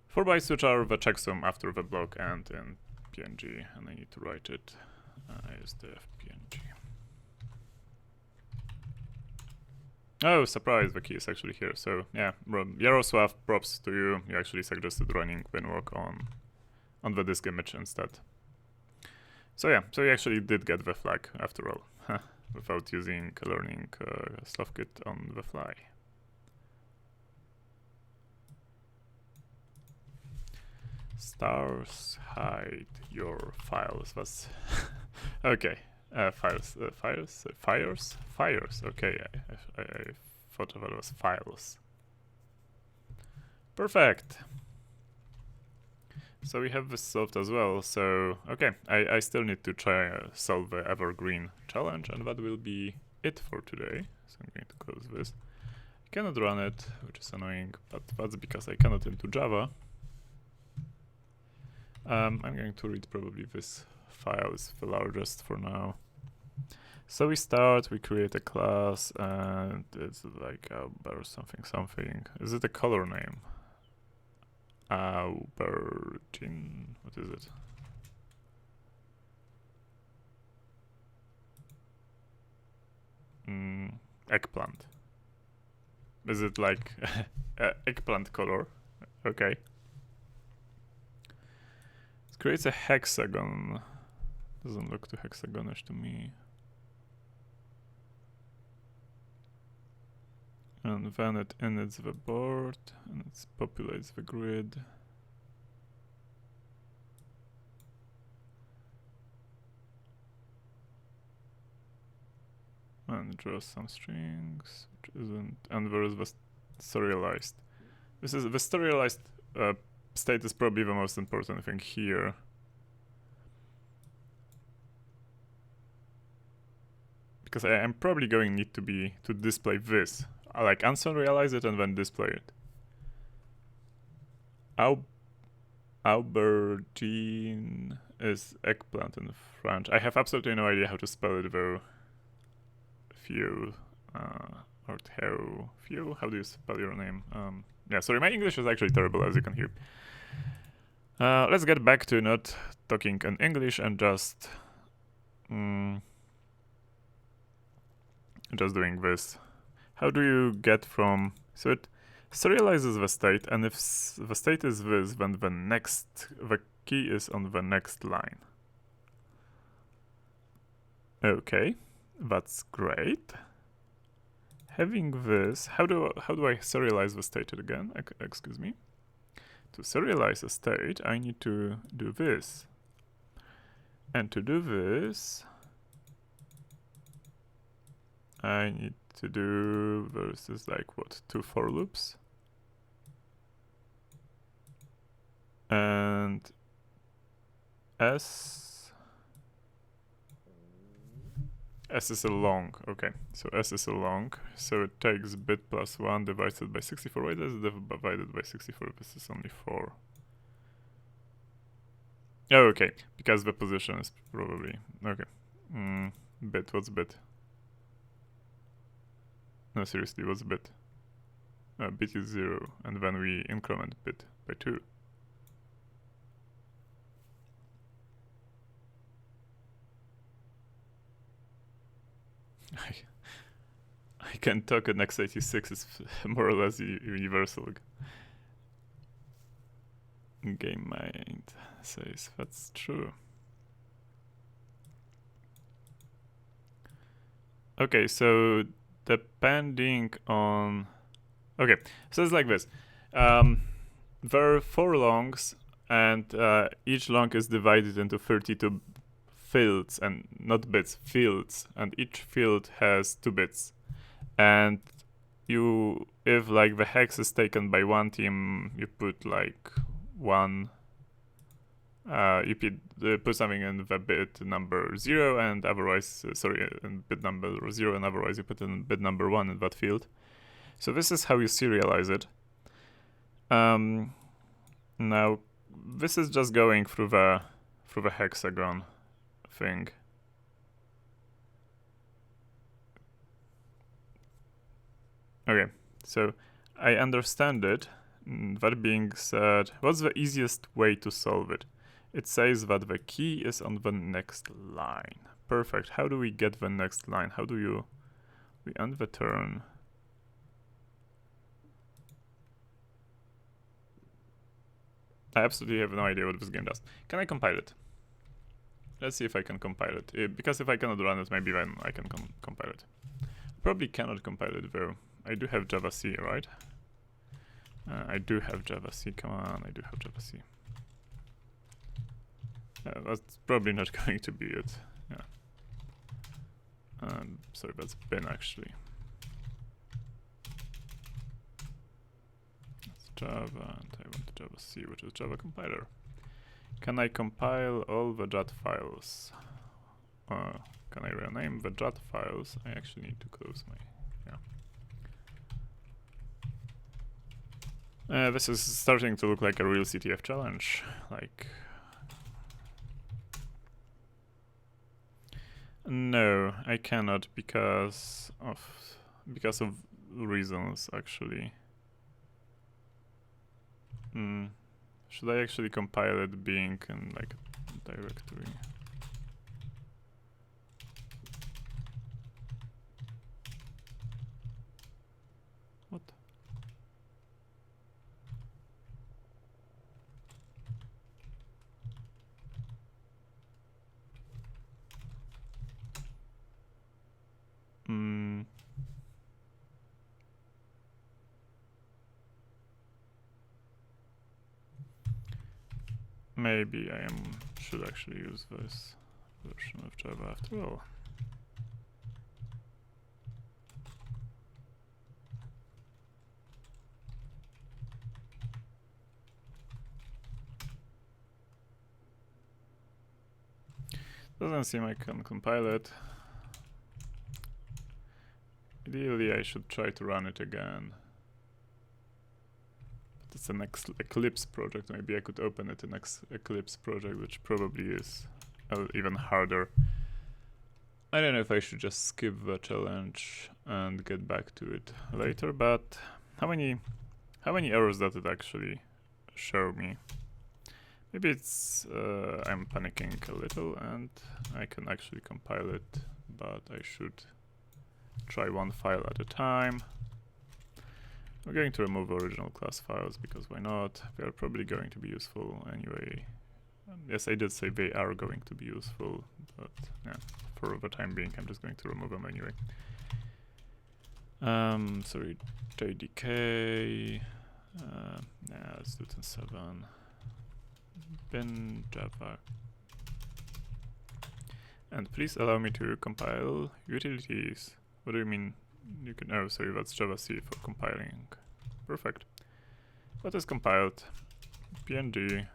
4 bytes, which are the checksum after the block and in PNG, and I need to write it as def.png. Oh, surprise, the key is actually here. So yeah, Yaroslav, props to you. You actually suggested running Winwalk on the disk image instead. So yeah, so you actually did get the flag after all, without learning Slavkit on the fly. Stars hide your files. Was okay. Fires. Okay, I thought of it was files. Perfect. So we have this solved as well. So okay, I still need to try solve the evergreen challenge, and that will be it for today. So I'm going to close this. I cannot run it, which is annoying, but that's because I cannot into Java. I'm going to read probably this file is the largest for now. So we create a class, and it's like Auber something. Is it a color name? Aubergine, what is it? Eggplant. Is it like eggplant color? Okay. It creates a hexagon. Doesn't look too hexagonish to me. And then it inits the board and it populates the grid. And draws some strings, which isn't. And there is the serialized. This is the serialized state is probably the most important thing here. Because I'm probably going to display this. I like unserialize it and then display it. Aubergine is eggplant in French. I have absolutely no idea how to spell it though. How do you spell your name? Yeah, sorry, my English is actually terrible, as you can hear. Let's get back to not talking in English and just doing this. How do you get from... So it serializes the state, and if the state is this, then the key is on the next line. Okay, that's great. Having this, how do I serialize the state again? Excuse me. To serialize a state, I need to do this. And to do this, I need to do versus like what, 2 for loops. And S is a long, okay, so S is a long, so it takes bit plus 1 divided by 64. Why does it divided by 64? This is only 4. Oh, okay, because the position is probably, okay. Bit, what's bit? No, seriously, what's bit? Bit is 0, and then we increment bit by 2. I can talk at x86 is more or less universal. Game mind says that's true. Okay, so depending on... Okay, so it's like this. There are 4 longs, and each long is divided into 32 fields, and not bits, fields, and each field has 2 bits. And if like the hex is taken by one team, you put like one. You put something in the bit number 0, and otherwise, in bit number 0, and otherwise you put in bit number 1 in that field. So this is how you serialize it. Now, this is just going through the hexagon thing. Okay, so I understand it. That being said, what's the easiest way to solve it? It says that the key is on the next line. Perfect. How do we get the next line? How do we end the turn? I absolutely have no idea what this game does. Can I compile it? Let's see if I can compile it. Because if I cannot run it, maybe then I can compile it. Probably cannot compile it though. I do have Java C, right? I do have Java C. Come on, I do have Java C. That's probably not going to be it. Yeah. Sorry, that's bin actually. That's Java, and I want Java C, which is Java compiler. Can I compile all the JAT files? Can I rename the JAT files? I actually need to close my... yeah. This is starting to look like a real CTF challenge. Like... no, I cannot because of reasons actually. Should I actually compile it being in like a directory? What? Maybe I should actually use this version of Java after all. Doesn't seem I can compile it. Ideally, I should try to run it again. But it's an Eclipse project. Maybe I could open it in Eclipse project, which probably is even harder. I don't know if I should just skip the challenge and get back to it later, but how many errors does it actually show me? Maybe it's I'm panicking a little and I can actually compile it, but I should try one file at a time. We're going to remove original class files because why not? They are probably going to be useful anyway. Yes, I did say they are going to be useful, but yeah, for the time being, I'm just going to remove them anyway. Sorry, JDK. Yeah, let's do it in 7. Bin Java. And please allow me to compile utilities. What do you mean? You can, oh, sorry, that's Java C for compiling. Perfect. What is compiled? PNG.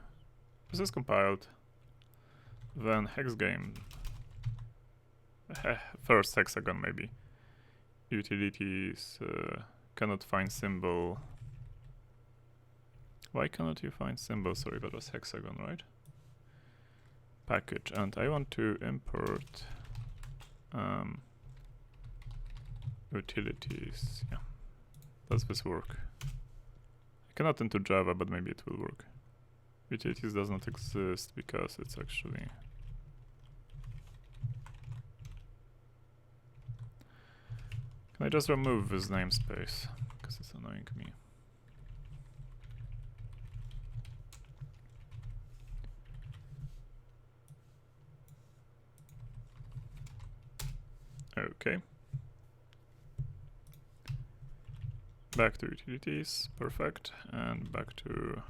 This is compiled. Then hex game. First hexagon maybe. Utilities. Cannot find symbol. Why cannot you find symbol? Sorry, that was hexagon, right? Package. And I want to import utilities. Yeah. Does this work? I cannot enter Java, but maybe it will work. Utilities does not exist because it's actually... Can I just remove this namespace? Because it's annoying me. Okay. Back to utilities, perfect, and back to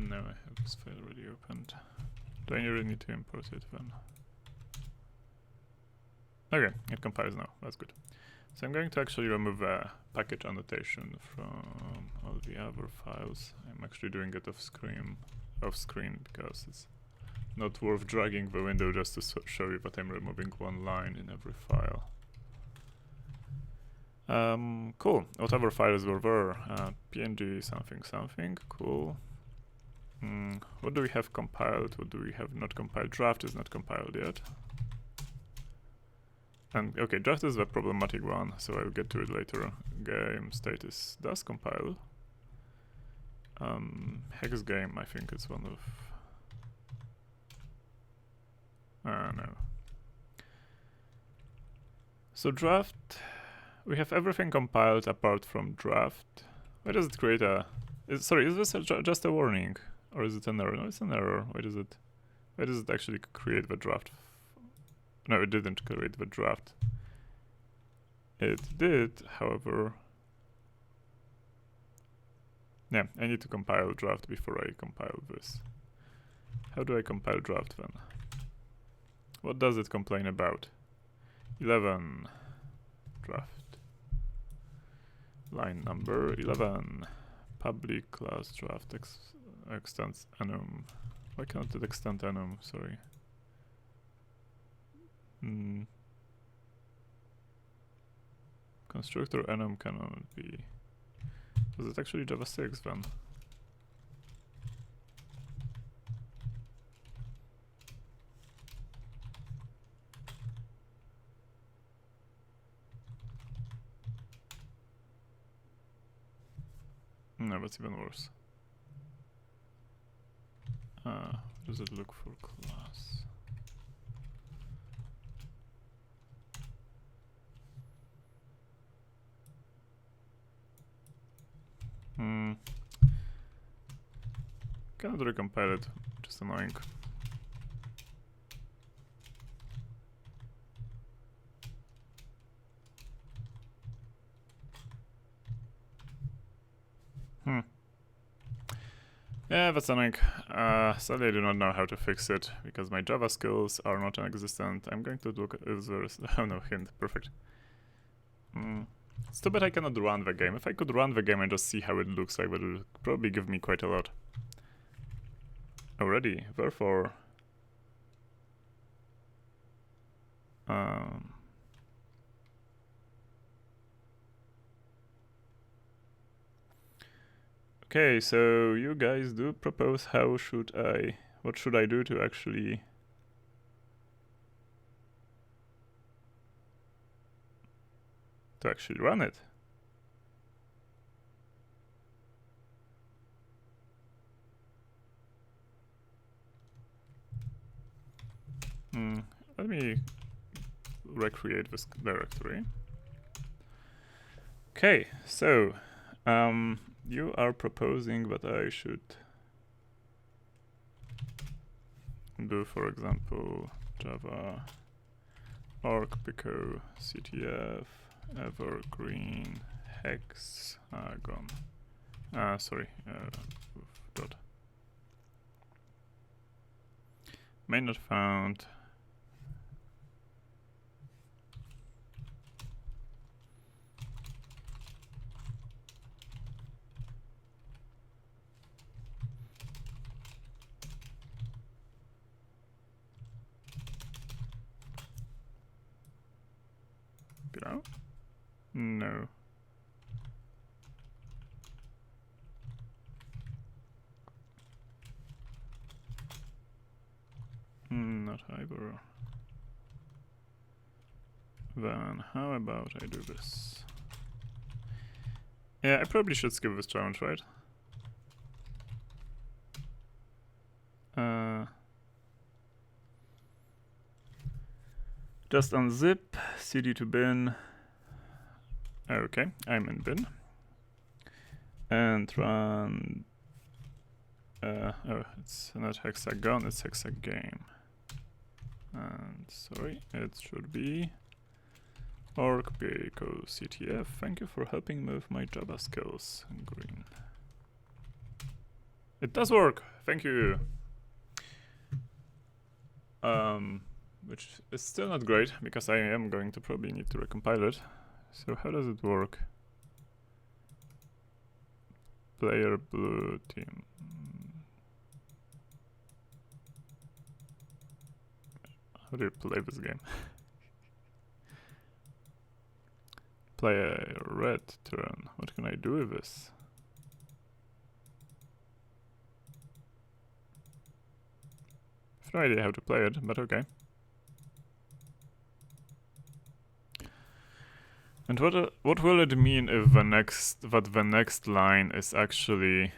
No, I have this file already opened. Do I really need to import it then? Okay, it compiles now. That's good. So I'm going to actually remove a package annotation from all the other files. I'm actually doing it off screen because it's not worth dragging the window just to show you that I'm removing one line in every file. Cool. Whatever files were there, PNG something, cool. What do we have compiled? What do we have not compiled? Draft is not compiled yet. And okay, draft is the problematic one, so I'll get to it later. Game status does compile. Hex game, I think it's one of... no. So draft, we have everything compiled apart from draft. Why does it create a... sorry, is this just a warning? Or is it an error? No, it's an error. Why does it actually create the draft? No, it didn't create the draft. It did, however... Yeah, I need to compile draft before I compile this. How do I compile draft then? What does it complain about? 11. Draft. Line number 11. Public class draft extends enum. Why cannot it extend enum? Sorry. Constructor enum cannot be. Was it actually Java 6 then? No, that's even worse. Does it look for class? Cannot recompile it, just annoying. Yeah, that's annoying. Sadly I do not know how to fix it, because my Java skills are not non-existent. I'm going to look at if there's... oh no, hint, perfect. It's too bad I cannot run the game. If I could run the game and just see how it looks like, that would probably give me quite a lot. Already, therefore... Okay, so you guys do propose what should I do to actually run it? Let me recreate this directory. Okay, so you are proposing that I should do, for example, Java org picoCTF evergreen hexagon. Sorry, dot. Main not found. Below? No. Not either. Then how about I do this? Yeah, I probably should skip this challenge, right? Just unzip cd to bin. Okay, I'm in bin. And run. Oh, it's not hexagon, it's hexagame. And sorry, it should be org picoCTF. Thank you for helping me with my Java skills. Green. It does work! thank you. Which is still not great, because I am going to probably need to recompile it. So how does it work? Player blue team. How do you play this game? Player red turn. What can I do with this? I have no idea how to play it, but okay. And what will it mean if the next line is actually...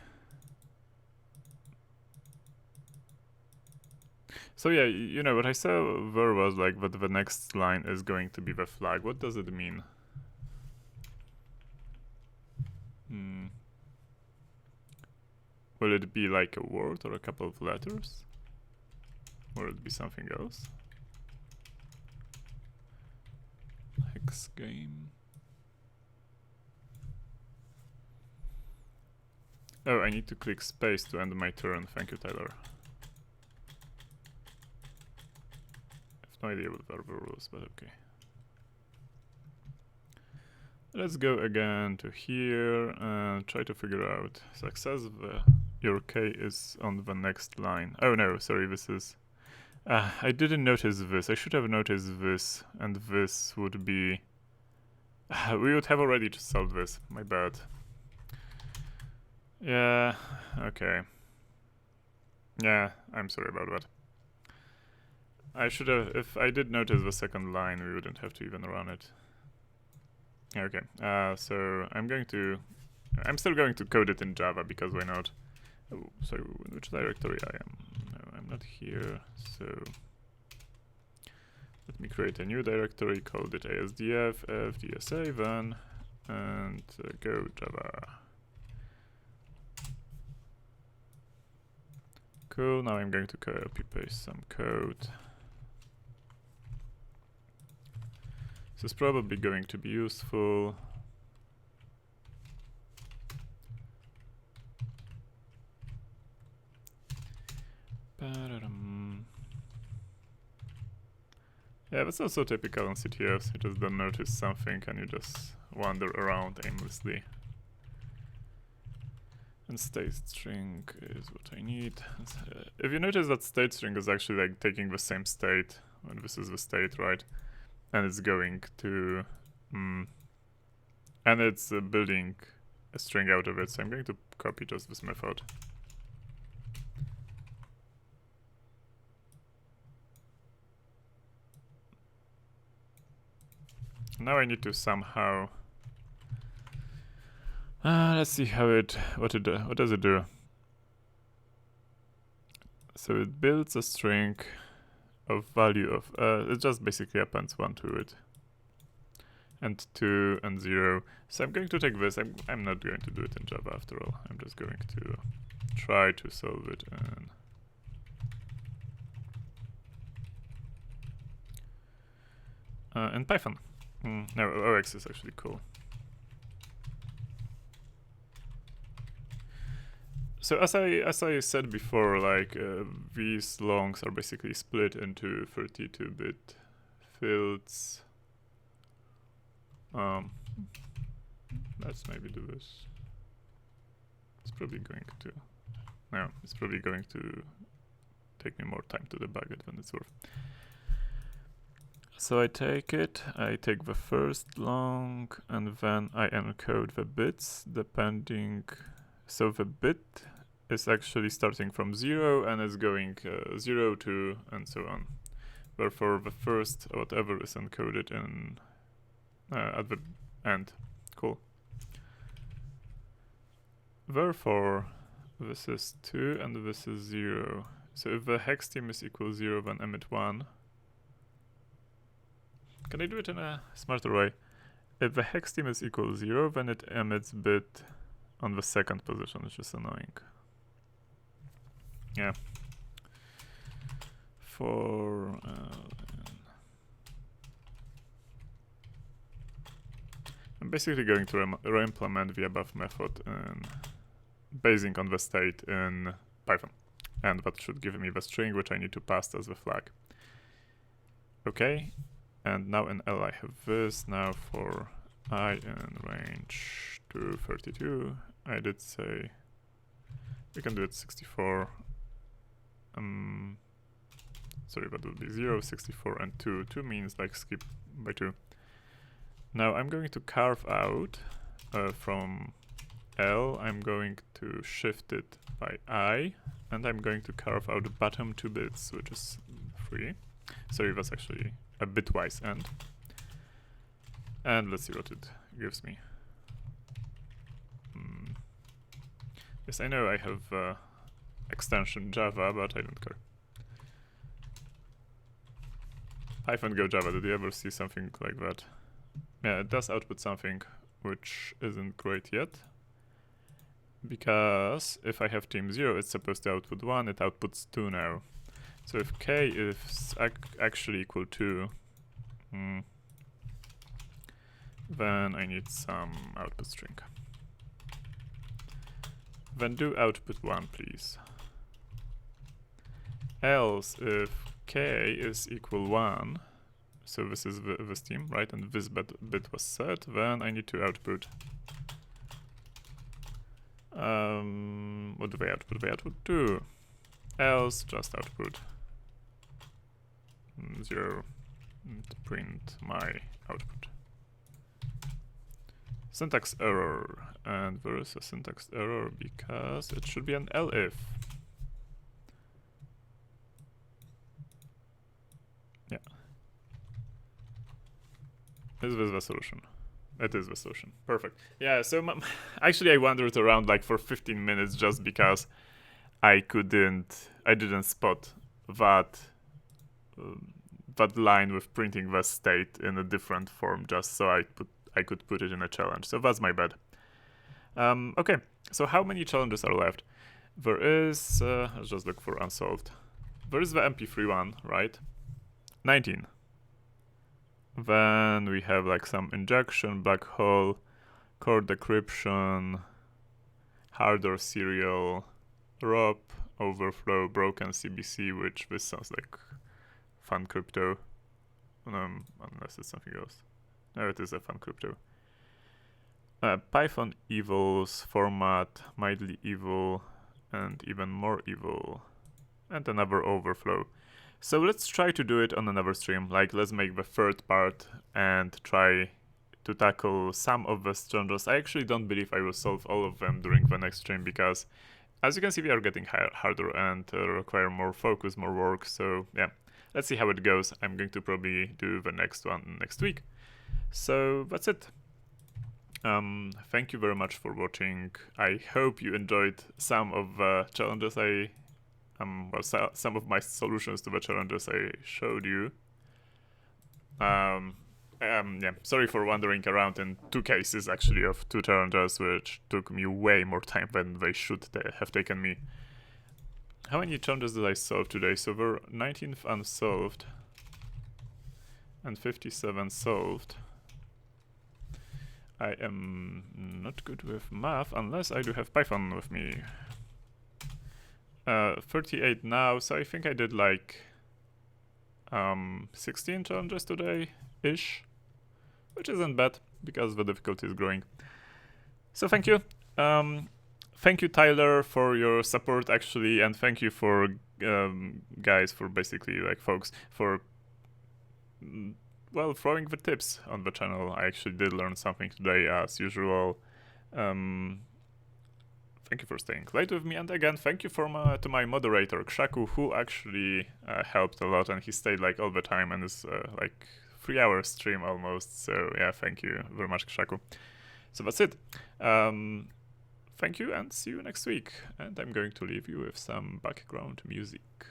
So yeah, you know, what I said there was like that the next line is going to be the flag. What does it mean? Will it be like a word or a couple of letters? Or will it be something else? Hex game. Oh, I need to click space to end my turn. Thank you, Tyler. I have no idea what are the rules, but okay. Let's go again to here and try to figure out success. Your K is on the next line. Oh no, sorry, this is... I didn't notice this. I should have noticed this, and this would be... we would have already just solved this. My bad. Yeah, okay. Yeah, I'm sorry about that. I should have... If I did notice the second line, we wouldn't have to even run it. Okay, so I'm still going to code it in Java, because why not? Oh, sorry, which directory I am? No, I'm not here, so... Let me create a new directory, call it ASDF, FDSA then, and go Java. Cool, now I'm going to copy paste some code. This is probably going to be useful. Yeah, that's also typical in CTFs. You just don't notice something and you just wander around aimlessly. And state string is what I need. If you notice that state string is actually like taking the same state, when this is the state, right? And it's going to... and it's building a string out of it, so I'm going to copy just this method. Now I need to somehow... let's see how what does it do? So it builds a string of value of... it just basically appends 1 to it. And 2 and 0. So I'm going to take this. I'm not going to do it in Java after all. I'm just going to try to solve it in Python. No, OX is actually cool. So as I said before, like these longs are basically split into 32-bit fields. Let's maybe do this. It's probably going to... No, it's probably going to take me more time to debug it than it's worth. So I take the first long, and then I encode the bits depending... So the bit is actually starting from 0 and is going 0 to and so on. Therefore, the first whatever is encoded in at the end. Cool. Therefore, this is 2 and this is 0. So if the hex team is equal 0, then emit 1. Can I do it in a smarter way? If the hex team is equal 0, then it emits bit on the second position, which is annoying. Yeah. For I'm basically going to re-implement the above method in basing on the state in Python. and that should give me the string which I need to pass as the flag. Okay, and now in L I have this. Now for I in range to 32, I did say we can do it 64. Sorry, that would be 0, 64, and 2. 2 means like skip by 2. Now I'm going to carve out from L, I'm going to shift it by I, and I'm going to carve out the bottom 2 bits, which is 3. Sorry, that's actually a bitwise end. And let's see what it gives me. Yes, I know I have extension Java, but I don't care. Python Go Java, did you ever see something like that? Yeah, it does output something which isn't great yet. Because if I have team 0, it's supposed to output 1, it outputs 2 now. So if k is actually equal to, then I need some output string. Then do output 1, please. Else, if k is equal 1, so this is this team, right, and this bit was set, then I need to output. What do they output? They output 2. Else, just output 0 and print my output. Syntax error, and there is a syntax error because it should be an elif. Yeah. Is this the solution? It is the solution. Perfect. Yeah, so actually I wandered around like for 15 minutes just because I didn't spot that that line with printing the state in a different form, just so I could put it in a challenge. So that's my bad. Okay, so how many challenges are left? There is, let's just look for unsolved. There is the MP3 one, right? 19. Then we have like some injection, black hole, core decryption, hardware serial, ROP, overflow, broken CBC, which this sounds like fun crypto, unless it's something else. No, it is a fun crypto. Python evils, format, mildly evil, and even more evil, and another overflow. So let's try to do it on another stream. Like, let's make the third part and try to tackle some of the challenges. I actually don't believe I will solve all of them during the next stream because, as you can see, we are getting harder and require more focus, more work. So yeah, let's see how it goes. I'm going to probably do the next one next week. So that's it. Thank you very much for watching. I hope you enjoyed some of the challenges some of my solutions to the challenges I showed you. Yeah, sorry for wandering around in 2 cases actually of 2 challenges, which took me way more time than they should have taken me. How many challenges did I solve today? So there were 19 unsolved and 57 solved. I am not good with math unless I do have Python with me. 38 now, so I think I did like 16 challenges today-ish, which isn't bad because the difficulty is growing. So thank you. Thank you, Tyler, for your support actually, and thank you for guys, for basically like folks, for well, throwing the tips on the channel. I actually did learn something today as usual. Thank you for staying late with me, and again, thank you to my moderator, KrzaQ, who actually helped a lot, and he stayed like all the time, and is like 3-hour stream almost, so yeah, thank you very much, KrzaQ. So that's it. Thank you, and see you next week, and I'm going to leave you with some background music.